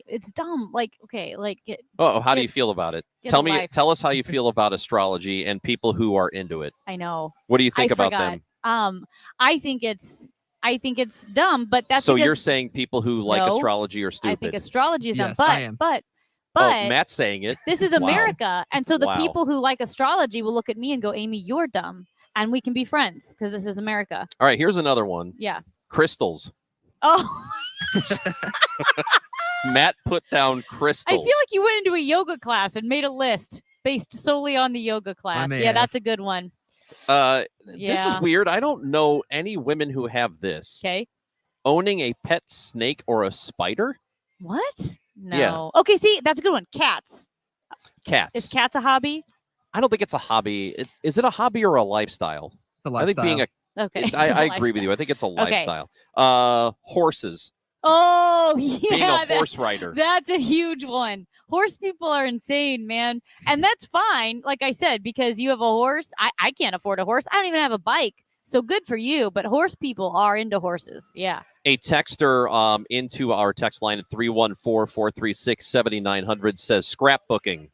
It's dumb. Like, okay, like Oh, how do get- you feel about it? get a life. Tell us how you feel about astrology and people who are into it. I know. What do you think I about forgot. them? I think it's dumb, but that's So because, you're saying people who like No, astrology are stupid? I think astrology is Yes, dumb. I am. But Oh, Matt's saying it. this is Wow. America, and so the Wow. people who like astrology will look at me and go, "Amy, you're dumb," and we can be friends because this is America. All right, here's another one. Yeah. Crystals. Oh, Matt put down crystals. I feel like you went into a yoga class and made a list based solely on the yoga class. may Yeah, have. that's a good one. This Yeah. is weird. I don't know any women who have this. Okay. Owning a pet snake or a spider? What? No. Yeah. Okay, see, that's a good one. Cats. Cats. Is cats a hobby? I don't think it's a hobby. Is it a hobby or a lifestyle? It's a I think being a Okay. it's I a agree with you. I think it's a Okay. lifestyle. Horses. Oh, yeah. Being a that- horse rider. That's a huge one. Horse people are insane, man. And that's fine, like I said, because you have a horse. I can't afford a horse. I don't even have a bike. So good for you. But horse people are into horses. Yeah. A texter into our text line at 314-436-7900 says scrapbooking.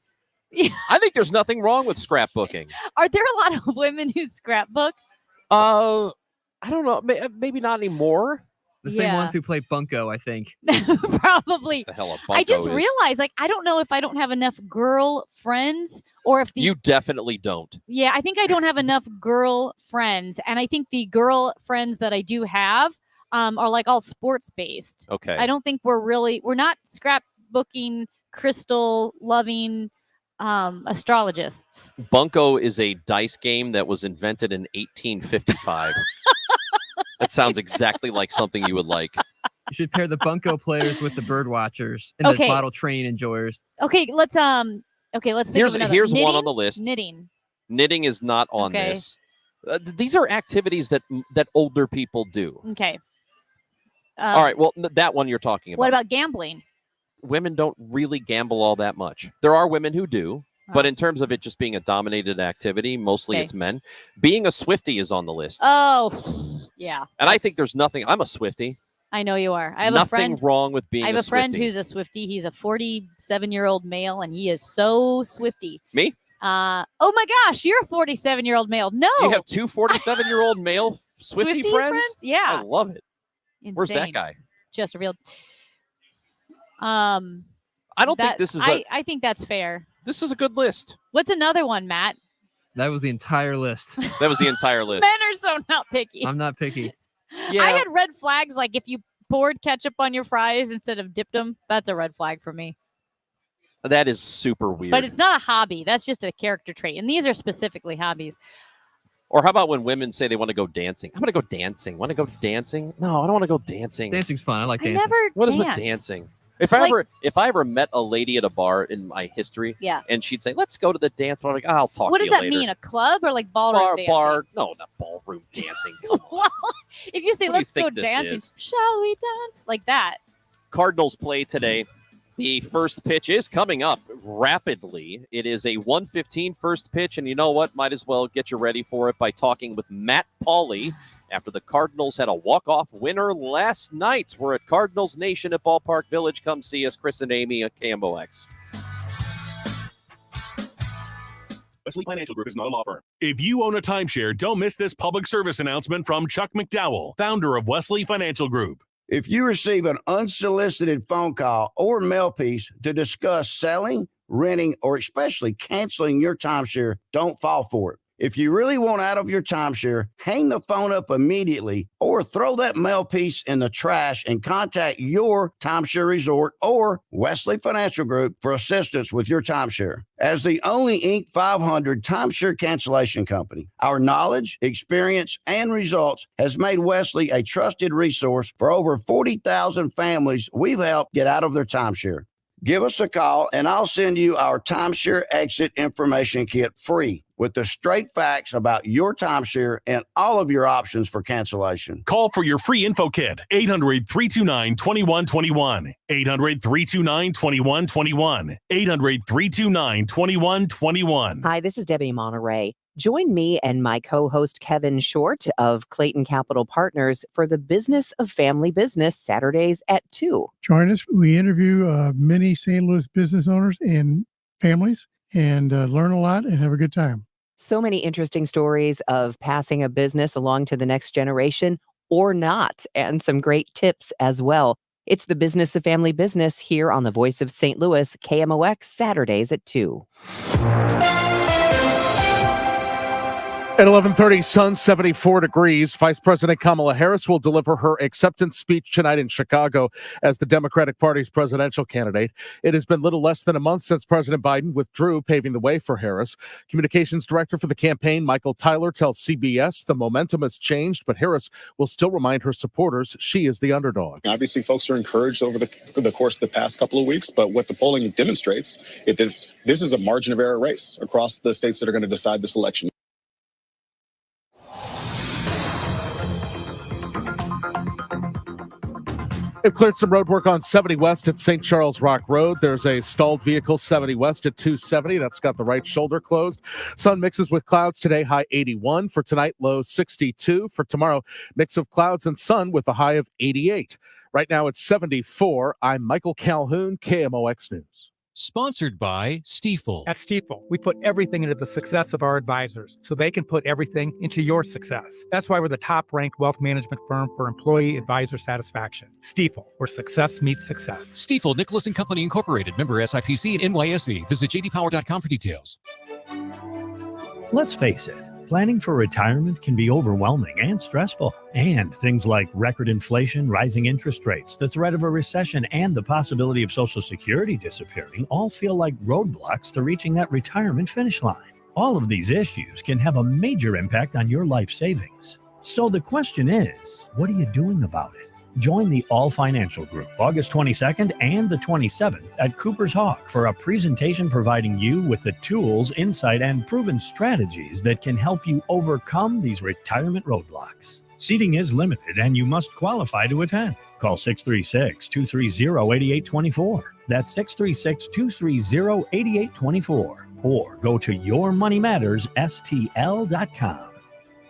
I think there's nothing wrong with scrapbooking. Are there a lot of women who scrapbook? I don't know. Maybe not anymore. The same Yeah. ones who play Bunko, I think. Probably. The hell a I just bunko is. realized, like, I don't know if I don't have enough girl friends or if the You definitely don't. Yeah, I think I don't have enough girl friends, and I think the girl friends that I do have are like all sports based. Okay. I don't think we're not scrapbooking, crystal loving astrologists. Bunko is a dice game that was invented in 1855. That sounds exactly like something you would like. You should pair the Bunko players with the bird watchers and Okay. the bottle train enjoyers. Okay, let's think Here's of another. one on Knitting? the list. Knitting. Knitting is not on Okay. this. These are activities that older people do. Okay. All right. Well, that one you're talking about. What about gambling? Women don't really gamble all that much. There are women who do, but in terms of it just being a dominated activity, mostly Okay. it's men. Being a Swiftie is on the list. Oh, yeah. And I think there's nothing. I'm a Swiftie. I know you are. I have Nothing a friend wrong with being I have a friend Swiftie. who's a Swiftie. He's a 47-year-old male, and he is so Swiftie. Me? Oh my gosh, you're a 47-year-old male. No, You have two 47-year-old male Swiftie friends? Yeah, I love it. Where's that Insane. guy? Just a real. I don't think this is I think that's fair. This is a good list. What's another one, Matt? That was the entire list. That was the entire list. Men are so not picky. I'm not picky. Yeah. I had red flags, like if you poured ketchup on your fries instead of dipped them. That's a red flag for me. That is super weird. But it's not a hobby. That's just a character trait. And these are specifically hobbies. Or how about when women say they want to go dancing? I'm going to go dancing. Want to go dancing? No, I don't want to go dancing. Dancing's fun. I like I dancing. never What is with dance. dancing? If I ever met a lady at a bar in my history, Yeah. and she'd say, "Let's go to the dance," I'm like, "I'll talk What to does you that later." mean? A club or like ballroom Bar, dancing? bar, no, not ballroom dancing. Come on. Well, if you say What do you let's go think this dancing, is? shall we dance? Like that. Cardinals play today. The first pitch is coming up rapidly. It is a 1:15 first pitch, and you know what? Might as well get you ready for it by talking with Matt Pauley after the Cardinals had a walk-off winner last night. We're at Cardinals Nation at Ballpark Village. Come see us, Chris and Amy at KMOX. Wesley Financial Group is not a law firm. If you own a timeshare, don't miss this public service announcement from Chuck McDowell, founder of Wesley Financial Group. If you receive an unsolicited phone call or mail piece to discuss selling, renting, or especially canceling your timeshare, don't fall for it. If you really want out of your timeshare, hang the phone up immediately or throw that mail piece in the trash and contact your timeshare resort or Wesley Financial Group for assistance with your timeshare. As the only Inc. 500 timeshare cancellation company, our knowledge, experience, and results has made Wesley a trusted resource for over 40,000 families we've helped get out of their timeshare. Give us a call and I'll send you our timeshare exit information kit free. with the straight facts about your timeshare and all of your options for cancellation. Call for your free info kit. 800-329-2121. 800-329-2121. 800-329-2121. Hi, this is Debbie Monterey. Join me and my co-host Kevin Short of Clayton Capital Partners for the Business of Family Business Saturdays at 2. Join us. We interview many St. Louis business owners and families and learn a lot and have a good time. So many interesting stories of passing a business along to the next generation or not, and some great tips as well. It's the Business of Family Business here on the Voice of St. Louis, KMOX, Saturdays at 2. At 11:30, sun 74 degrees. Vice President Kamala Harris will deliver her acceptance speech tonight in Chicago as the Democratic Party's presidential candidate. It has been little less than a month since President Biden withdrew, paving the way for Harris. Communications director for the campaign, Michael Tyler, tells CBS the momentum has changed, but Harris will still remind her supporters she is the underdog. Obviously, folks are encouraged over the course of the past couple of weeks, but what the polling demonstrates is this is a margin of error race across the states that are going to decide this election. They've cleared some road work on 70 West at St. Charles Rock Road. There's a stalled vehicle 70 West at 270. That's got the right shoulder closed. Sun mixes with clouds today, high 81. For tonight, low 62. For tomorrow, mix of clouds and sun with a high of 88. Right now, it's 74. I'm Michael Calhoun, KMOX News. Sponsored by Stifel. At Stifel, we put everything into the success of our advisors so they can put everything into your success. That's why we're the top-ranked wealth management firm for employee advisor satisfaction. Stifel, where success meets success. Stifel, Nicholas & Company Incorporated, member SIPC and NYSE. Visit jdpower.com for details. Let's face it, planning for retirement can be overwhelming and stressful. And things like record inflation, rising interest rates, the threat of a recession, and the possibility of Social Security disappearing all feel like roadblocks to reaching that retirement finish line. All of these issues can have a major impact on your life savings. So the question is, what are you doing about it? Join the All Financial Group August 22nd and the 27th at Cooper's Hawk for a presentation providing you with the tools, insight, and proven strategies that can help you overcome these retirement roadblocks. Seating is limited and you must qualify to attend. Call 636-230-8824. That's 636-230-8824. Or go to yourmoneymattersstl.com.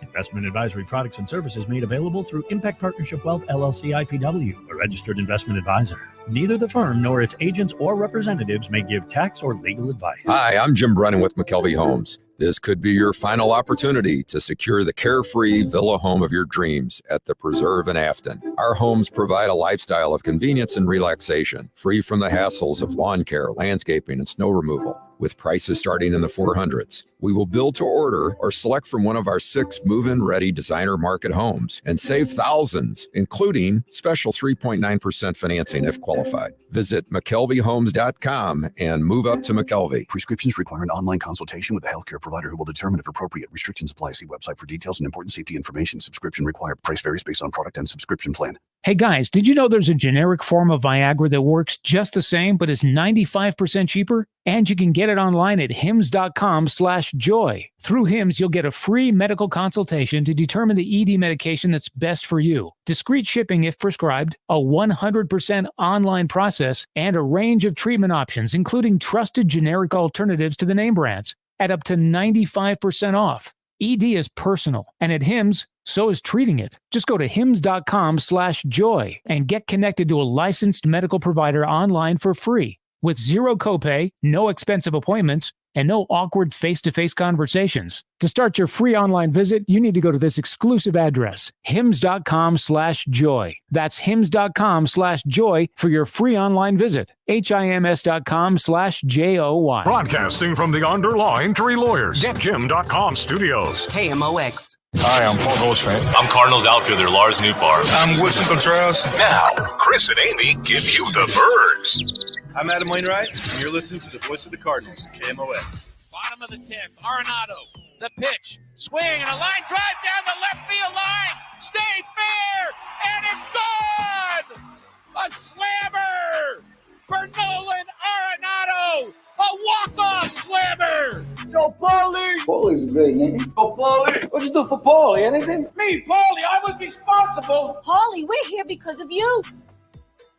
Investment advisory products and services made available through Impact Partnership Wealth LLC IPW, a registered investment advisor. Neither the firm nor its agents or representatives may give tax or legal advice. Hi, I'm Jim Brennan with McKelvey Homes. This could be your final opportunity to secure the carefree villa home of your dreams at the Preserve in Afton. Our homes provide a lifestyle of convenience and relaxation, free from the hassles of lawn care, landscaping, and snow removal. With prices starting in the 400s. We will build to order or select from one of our 6 move-in ready designer market homes and save thousands, including special 3.9% financing if qualified. Visit McKelveyHomes.com and move up to McKelvey. Prescriptions require an online consultation with a healthcare provider who will determine if appropriate. Restrictions apply. See website for details and important safety information. Subscription required. Price varies based on product and subscription plan. Hey guys, did you know there's a generic form of Viagra that works just the same but is 95% cheaper? And you can get it online at hims.com/joy. Through Hims, you'll get a free medical consultation to determine the ED medication that's best for you. Discreet shipping if prescribed, a 100% online process, and a range of treatment options, including trusted generic alternatives to the name brands, at up to 95% off. ED is personal, and at Hims, so is treating it. Just go to hims.com/joy and get connected to a licensed medical provider online for free with zero copay, no expensive appointments, and no awkward face-to-face conversations. To start your free online visit, you need to go to this exclusive address, hims.com/joy. That's hims.com/joy for your free online visit. HIMS.com/JOY. Broadcasting from the Underline Three Lawyers. GetJim.com studios. KMOX. Hi, I'm Paul Goldschmidt. I'm Cardinals outfielder Lars Nootbaar. I'm Woodson Contreras. Now, Chris and Amy give you the birds. I'm Adam Wainwright, and you're listening to the voice of the Cardinals, KMOX. Bottom of the 10th, Arenado, the pitch, swing, and a line drive down the left field line. Stay fair, and it's gone! A slammer for Nolan Arenado, a walk-off slammer! Go, Paulie! Paulie's a great name. Go, Paulie! What'd you do for Paulie? Anything? Me, Paulie! I was responsible! Paulie, we're here because of you.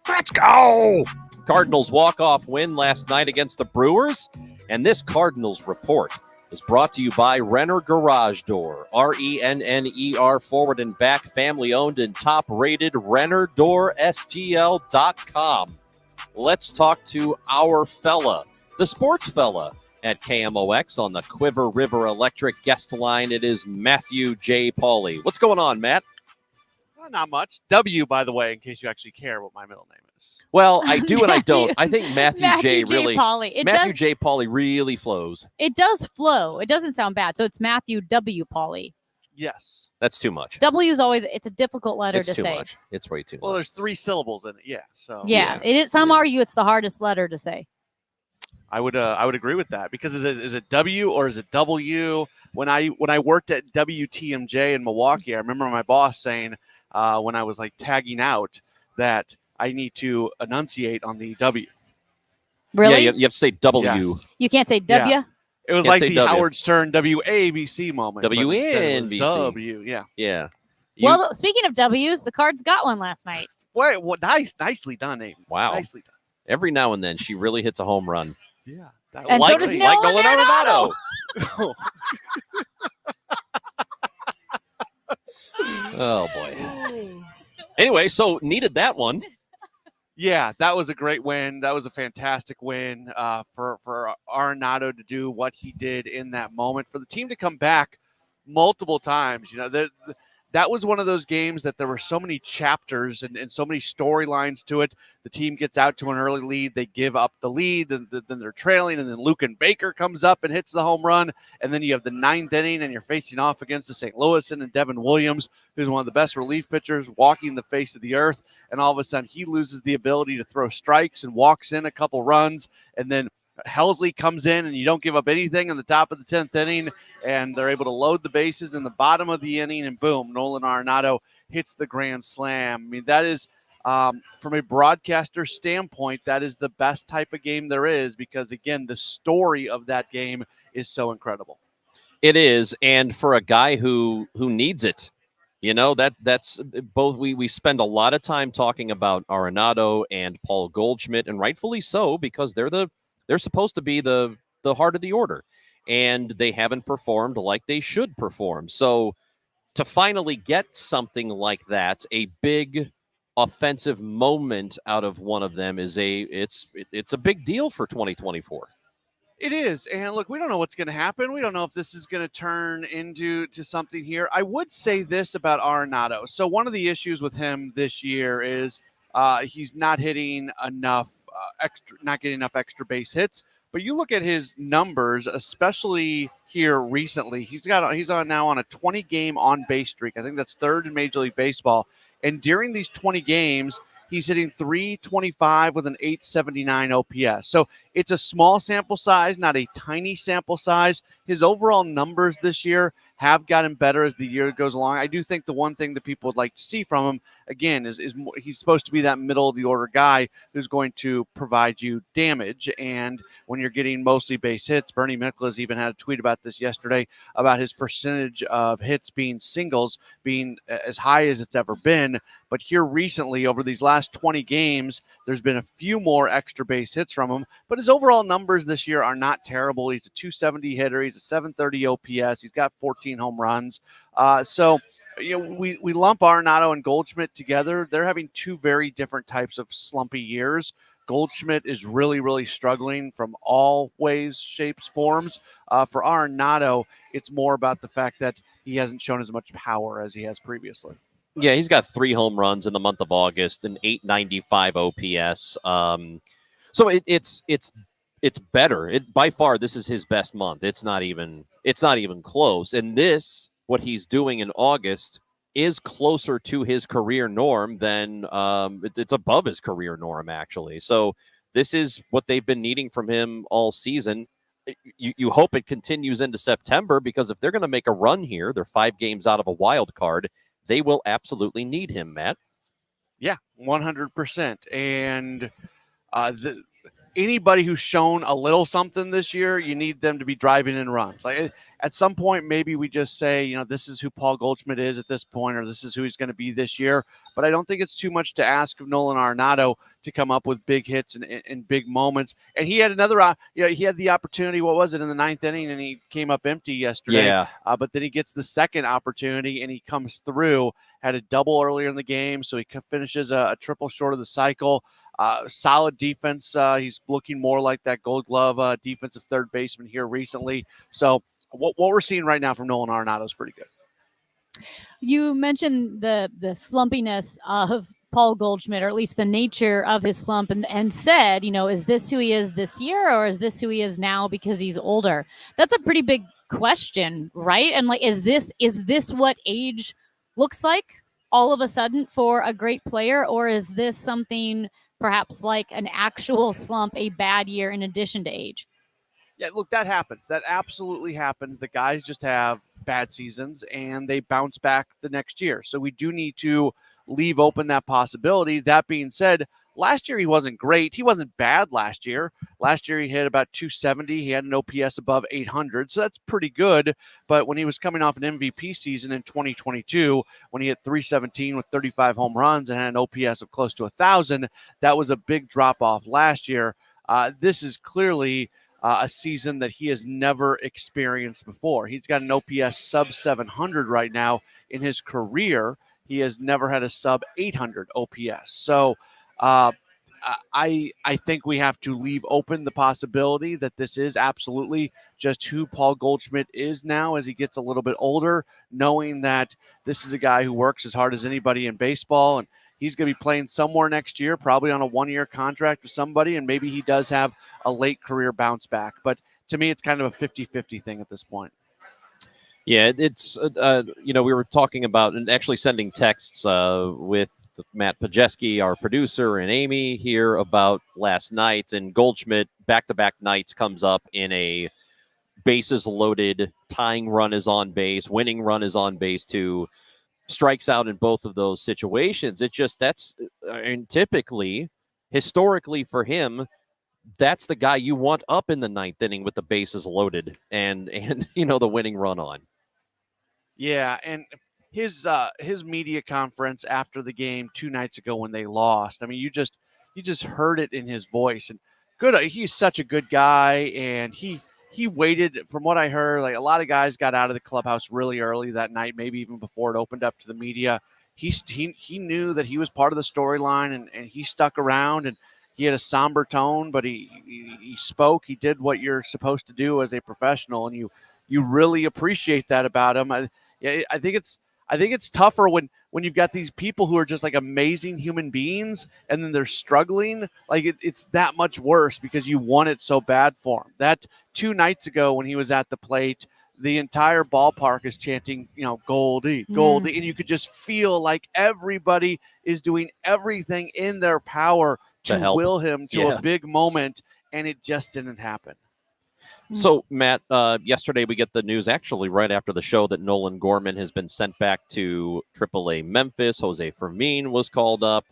Let's go! Cardinals walk-off win last night against the Brewers. And this Cardinals report is brought to you by Renner Garage Door. RENNER, forward and back, family-owned and top-rated, RennerDoorSTL.com. Let's talk to our fella, the sports fella at KMOX on the Quiver River Electric guest line. It is Matthew J. Pauly. What's going on, Matt? Well, not much. W, by the way, in case you actually care what my middle name is. Well, I do and I don't. I think Matthew J. really, Pauly. Matthew J. Pauly really flows. It does flow. It doesn't sound bad. So it's Matthew W. Pauly. Yes. That's too much. W is always, it's a difficult letter It's to too say. much. It's way too Well, much. there's 3 syllables in it. Yeah. So Yeah, it is. Some argue it's the hardest letter to say. I would agree with that because is it W or is it W? When I worked at WTMJ in Milwaukee, I remember my boss saying when I was like tagging out that I need to enunciate on the W. Really? Yeah, you have to say W. Yes. You can't say W? Yeah. It was Can't like say the W. Howard Stern WABC moment. but instead it was WNBC. W. Yeah. Yeah. Well, speaking of W's, the Cards got one last night. Wait, well, nicely done, Amy. Wow. Nicely done. Every now and then, she really hits a home run. Yeah. And so does Nolan Arenado. Oh, boy. Anyway, so needed that one. Yeah, that was a great win. That was a fantastic win for Arenado to do what he did in that moment. For the team to come back multiple times, that was one of those games that there were so many chapters and so many storylines to it. The team gets out to an early lead. They give up the lead, and then they're trailing, and then Lucan Baker comes up and hits the home run. And then you have the 9th inning, and you're facing off against the St. Louisan and Devin Williams, who's one of the best relief pitchers walking the face of the earth. And all of a sudden, he loses the ability to throw strikes and walks in a couple runs. And then Helsley comes in, and you don't give up anything in the top of the 10th inning, and they're able to load the bases in the bottom of the inning, and boom, Nolan Arenado hits the grand slam. I mean, that is, from a broadcaster standpoint, that is the best type of game there is because, again, the story of that game is so incredible. It is, and for a guy who needs it, that's both. We spend a lot of time talking about Arenado and Paul Goldschmidt, and rightfully so, because they're supposed to be the heart of the order, and they haven't performed like they should perform. So to finally get something like that, a big offensive moment out of one of them it's a big deal for 2024. It is. And look, we don't know what's going to happen. We don't know if this is going to turn into something here. I would say this about Arenado. So one of the issues with him this year is he's not hitting enough not getting enough extra base hits. But you look at his numbers, especially here recently. He's now on a 20-game on-base streak. I think that's 3rd in Major League Baseball. And during these 20 games, he's hitting .325 with an .879 OPS. So it's a small sample size, not a tiny sample size. His overall numbers this year have gotten better as the year goes along. I do think the one thing that people would like to see from him, again, is he's supposed to be that middle-of-the-order guy who's going to provide you damage. And when you're getting mostly base hits, Bernie Miklasz even had a tweet about this yesterday about his percentage of hits being singles being as high as it's ever been. But here recently, over these last 20 games, there's been a few more extra base hits from him. But his overall numbers this year are not terrible. He's a .270 hitter. He's a .730 OPS. He's got 14 home runs. So we lump Arenado and Goldschmidt together. They're having 2 very different types of slumpy years. Goldschmidt is really, really struggling from all ways, shapes, forms. For Arenado, it's more about the fact that he hasn't shown as much power as he has previously. Yeah, he's got 3 home runs in the month of August, an .895 OPS. So it's better. By far, this is his best month. It's not even close. And this, what he's doing in August, is closer to his career norm than it's above his career norm, actually. So this is what they've been needing from him all season. You hope it continues into September, because if they're going to make a run here, they're 5 games out of a wild card. They will absolutely need him, Matt. Yeah, 100%. And anybody who's shown a little something this year, you need them to be driving in runs. Like at some point, maybe we just say, this is who Paul Goldschmidt is at this point, or this is who he's going to be this year. But I don't think it's too much to ask of Nolan Arenado to come up with big hits and big moments. And he had another, he had the opportunity. What was it in the 9th inning? And he came up empty yesterday. Yeah. But then he gets the second opportunity and he comes through. Had a double earlier in the game, so he finishes a triple short of the cycle. Solid defense. He's looking more like that Gold Glove defensive third baseman here recently. So what we're seeing right now from Nolan Arenado is pretty good. You mentioned the slumpiness of Paul Goldschmidt, or at least the nature of his slump, and said, is this who he is this year, or is this who he is now because he's older? That's a pretty big question, right? And is this what age looks like all of a sudden for a great player, or is this something perhaps like an actual slump, a bad year in addition to age? Yeah, look, that happens. That absolutely happens. The guys just have bad seasons and they bounce back the next year. So we do need to leave open that possibility. That being said, last year he wasn't great. He wasn't bad last year. Last year he hit about 270. He had an OPS above 800. So that's pretty good. But when he was coming off an MVP season in 2022, when he hit 317 with 35 home runs and had an OPS of close to 1,000, that was a big drop off last year. This is clearly a season that he has never experienced before. He's got an OPS sub 700 right now in his career. He has never had a sub 800 OPS. So I think we have to leave open the possibility that this is absolutely just who Paul Goldschmidt is now as he gets a little bit older, knowing that this is a guy who works as hard as anybody in baseball, and he's going to be playing somewhere next year, probably on a one-year contract with somebody, and maybe he does have a late career bounce back. But to me, it's kind of a 50-50 thing at this point. Yeah, it's, we were talking about and actually sending texts with Matt Pajeski, our producer, and Amy here about last night. And Goldschmidt, back-to-back nights, comes up in a bases loaded, tying run is on base, winning run is on base too. Strikes out in both of those situations. Typically, historically for him, that's the guy you want up in the 9th inning with the bases loaded and the winning run on. Yeah, and his media conference after the game 2 nights ago when they lost, I mean, you just heard it in his voice. And good, he's such a good guy, and he waited. From what I heard, like a lot of guys got out of the clubhouse really early that night, maybe even before it opened up to the media. He knew that he was part of the storyline, and he stuck around, and he had a somber tone, but he spoke. He did what you're supposed to do as a professional, and you really appreciate that about him. I think it's tougher when you've got these people who are just like amazing human beings and then they're struggling. Like it's that much worse because you want it so bad for him. That 2 nights ago when he was at the plate, the entire ballpark is chanting, Goldie, Goldie. And you could just feel like everybody is doing everything in their power to will him to a big moment. And it just didn't happen. So, Matt, yesterday we get the news actually right after the show that Nolan Gorman has been sent back to AAA Memphis. Jose Fermin was called up.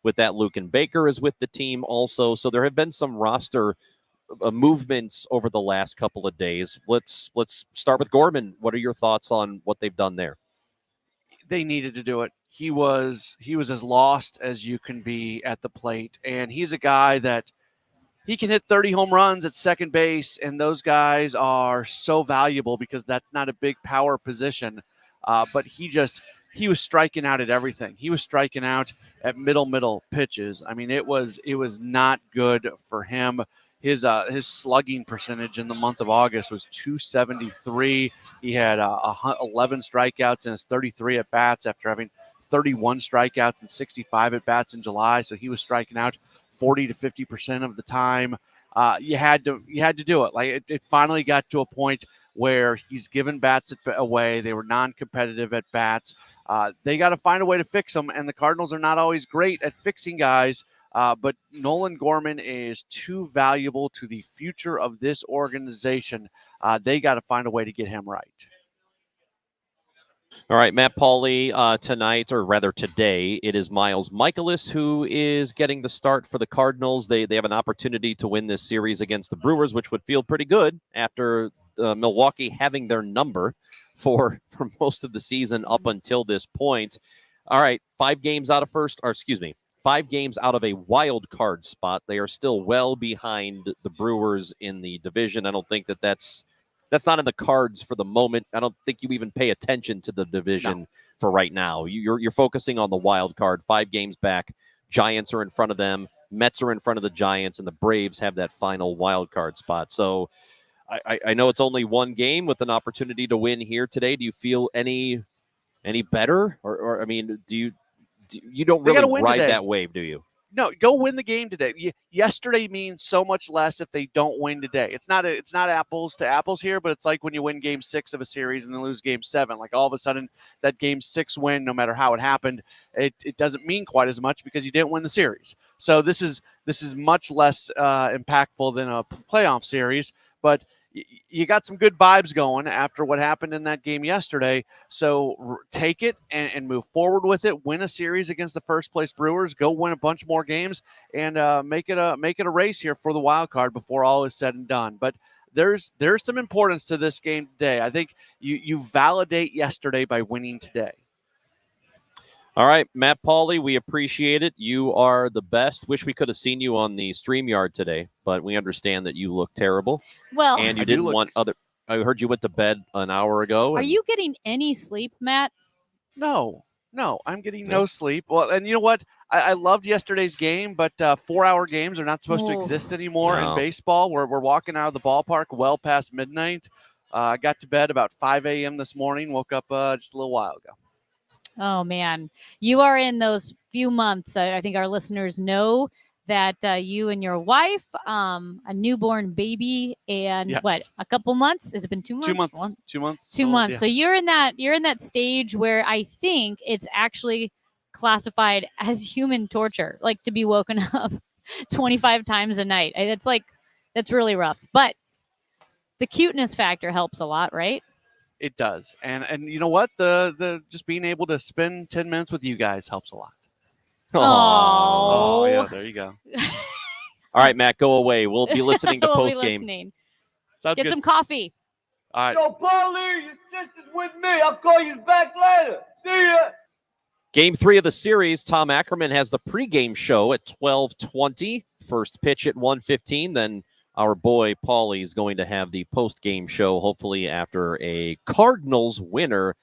With that, Lucan Baker is with the team also. So there have been some roster movements over the last couple of days. Let's start with Gorman. What are your thoughts on what they've done there? They needed to do it. He was as lost as you can be at the plate, and he's a guy that he can hit 30 home runs at second base, and those guys are so valuable because that's not a big power position. But he was striking out at everything. He was striking out at middle pitches. I mean, it was not good for him. His slugging percentage in the month of August was .273. He had 11 strikeouts in his 33 at bats after having 31 strikeouts and 65 at bats in July. So he was striking out 40 to 50% of the time. You had to do it. Like it finally got to a point where he's given bats away. They were non-competitive at bats. They got to find a way to fix them, and the Cardinals are not always great at fixing guys. But Nolan Gorman is too valuable to the future of this organization. They got to find a way to get him right. All right, Matt Pauley, tonight, or rather today, it is Miles Michaelis who is getting the start for the Cardinals. They have an opportunity to win this series against the Brewers, which would feel pretty good after Milwaukee having their number for most of the season up until this point. All right, 5 games out of 5 games out of a wild card spot. They are still well behind the Brewers in the division. I don't think that's not in the cards for the moment. I don't think you even pay attention to the division for right now. You're focusing on the wild card. 5 games back. Giants are in front of them. Mets are in front of the Giants, and the Braves have that final wild card spot. So I know it's only 1 game with an opportunity to win here today. Do you feel any better, or I mean, you don't really ride that wave, do you? No, go win the game today. Yesterday means so much less if they don't win today. It's not apples to apples here, but it's like when you win game 6 of a series and then lose game 7. Like all of a sudden that game 6 win, no matter how it happened, it doesn't mean quite as much because you didn't win the series. So this is much less impactful than a playoff series, but you got some good vibes going after what happened in that game yesterday. So take it and move forward with it. Win a series against the first place Brewers. Go win a bunch more games and make it a race here for the wild card before all is said and done. But there's some importance to this game today. I think you validate yesterday by winning today. All right, Matt Pauley, we appreciate it. You are the best. Wish we could have seen you on the StreamYard today, but we understand that you look terrible. Well, and you didn't want other. I heard you went to bed an hour ago. Are you getting any sleep, Matt? No, I'm getting no sleep. Well, and you know what? I loved yesterday's game, but 4-hour games are not supposed to exist anymore in baseball. We're walking out of the ballpark well past midnight. I got to bed about 5 a.m. this morning. Woke up just a little while ago. Oh, man. You are in those few months. I think our listeners know that you and your wife, a newborn baby, and a couple months? Has it been 2 months? 2 months. 2 months. 2 months. Yeah. So you're in that stage where I think it's actually classified as human torture, like to be woken up 25 times a night. That's really rough. But the cuteness factor helps a lot, right? It does. And you know what? The just being able to spend 10 minutes with you guys helps a lot. Oh, yeah, there you go. All right, Matt, go away. We'll be listening to post game. Get some coffee. All right. Yo, Paulie, your sister's with me. I'll call you back later. See ya. Game 3 of the series. Tom Ackerman has the pregame show at 12:20. First pitch at 1:15. Then our boy Paulie is going to have the post-game show, hopefully after a Cardinals winner.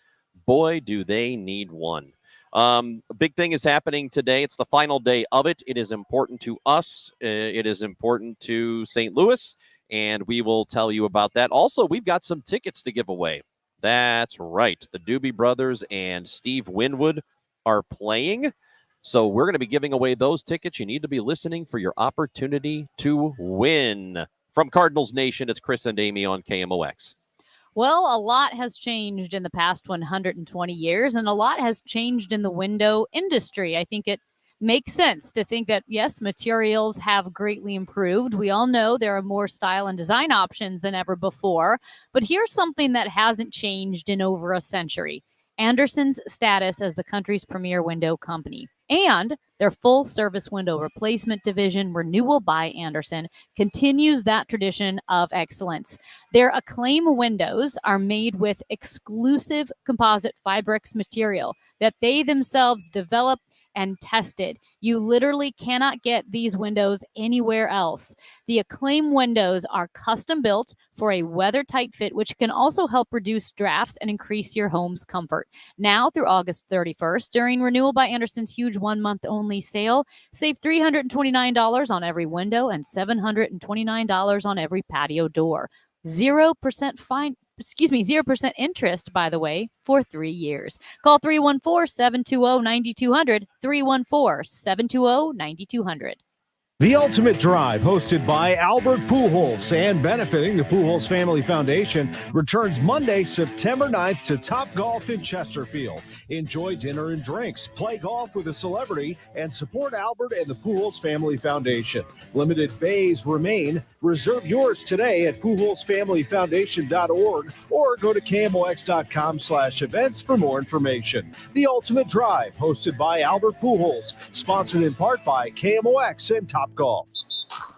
Boy, do they need one. A big thing is happening today. It's the final day of it. It is important to us. It is important to St. Louis, and we will tell you about that. Also, we've got some tickets to give away. That's right. The Doobie Brothers and Steve Winwood are playing. So we're going to be giving away those tickets. You need to be listening for your opportunity to win. From Cardinals Nation, it's Chris and Amy on KMOX. Well, a lot has changed in the past 120 years, and a lot has changed in the window industry. I think it makes sense to think that, yes, materials have greatly improved. We all know there are more style and design options than ever before. But here's something that hasn't changed in over a century. Andersen's status as the country's premier window company. And their full-service window replacement division, Renewal by Andersen, continues that tradition of excellence. Their Acclaim windows are made with exclusive composite Fibrex material that they themselves develop and tested. You literally cannot get these windows anywhere else. The Acclaim windows are custom built for a weather-tight fit, which can also help reduce drafts and increase your home's comfort. Now through August 31st, during Renewal by Andersen's huge 1-month only sale, save $329 on every window and $729 on every patio door. 0% interest, by the way, for 3 years. Call 314-720-9200, 314-720-9200. The Ultimate Drive, hosted by Albert Pujols and benefiting the Pujols Family Foundation, returns Monday, September 9th to Top Golf in Chesterfield. Enjoy dinner and drinks, play golf with a celebrity, and support Albert and the Pujols Family Foundation. Limited bays remain. Reserve yours today at Pujols.FamilyFoundation.org or go to KMOX.com/events for more information. The Ultimate Drive, hosted by Albert Pujols, sponsored in part by KMOX and Top Golf.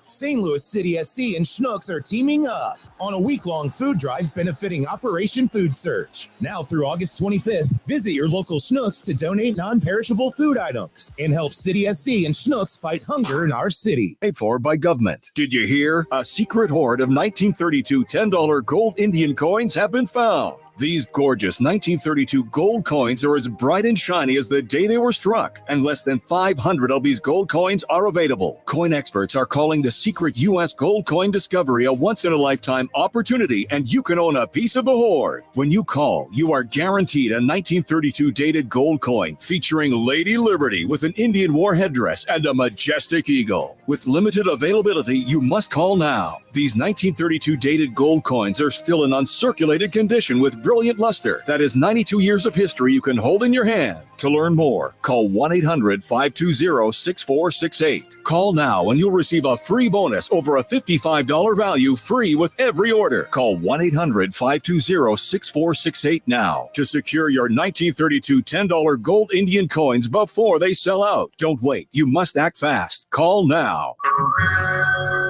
St. Louis City SC and Schnucks are teaming up on a week-long food drive benefiting Operation Food Search. Now through August 25th, visit your local Schnucks to donate non-perishable food items and help City SC and Schnucks fight hunger in our city. Paid for by government. Did you hear? A secret hoard of 1932 $10 gold Indian coins have been found. These gorgeous 1932 gold coins are as bright and shiny as the day they were struck, and less than 500 of these gold coins are available. Coin experts are calling the secret U.S. gold coin discovery a once-in-a-lifetime opportunity, and you can own a piece of the hoard. When you call, you are guaranteed a 1932 dated gold coin featuring Lady Liberty with an Indian war headdress and a majestic eagle. With limited availability, you must call now. These 1932 dated gold coins are still in uncirculated condition with brilliant luster. That is 92 years of history you can hold in your hand. To learn more, call 1-800-520-6468. Call now and you'll receive a free bonus over a $55 value free with every order. Call 1-800-520-6468 now to secure your 1932 $10 gold Indian coins before they sell out. Don't wait. You must act fast. Call now.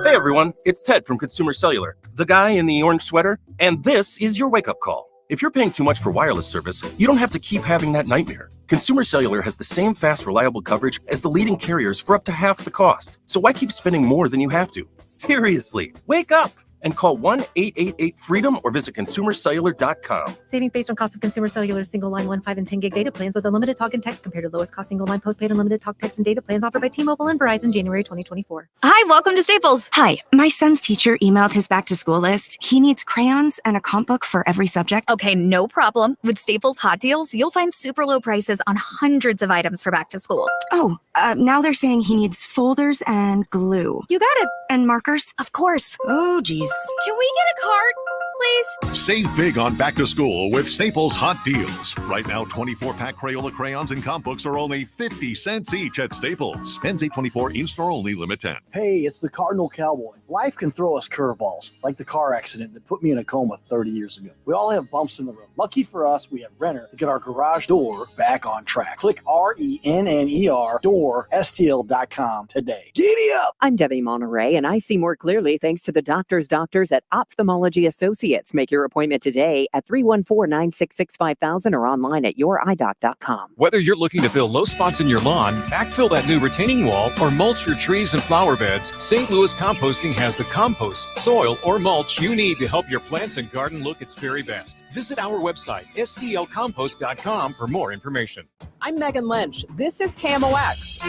Hey everyone, it's Ted from Consumer Cellular, the guy in the orange sweater, and this is your wake-up call. If you're paying too much for wireless service, you don't have to keep having that nightmare. Consumer Cellular has the same fast, reliable coverage as the leading carriers for up to half the cost. So why keep spending more than you have to? Seriously, wake up and call 1-888-FREEDOM or visit consumercellular.com. Savings based on cost of Consumer Cellular single line 1, 5, and 10 gig data plans with unlimited talk and text compared to lowest cost single line postpaid unlimited talk, text, and data plans offered by T-Mobile and Verizon January 2024. Hi, welcome to Staples. Hi, my son's teacher emailed his back to school list. He needs crayons and a comp book for every subject. Okay, no problem. With Staples Hot Deals, you'll find super low prices on hundreds of items for back to school. Oh, now they're saying he needs folders and glue. You got it. And markers? Of course. Oh, geez. Can we get a card, please? Save big on back to school with Staples Hot Deals. Right now, 24-pack Crayola crayons and comp books are only 50 cents each at Staples. Ends 8/24, in-store only, limit 10. Hey, it's the Cardinal Cowboy. Life can throw us curveballs, like the car accident that put me in a coma 30 years ago. We all have bumps in the road. Lucky for us, we have Renner to get our garage door back on track. Click RENNER door STL.com today. Giddy up! I'm Debbie Monterey, and I see more clearly thanks to the doctors at Ophthalmology Associates. Make your appointment today at 314-966-5000 or online at youridoc.com. Whether you're looking to fill low spots in your lawn, backfill that new retaining wall, or mulch your trees and flower beds, St. Louis Composting has the compost, soil, or mulch you need to help your plants and garden look its very best. Visit our website, stlcompost.com, for more information. I'm Megan Lynch. This is KMOX,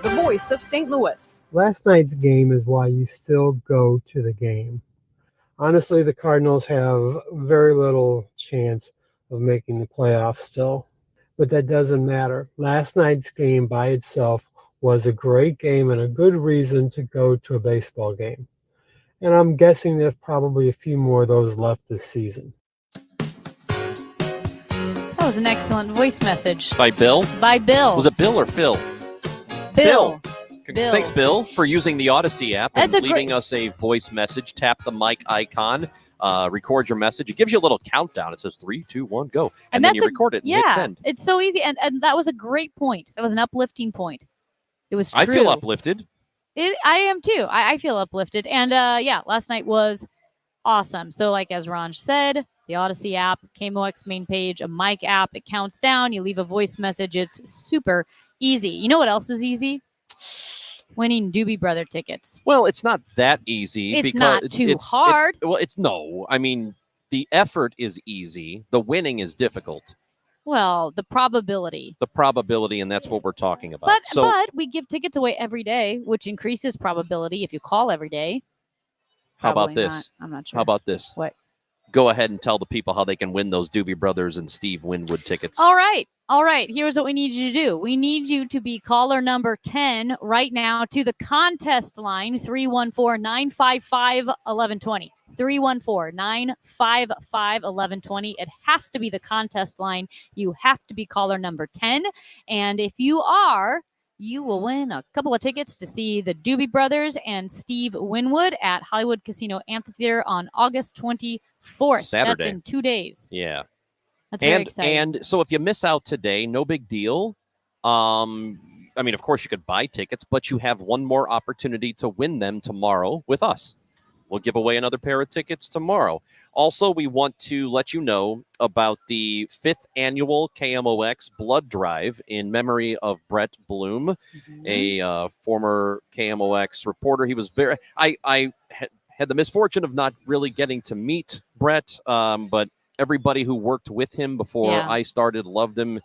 the voice of St. Louis. Last night's game is why you still go to the game. Honestly, the Cardinals have very little chance of making the playoffs still, but that doesn't matter. Last night's game by itself was a great game and a good reason to go to a baseball game. And I'm guessing there's probably a few more of those left this season. That was an excellent voice message. By Bill? By Bill. Was it Bill or Phil? Bill. Thanks, Bill, for using the Odyssey app and That's a leaving us a voice message. Tap the mic icon, record your message. It gives you a little countdown. It says 3, 2, 1, go. And then you record it and hit send. It's so easy. And that was a great point. That was an uplifting point. It was true. I feel uplifted. I am too. I feel uplifted. And last night was awesome. So like as Ron said, the Odyssey app, KMOX main page, a mic app, it counts down. You leave a voice message. It's super easy. You know what else is easy? Winning Doobie Brother tickets. Well, it's not that easy. It's because not too hard. I mean, the effort is easy. The winning is difficult. Well, the probability. And that's what we're talking about. But we give tickets away every day, which increases probability if you call every day. How about Probably this? not. I'm not sure. How about this? What? go ahead and tell the people how they can win those Doobie Brothers and Steve Winwood tickets. All right. Here's what we need you to do. We need you to be caller number 10 right now to the contest line, 314-955-1120. 314-955-1120. It has to be the contest line. You have to be caller number 10. And if you are, you will win a couple of tickets to see the Doobie Brothers and Steve Winwood at Hollywood Casino Amphitheater on August 24th. Saturday. That's in 2 days. Yeah. That's very exciting. And so if you miss out today, no big deal. I mean, of course, you could buy tickets, but you have one more opportunity to win them tomorrow with us. We'll give away another pair of tickets tomorrow. Also, we want to let you know about the 5th annual KMOX Blood Drive in memory of Brett Bloom, a former KMOX reporter. He was very... I had the misfortune of not really getting to meet Brett, but everybody who worked with him before I started loved him,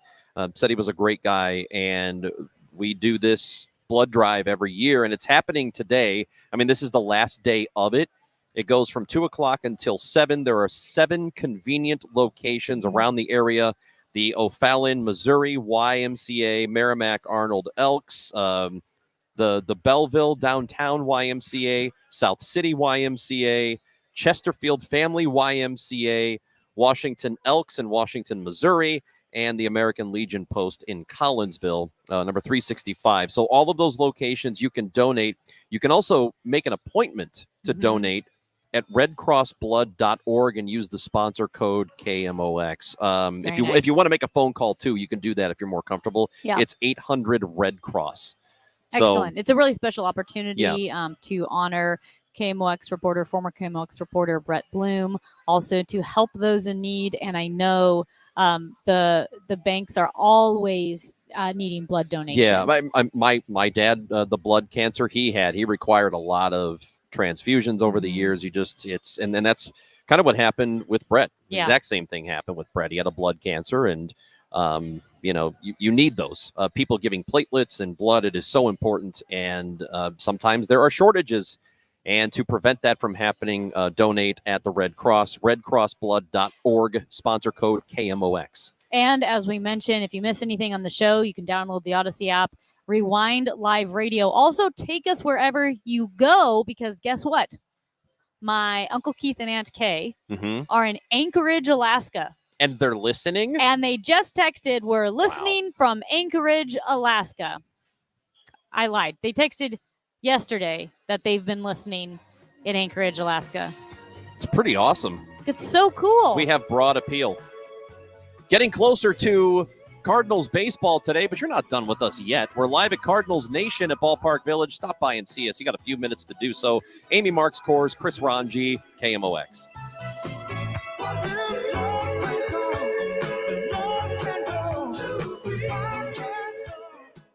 said he was a great guy, and we do this blood drive every year, and it's happening today. I mean, this is the last day of it. It goes from 2 o'clock until 7. There are 7 convenient locations around the area. The O'Fallon, Missouri YMCA, Merrimack Arnold Elks, the Belleville Downtown YMCA, South City YMCA, Chesterfield Family YMCA, Washington Elks in Washington, Missouri, and the American Legion Post in Collinsville, number 365. So all of those locations you can donate. You can also make an appointment to donate at redcrossblood.org and use the sponsor code KMOX. If you want to make a phone call too, you can do that if you're more comfortable. Yeah. It's 800 Red Cross. Excellent. It's a really special opportunity to honor KMOX reporter, former KMOX reporter Brett Bloom, also to help those in need. And I know the banks are always needing blood donations. Yeah, my dad, the blood cancer he had, he required a lot of transfusions over the years. And then that's kind of what happened with Brett. The exact same thing happened with Brett. He had a blood cancer, and you need those people giving platelets and blood. It is so important, and sometimes there are shortages. And to prevent that from happening, donate at the Red Cross, redcrossblood.org, sponsor code KMOX. And as we mentioned, if you miss anything on the show, you can download the Odyssey app, Rewind Live Radio. Also, take us wherever you go, because guess what? My Uncle Keith and Aunt Kay are in Anchorage, Alaska. And they're listening? And they just texted, we're listening from Anchorage, Alaska. I lied. They texted yesterday that they've been listening in Anchorage, Alaska. It's pretty awesome. It's so cool. We have broad appeal. Getting closer to Cardinals baseball today, but you're not done with us yet. We're live at Cardinals Nation at Ballpark Village. Stop by and see us. You got a few minutes to do so. Amy Marks Kors, Chris Ranji, KMOX.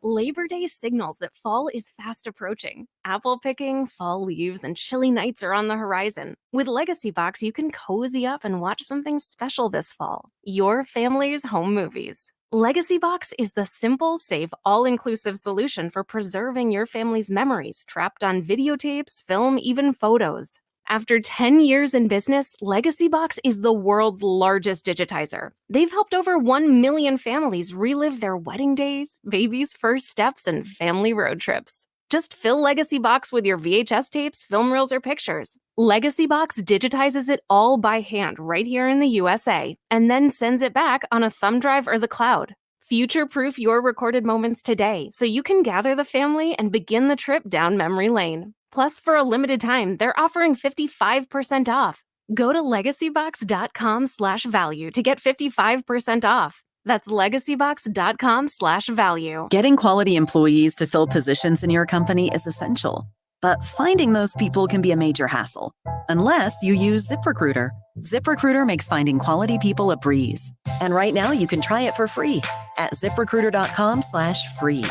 Labor Day signals that fall is fast approaching. Apple picking, fall leaves, and chilly nights are on the horizon. With Legacy Box, you can cozy up and watch something special this fall. Your family's home movies. Legacy Box is the simple, safe, all-inclusive solution for preserving your family's memories, trapped on videotapes, film, even photos. After 10 years in business, Legacy Box is the world's largest digitizer. They've helped over 1 million families relive their wedding days, babies' first steps, and family road trips. Just fill Legacy Box with your VHS tapes, film reels, or pictures. Legacy Box digitizes it all by hand right here in the USA, and then sends it back on a thumb drive or the cloud. Future-proof your recorded moments today so you can gather the family and begin the trip down memory lane. Plus, for a limited time, they're offering 55% off. Go to legacybox.com/value to get 55% off. That's legacybox.com/value. Getting quality employees to fill positions in your company is essential, but finding those people can be a major hassle, unless you use ZipRecruiter. ZipRecruiter makes finding quality people a breeze. And right now, you can try it for free at ZipRecruiter.com/free.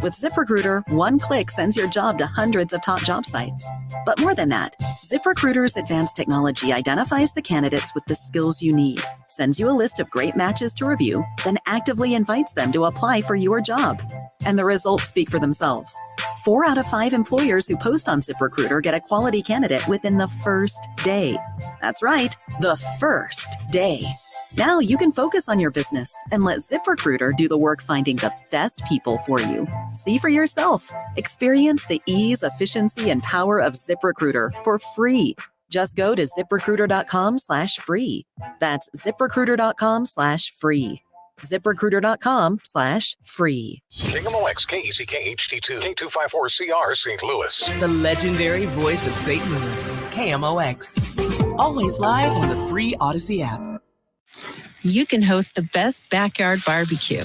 With ZipRecruiter, one click sends your job to hundreds of top job sites. But more than that, ZipRecruiter's advanced technology identifies the candidates with the skills you need, sends you a list of great matches to review, then actively invites them to apply for your job. And the results speak for themselves. 4 out of 5 employers who post on ZipRecruiter get a quality candidate within the first day. That's right, the first day. Now you can focus on your business and let ZipRecruiter do the work finding the best people for you. See for yourself. Experience the ease, efficiency, and power of ZipRecruiter for free. Just go to ZipRecruiter.com/free. That's ZipRecruiter.com/free. ZipRecruiter.com/free. KMOX, KECK HD2, K254CR, St. Louis. The legendary voice of St. Louis, KMOX. Always live on the free Odyssey app. You can host the best backyard barbecue.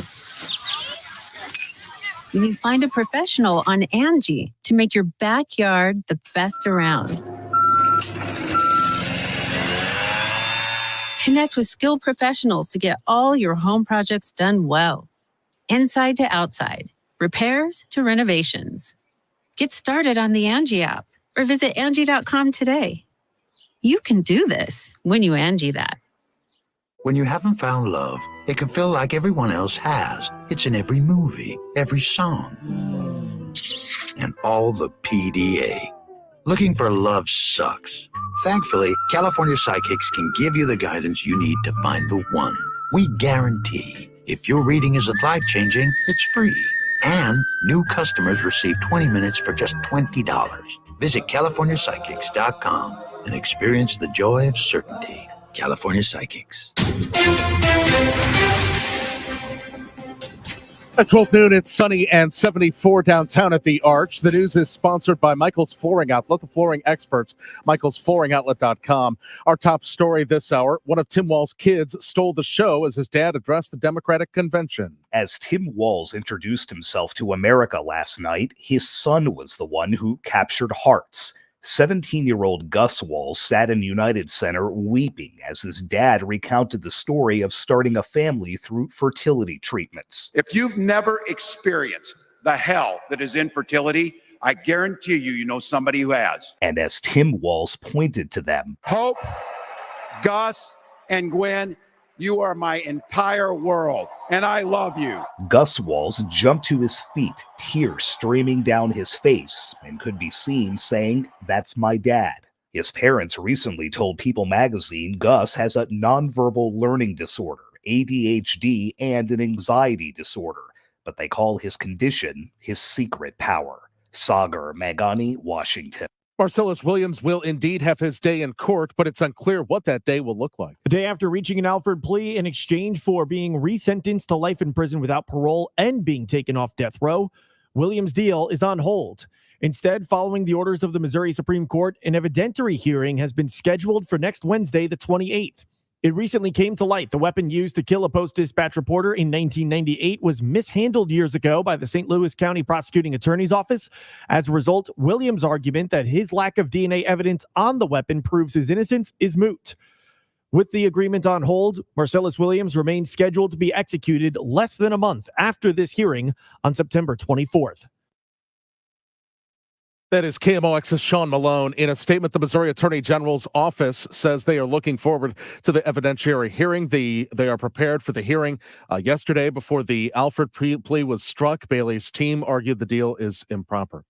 You can find a professional on Angie to make your backyard the best around. Connect with skilled professionals to get all your home projects done well. Inside to outside, repairs to renovations. Get started on the Angie app or visit Angie.com today. You can do this when you Angie that. When you haven't found love, it can feel like everyone else has. It's in every movie, every song, and all the PDA. Looking for love sucks. Thankfully, California Psychics can give you the guidance you need to find the one. We guarantee if your reading isn't life-changing, it's free. And new customers receive 20 minutes for just $20. Visit CaliforniaPsychics.com and experience the joy of certainty. California Psychics. At 12 noon, it's sunny and 74 downtown at the Arch. The news is sponsored by Michael's Flooring Outlet, the flooring experts, michaelsflooringoutlet.com. Our top story this hour, one of Tim Walz's kids stole the show as his dad addressed the Democratic convention. As Tim Walz introduced himself to America last night, his son was the one who captured hearts. 17-year-old Gus Walz sat in United Center weeping as his dad recounted the story of starting a family through fertility treatments. If you've never experienced the hell that is infertility, I guarantee you know somebody who has. And as Tim Walz pointed to them, Hope, Gus, and Gwen, you are my entire world, and I love you. Gus Walz jumped to his feet, tears streaming down his face, and could be seen saying, "That's my dad." His parents recently told People magazine Gus has a nonverbal learning disorder, ADHD, and an anxiety disorder, but they call his condition his secret power. Sagar Magani, Washington. Marcellus Williams will indeed have his day in court, but it's unclear what that day will look like. The day after reaching an Alford plea in exchange for being resentenced to life in prison without parole and being taken off death row, Williams' deal is on hold. Instead, following the orders of the Missouri Supreme Court, an evidentiary hearing has been scheduled for next Wednesday, the 28th. It recently came to light the weapon used to kill a Post-Dispatch reporter in 1998 was mishandled years ago by the St. Louis County Prosecuting Attorney's Office. As a result, Williams' argument that his lack of DNA evidence on the weapon proves his innocence is moot. With the agreement on hold, Marcellus Williams remains scheduled to be executed less than a month after this hearing on September 24th. That is KMOX's Sean Malone. In a statement, the Missouri Attorney General's office says they are looking forward to the evidentiary hearing. They are prepared for the hearing. Yesterday, before the Alford plea was struck, Bailey's team argued the deal is improper.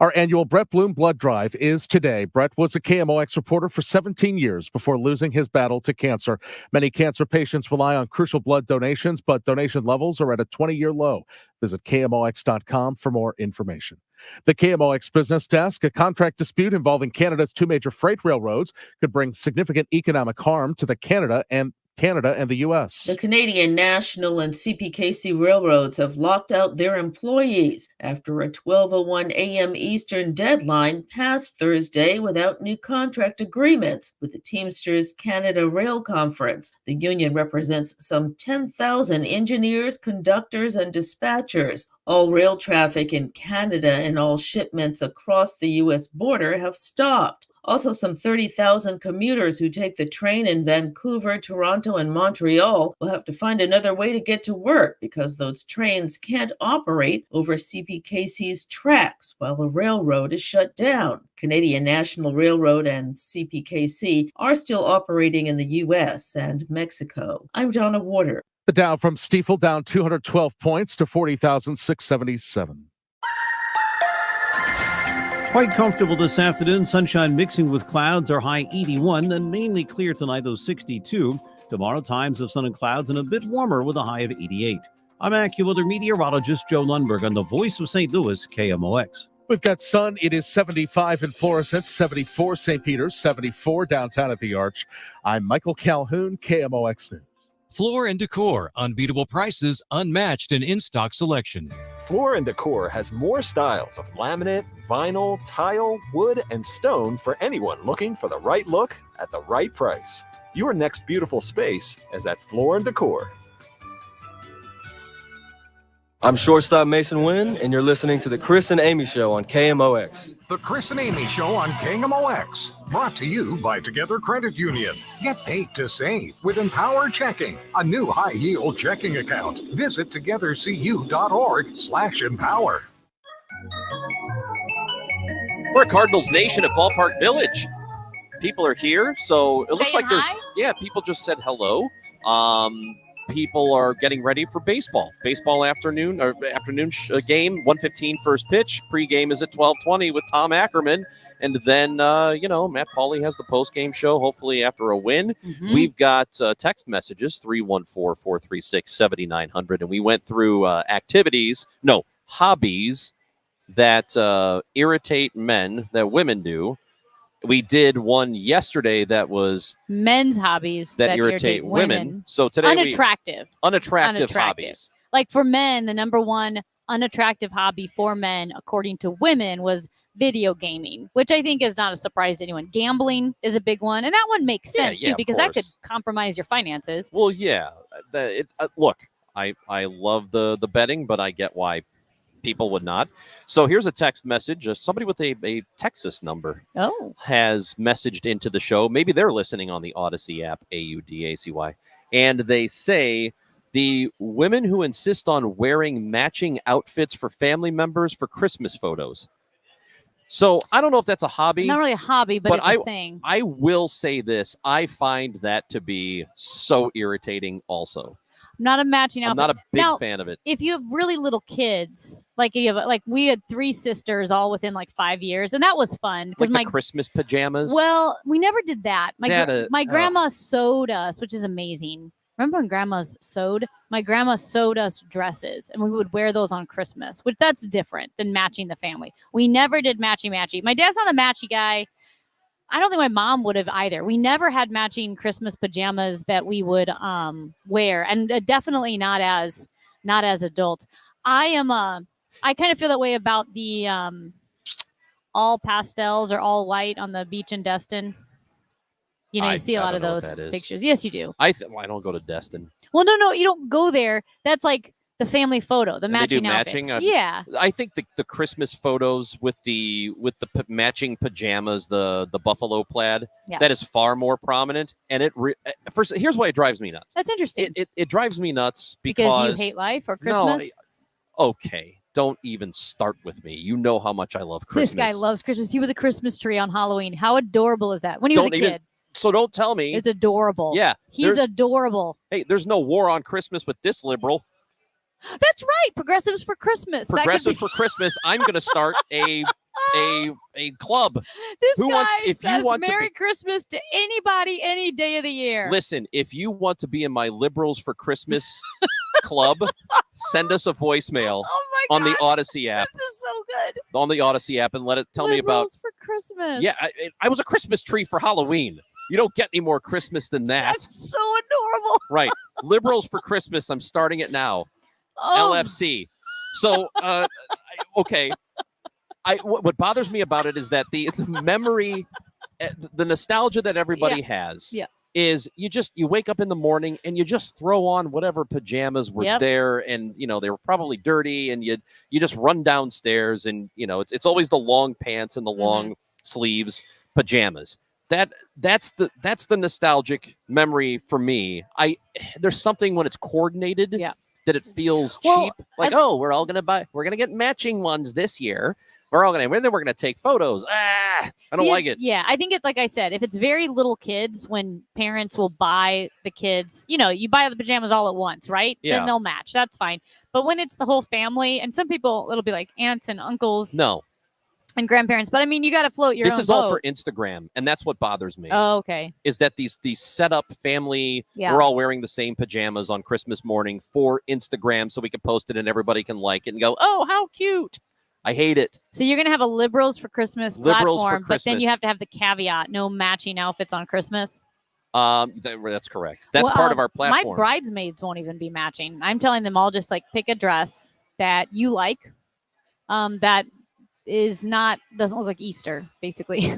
Our annual Brett Bloom Blood Drive is today. Brett was a KMOX reporter for 17 years before losing his battle to cancer. Many cancer patients rely on crucial blood donations, but donation levels are at a 20-year low. Visit KMOX.com for more information. The KMOX Business Desk, a contract dispute involving Canada's two major freight railroads, could bring significant economic harm to Canada and the U.S. The Canadian National and CPKC railroads have locked out their employees after a 12:01 a.m. Eastern deadline passed Thursday without new contract agreements with the Teamsters Canada Rail Conference. The union represents some 10,000 engineers, conductors, and dispatchers. All rail traffic in Canada and all shipments across the U.S. border have stopped. Also, some 30,000 commuters who take the train in Vancouver, Toronto, and Montreal will have to find another way to get to work because those trains can't operate over CPKC's tracks while the railroad is shut down. Canadian National Railroad and CPKC are still operating in the U.S. and Mexico. I'm Donna Warder. The Dow from Stifel down 212 points to 40,677. Quite comfortable this afternoon. Sunshine mixing with clouds. Our high 81 and mainly clear tonight, though 62. Tomorrow, times of sun and clouds and a bit warmer with a high of 88. I'm AccuWeather meteorologist Joe Lundberg on the voice of St. Louis, KMOX. We've got sun. It is 75 in Florissant, 74 St. Peter's, 74 downtown at the Arch. I'm Michael Calhoun, KMOX News. Floor & Decor, unbeatable prices, unmatched and in-stock selection. Floor & Decor has more styles of laminate, vinyl, tile, wood, and stone for anyone looking for the right look at the right price. Your next beautiful space is at Floor & Decor. I'm shortstop Mason Wynn, and you're listening to the Chris and Amy Show on KMOX. The Chris and Amy Show on KMOX. Brought to you by Together Credit Union. Get paid to save with Empower Checking, a new high-yield checking account. Visit togethercu.org/empower. We're Cardinals Nation at Ballpark Village. People are here, so it looks like there's people just said hello. People are getting ready for baseball. Baseball afternoon game, 1:15 first pitch. Pre-game is at 12:20 with Tom Ackerman. And then, Matt Pauley has the post-game show, hopefully after a win. Mm-hmm. We've got text messages, 314-436-7900. And we went through hobbies that irritate men that women do. We did one yesterday that was men's hobbies that irritate women. So today unattractive hobbies. Like for men, the number one unattractive hobby for men, according to women, was video gaming, which I think is not a surprise to anyone. Gambling is a big one, and that one makes sense too, because that could compromise your finances. Well, yeah. Look, I love the betting, but I get why people would not. So here's a text message. Somebody with a Texas number has messaged into the show. Maybe they're listening on the Odyssey app, AUDACY. And they say the women who insist on wearing matching outfits for family members for Christmas photos. So I don't know if that's a hobby. Not really a hobby, but it's a thing. I will say this. I find that to be so irritating also. Not a matching outfit. I'm not a big fan of it. If you have really little kids, like we had 3 sisters all within like 5 years, and that was fun. Like the Christmas pajamas? Well, we never did that. My grandma sewed us, which is amazing. Remember when grandmas sewed? My grandma sewed us dresses, and we would wear those on Christmas, which that's different than matching the family. We never did matchy-matchy. My dad's not a matchy guy. I don't think my mom would have either. We never had matching Christmas pajamas that we would wear, and definitely not as adults. I kind of feel that way about the all pastels or all white on the beach in Destin. You see a lot of those pictures. Yes, you do. I don't go to Destin. Well, no, you don't go there. That's like the family photo, the matching outfits. Yeah. I think the Christmas photos with the matching pajamas, the buffalo plaid, that is far more prominent. And first, here's why it drives me nuts. That's interesting. It drives me nuts because you hate life or Christmas. No, okay. Don't even start with me. You know how much I love Christmas. This guy loves Christmas. He was a Christmas tree on Halloween. How adorable is that? When he was a kid. So don't tell me. It's adorable. Yeah. He's adorable. Hey, there's no war on Christmas with this liberal. That's right. Progressives for Christmas. Progressives for Christmas. I'm going to start a club. This guy says Merry Christmas to anybody, any day of the year. Listen, if you want to be in my Liberals for Christmas club, send us a voicemail on the Odyssey app. This is so good. On the Odyssey app, and tell me about Liberals for Christmas. Yeah, I was a Christmas tree for Halloween. You don't get any more Christmas than that. That's so adorable. Right. Liberals for Christmas. I'm starting it now. LFC. So, okay. What bothers me about it is that the memory, the nostalgia that everybody has is you wake up in the morning and you just throw on whatever pajamas were there, and they were probably dirty, and you just run downstairs, and it's always the long pants and the long sleeves pajamas. That's the nostalgic memory for me. There's something when it's coordinated that it feels cheap. Like, we're going to get matching ones this year. And then we're going to take photos. I don't like it. Yeah, I think it's like I said, if it's very little kids, when parents will buy the kids, you buy the pajamas all at once, right? Yeah. Then they'll match. That's fine. But when it's the whole family, and some people, it'll be like aunts and uncles. No. And grandparents. But I mean, you got to float your own This is boat. all for Instagram, and that's what bothers me. Oh, okay. Is that these set up family, Yeah. we're all wearing the same pajamas on Christmas morning for Instagram so we can post it and everybody can like it and go, oh, how cute. I hate it. So you're going to have a Liberals for Christmas Liberals for platform, but then you Christmas. have to have the caveat, no matching outfits on Christmas. That's correct. That's Well, part of our platform. My bridesmaids won't even be matching. I'm telling them all just like pick a dress that you like, that doesn't look like Easter, basically.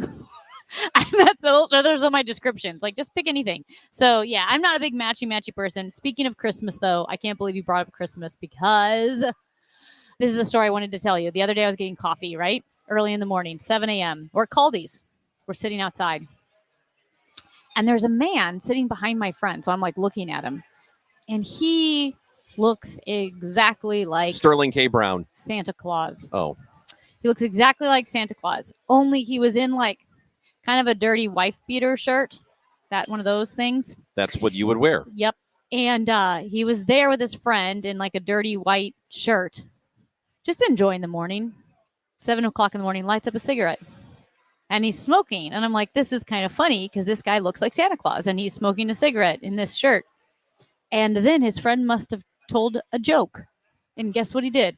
Those are my descriptions. Like, just pick anything. So yeah, I'm not a big matchy person. Speaking of Christmas, though, I can't believe you brought up Christmas because this is a story I wanted to tell you. The other day I was getting coffee, right? Early in the morning, 7 a.m. We're at Caldi's. We're sitting outside. And there's a man sitting behind my friend. So I'm like looking at him. And he looks exactly like Sterling K. Brown. Santa Claus. Oh. He looks exactly like Santa Claus. Only he was in like kind of a dirty wife beater shirt. That one of those things. That's what you would wear. Yep. And he was there with his friend in like a dirty white shirt. Just enjoying the morning. 7 o'clock in the morning, lights up a cigarette. And he's smoking. And I'm like, this is kind of funny because this guy looks like Santa Claus and he's smoking a cigarette in this shirt. And then his friend must have told a joke. And guess what he did?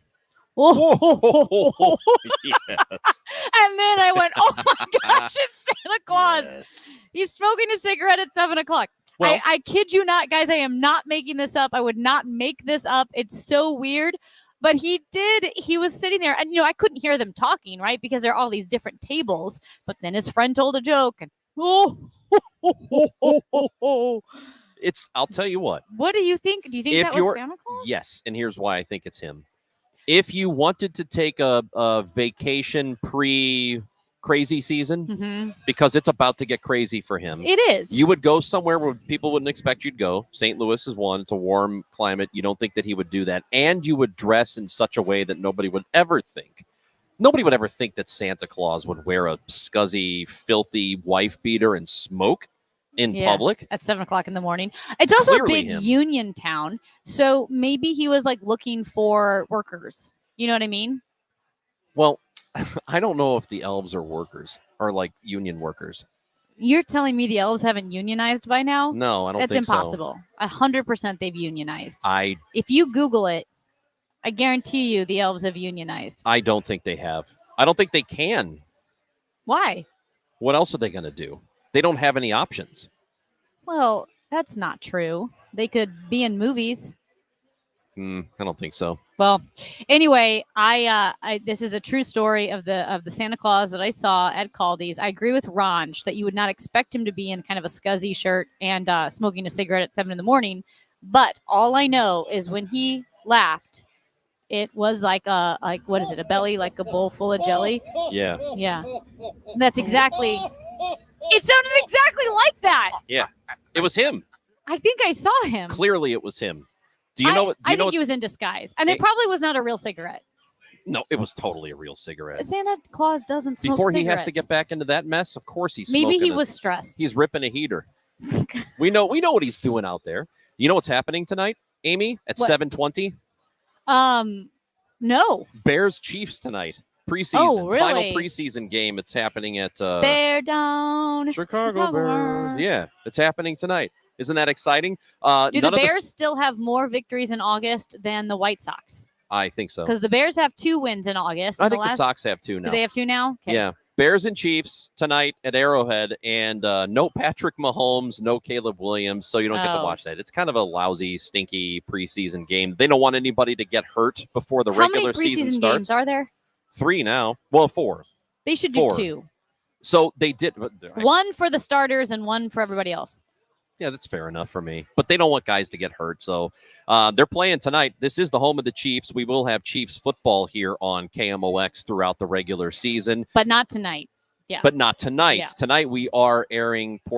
Oh, yes. And then I went, oh my gosh, it's Santa Claus. Yes. He's smoking a cigarette at 7 o'clock. Well, I kid you not, guys. I am not making this up. I would not make this up. It's so weird. But he did. He was sitting there and, I couldn't hear them talking, right? Because there are all these different tables. But then his friend told a joke. And I'll tell you what. What do you think? Do you think that was Santa Claus? Yes. And here's why I think it's him. If you wanted to take a vacation pre-crazy season, because it's about to get crazy for him. It is. You would go somewhere where people wouldn't expect you'd go. St. Louis is one. It's a warm climate. You don't think that he would do that. And you would dress in such a way that nobody would ever think. Nobody would ever think that Santa Claus would wear a scuzzy, filthy wife beater and smoke in public at 7 o'clock in the morning. It's also Clearly a big him. union town. So maybe he was like looking for workers. You know what I mean? Well, I don't know if the elves are workers or like union workers. You're telling me the elves haven't unionized by now? No, I don't That's think so. impossible. 100% they've unionized. I If you Google it, I guarantee you the elves have unionized. don't think they have. I don't think they can. Why? What else are they going to do? They don't have any options. Well, that's not true. They could be in movies. I don't think so. Well, anyway, I this is a true story of the Santa Claus that I saw at Caldi's. I agree with Ranj that you would not expect him to be in kind of a scuzzy shirt and smoking a cigarette at 7 in the morning. But all I know is when he laughed, it was like what is it? A belly, like a bowl full of jelly. Yeah. Yeah. That's exactly. It sounded exactly like that. Yeah. It was him. I think I saw him. Clearly, it was him. Do you know what? I think he was in disguise, and it probably was not a real cigarette. No, it was totally a real cigarette. Santa Claus doesn't smoke Before he cigarettes. has to get back into that mess, of course he's Maybe smoking he it. was stressed. He's ripping a heater. We know what he's doing out there. You know what's happening tonight, Amy, at What? 7:20? No. Bears Chiefs tonight. Preseason. Oh, really? Final preseason game. It's happening at Bear down. Chicago Bears. Yeah, it's happening tonight. Isn't that exciting? Do the Bears still have more victories in August than the White Sox? I think so. Because the Bears have 2 wins in August. I and think the Sox have 2 now. Do they have 2 now? Okay. Yeah. Bears and Chiefs tonight at Arrowhead, and no Patrick Mahomes, no Caleb Williams, so you don't get to watch that. It's kind of a lousy, stinky preseason game. They don't want anybody to get hurt before the regular season How many preseason starts. games are there? 3 now. Well, 4. They should do 4. 2. So they did. One for the starters and one for everybody else. Yeah, that's fair enough for me. But they don't want guys to get hurt. So they're playing tonight. This is the home of the Chiefs. We will have Chiefs football here on KMOX throughout the regular season. But not tonight. Yeah. But not tonight. Yeah. Tonight we are airing a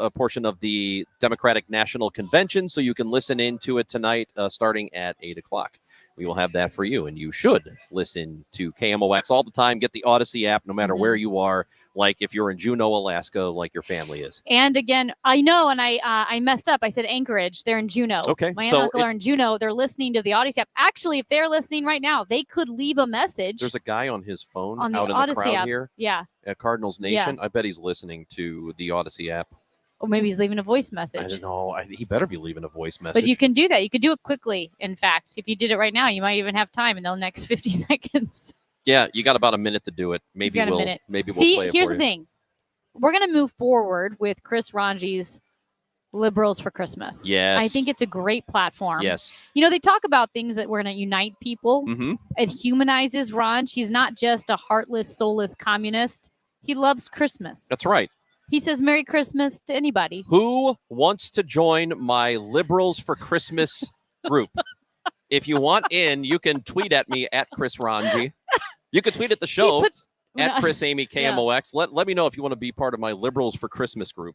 portion of the Democratic National Convention, so you can listen into it tonight starting at 8 o'clock. we will have that for you. And you should listen to KMOX all the time. Get the Odyssey app no matter where you are, like if you're in Juneau, Alaska, like your family is. And again, I know, and I messed up. I said Anchorage. They're in Juneau. Okay. My aunt and uncle are in Juneau. They're listening to the Odyssey app. Actually, if they're listening right now, they could leave a message. There's a guy on his phone on the out in Odyssey the crowd app. here Yeah. at Cardinals Nation. Yeah. I bet he's listening to the Odyssey app. Or maybe he's leaving a voice message. I don't know. He better be leaving a voice message. But you can do that. You could do it quickly. In fact, if you did it right now, you might even have time in the next 50 seconds. Yeah, you got about a minute to do it. Maybe You got a we'll minute. maybe we'll See, play it here's for the you. thing. We're going to move forward with Chris Ranji's Liberals for Christmas. Yes. I think it's a great platform. Yes. You know, they talk about things that we're going to unite people. Mm-hmm. It humanizes Ranj. He's not just a heartless, soulless communist. He loves Christmas. That's right. He says Merry Christmas to anybody. Who wants to join my Liberals for Christmas group? If you want in, you can tweet at me at Chris Ranji. You can tweet at the show at Chris Amy KMOX. Let me know if you want to be part of my Liberals for Christmas group.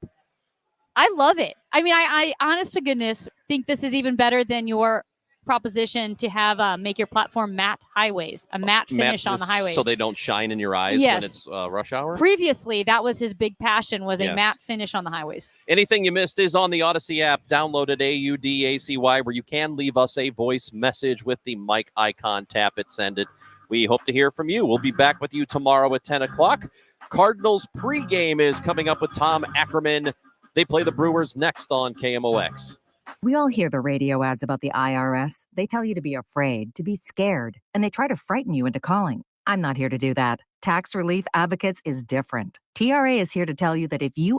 I love it. I mean, I honest to goodness think this is even better than your proposition to have make your platform matte highways, a matte finish on the highways. So they don't shine in your eyes when it's rush hour? Previously, that was his big passion, was Yeah. a matte finish on the highways. Anything you missed is on the Odyssey app. Download it, AUDACY, where you can leave us a voice message with the mic icon. Tap it, send it. We hope to hear from you. We'll be back with you tomorrow at 10 o'clock. Cardinals pregame is coming up with Tom Ackerman. They play the Brewers next on KMOX. We all hear the radio ads about the IRS. They tell you to be afraid, to be scared, and they try to frighten you into calling. I'm not here to do that. Tax Relief Advocates is different. TRA is here to tell you that if you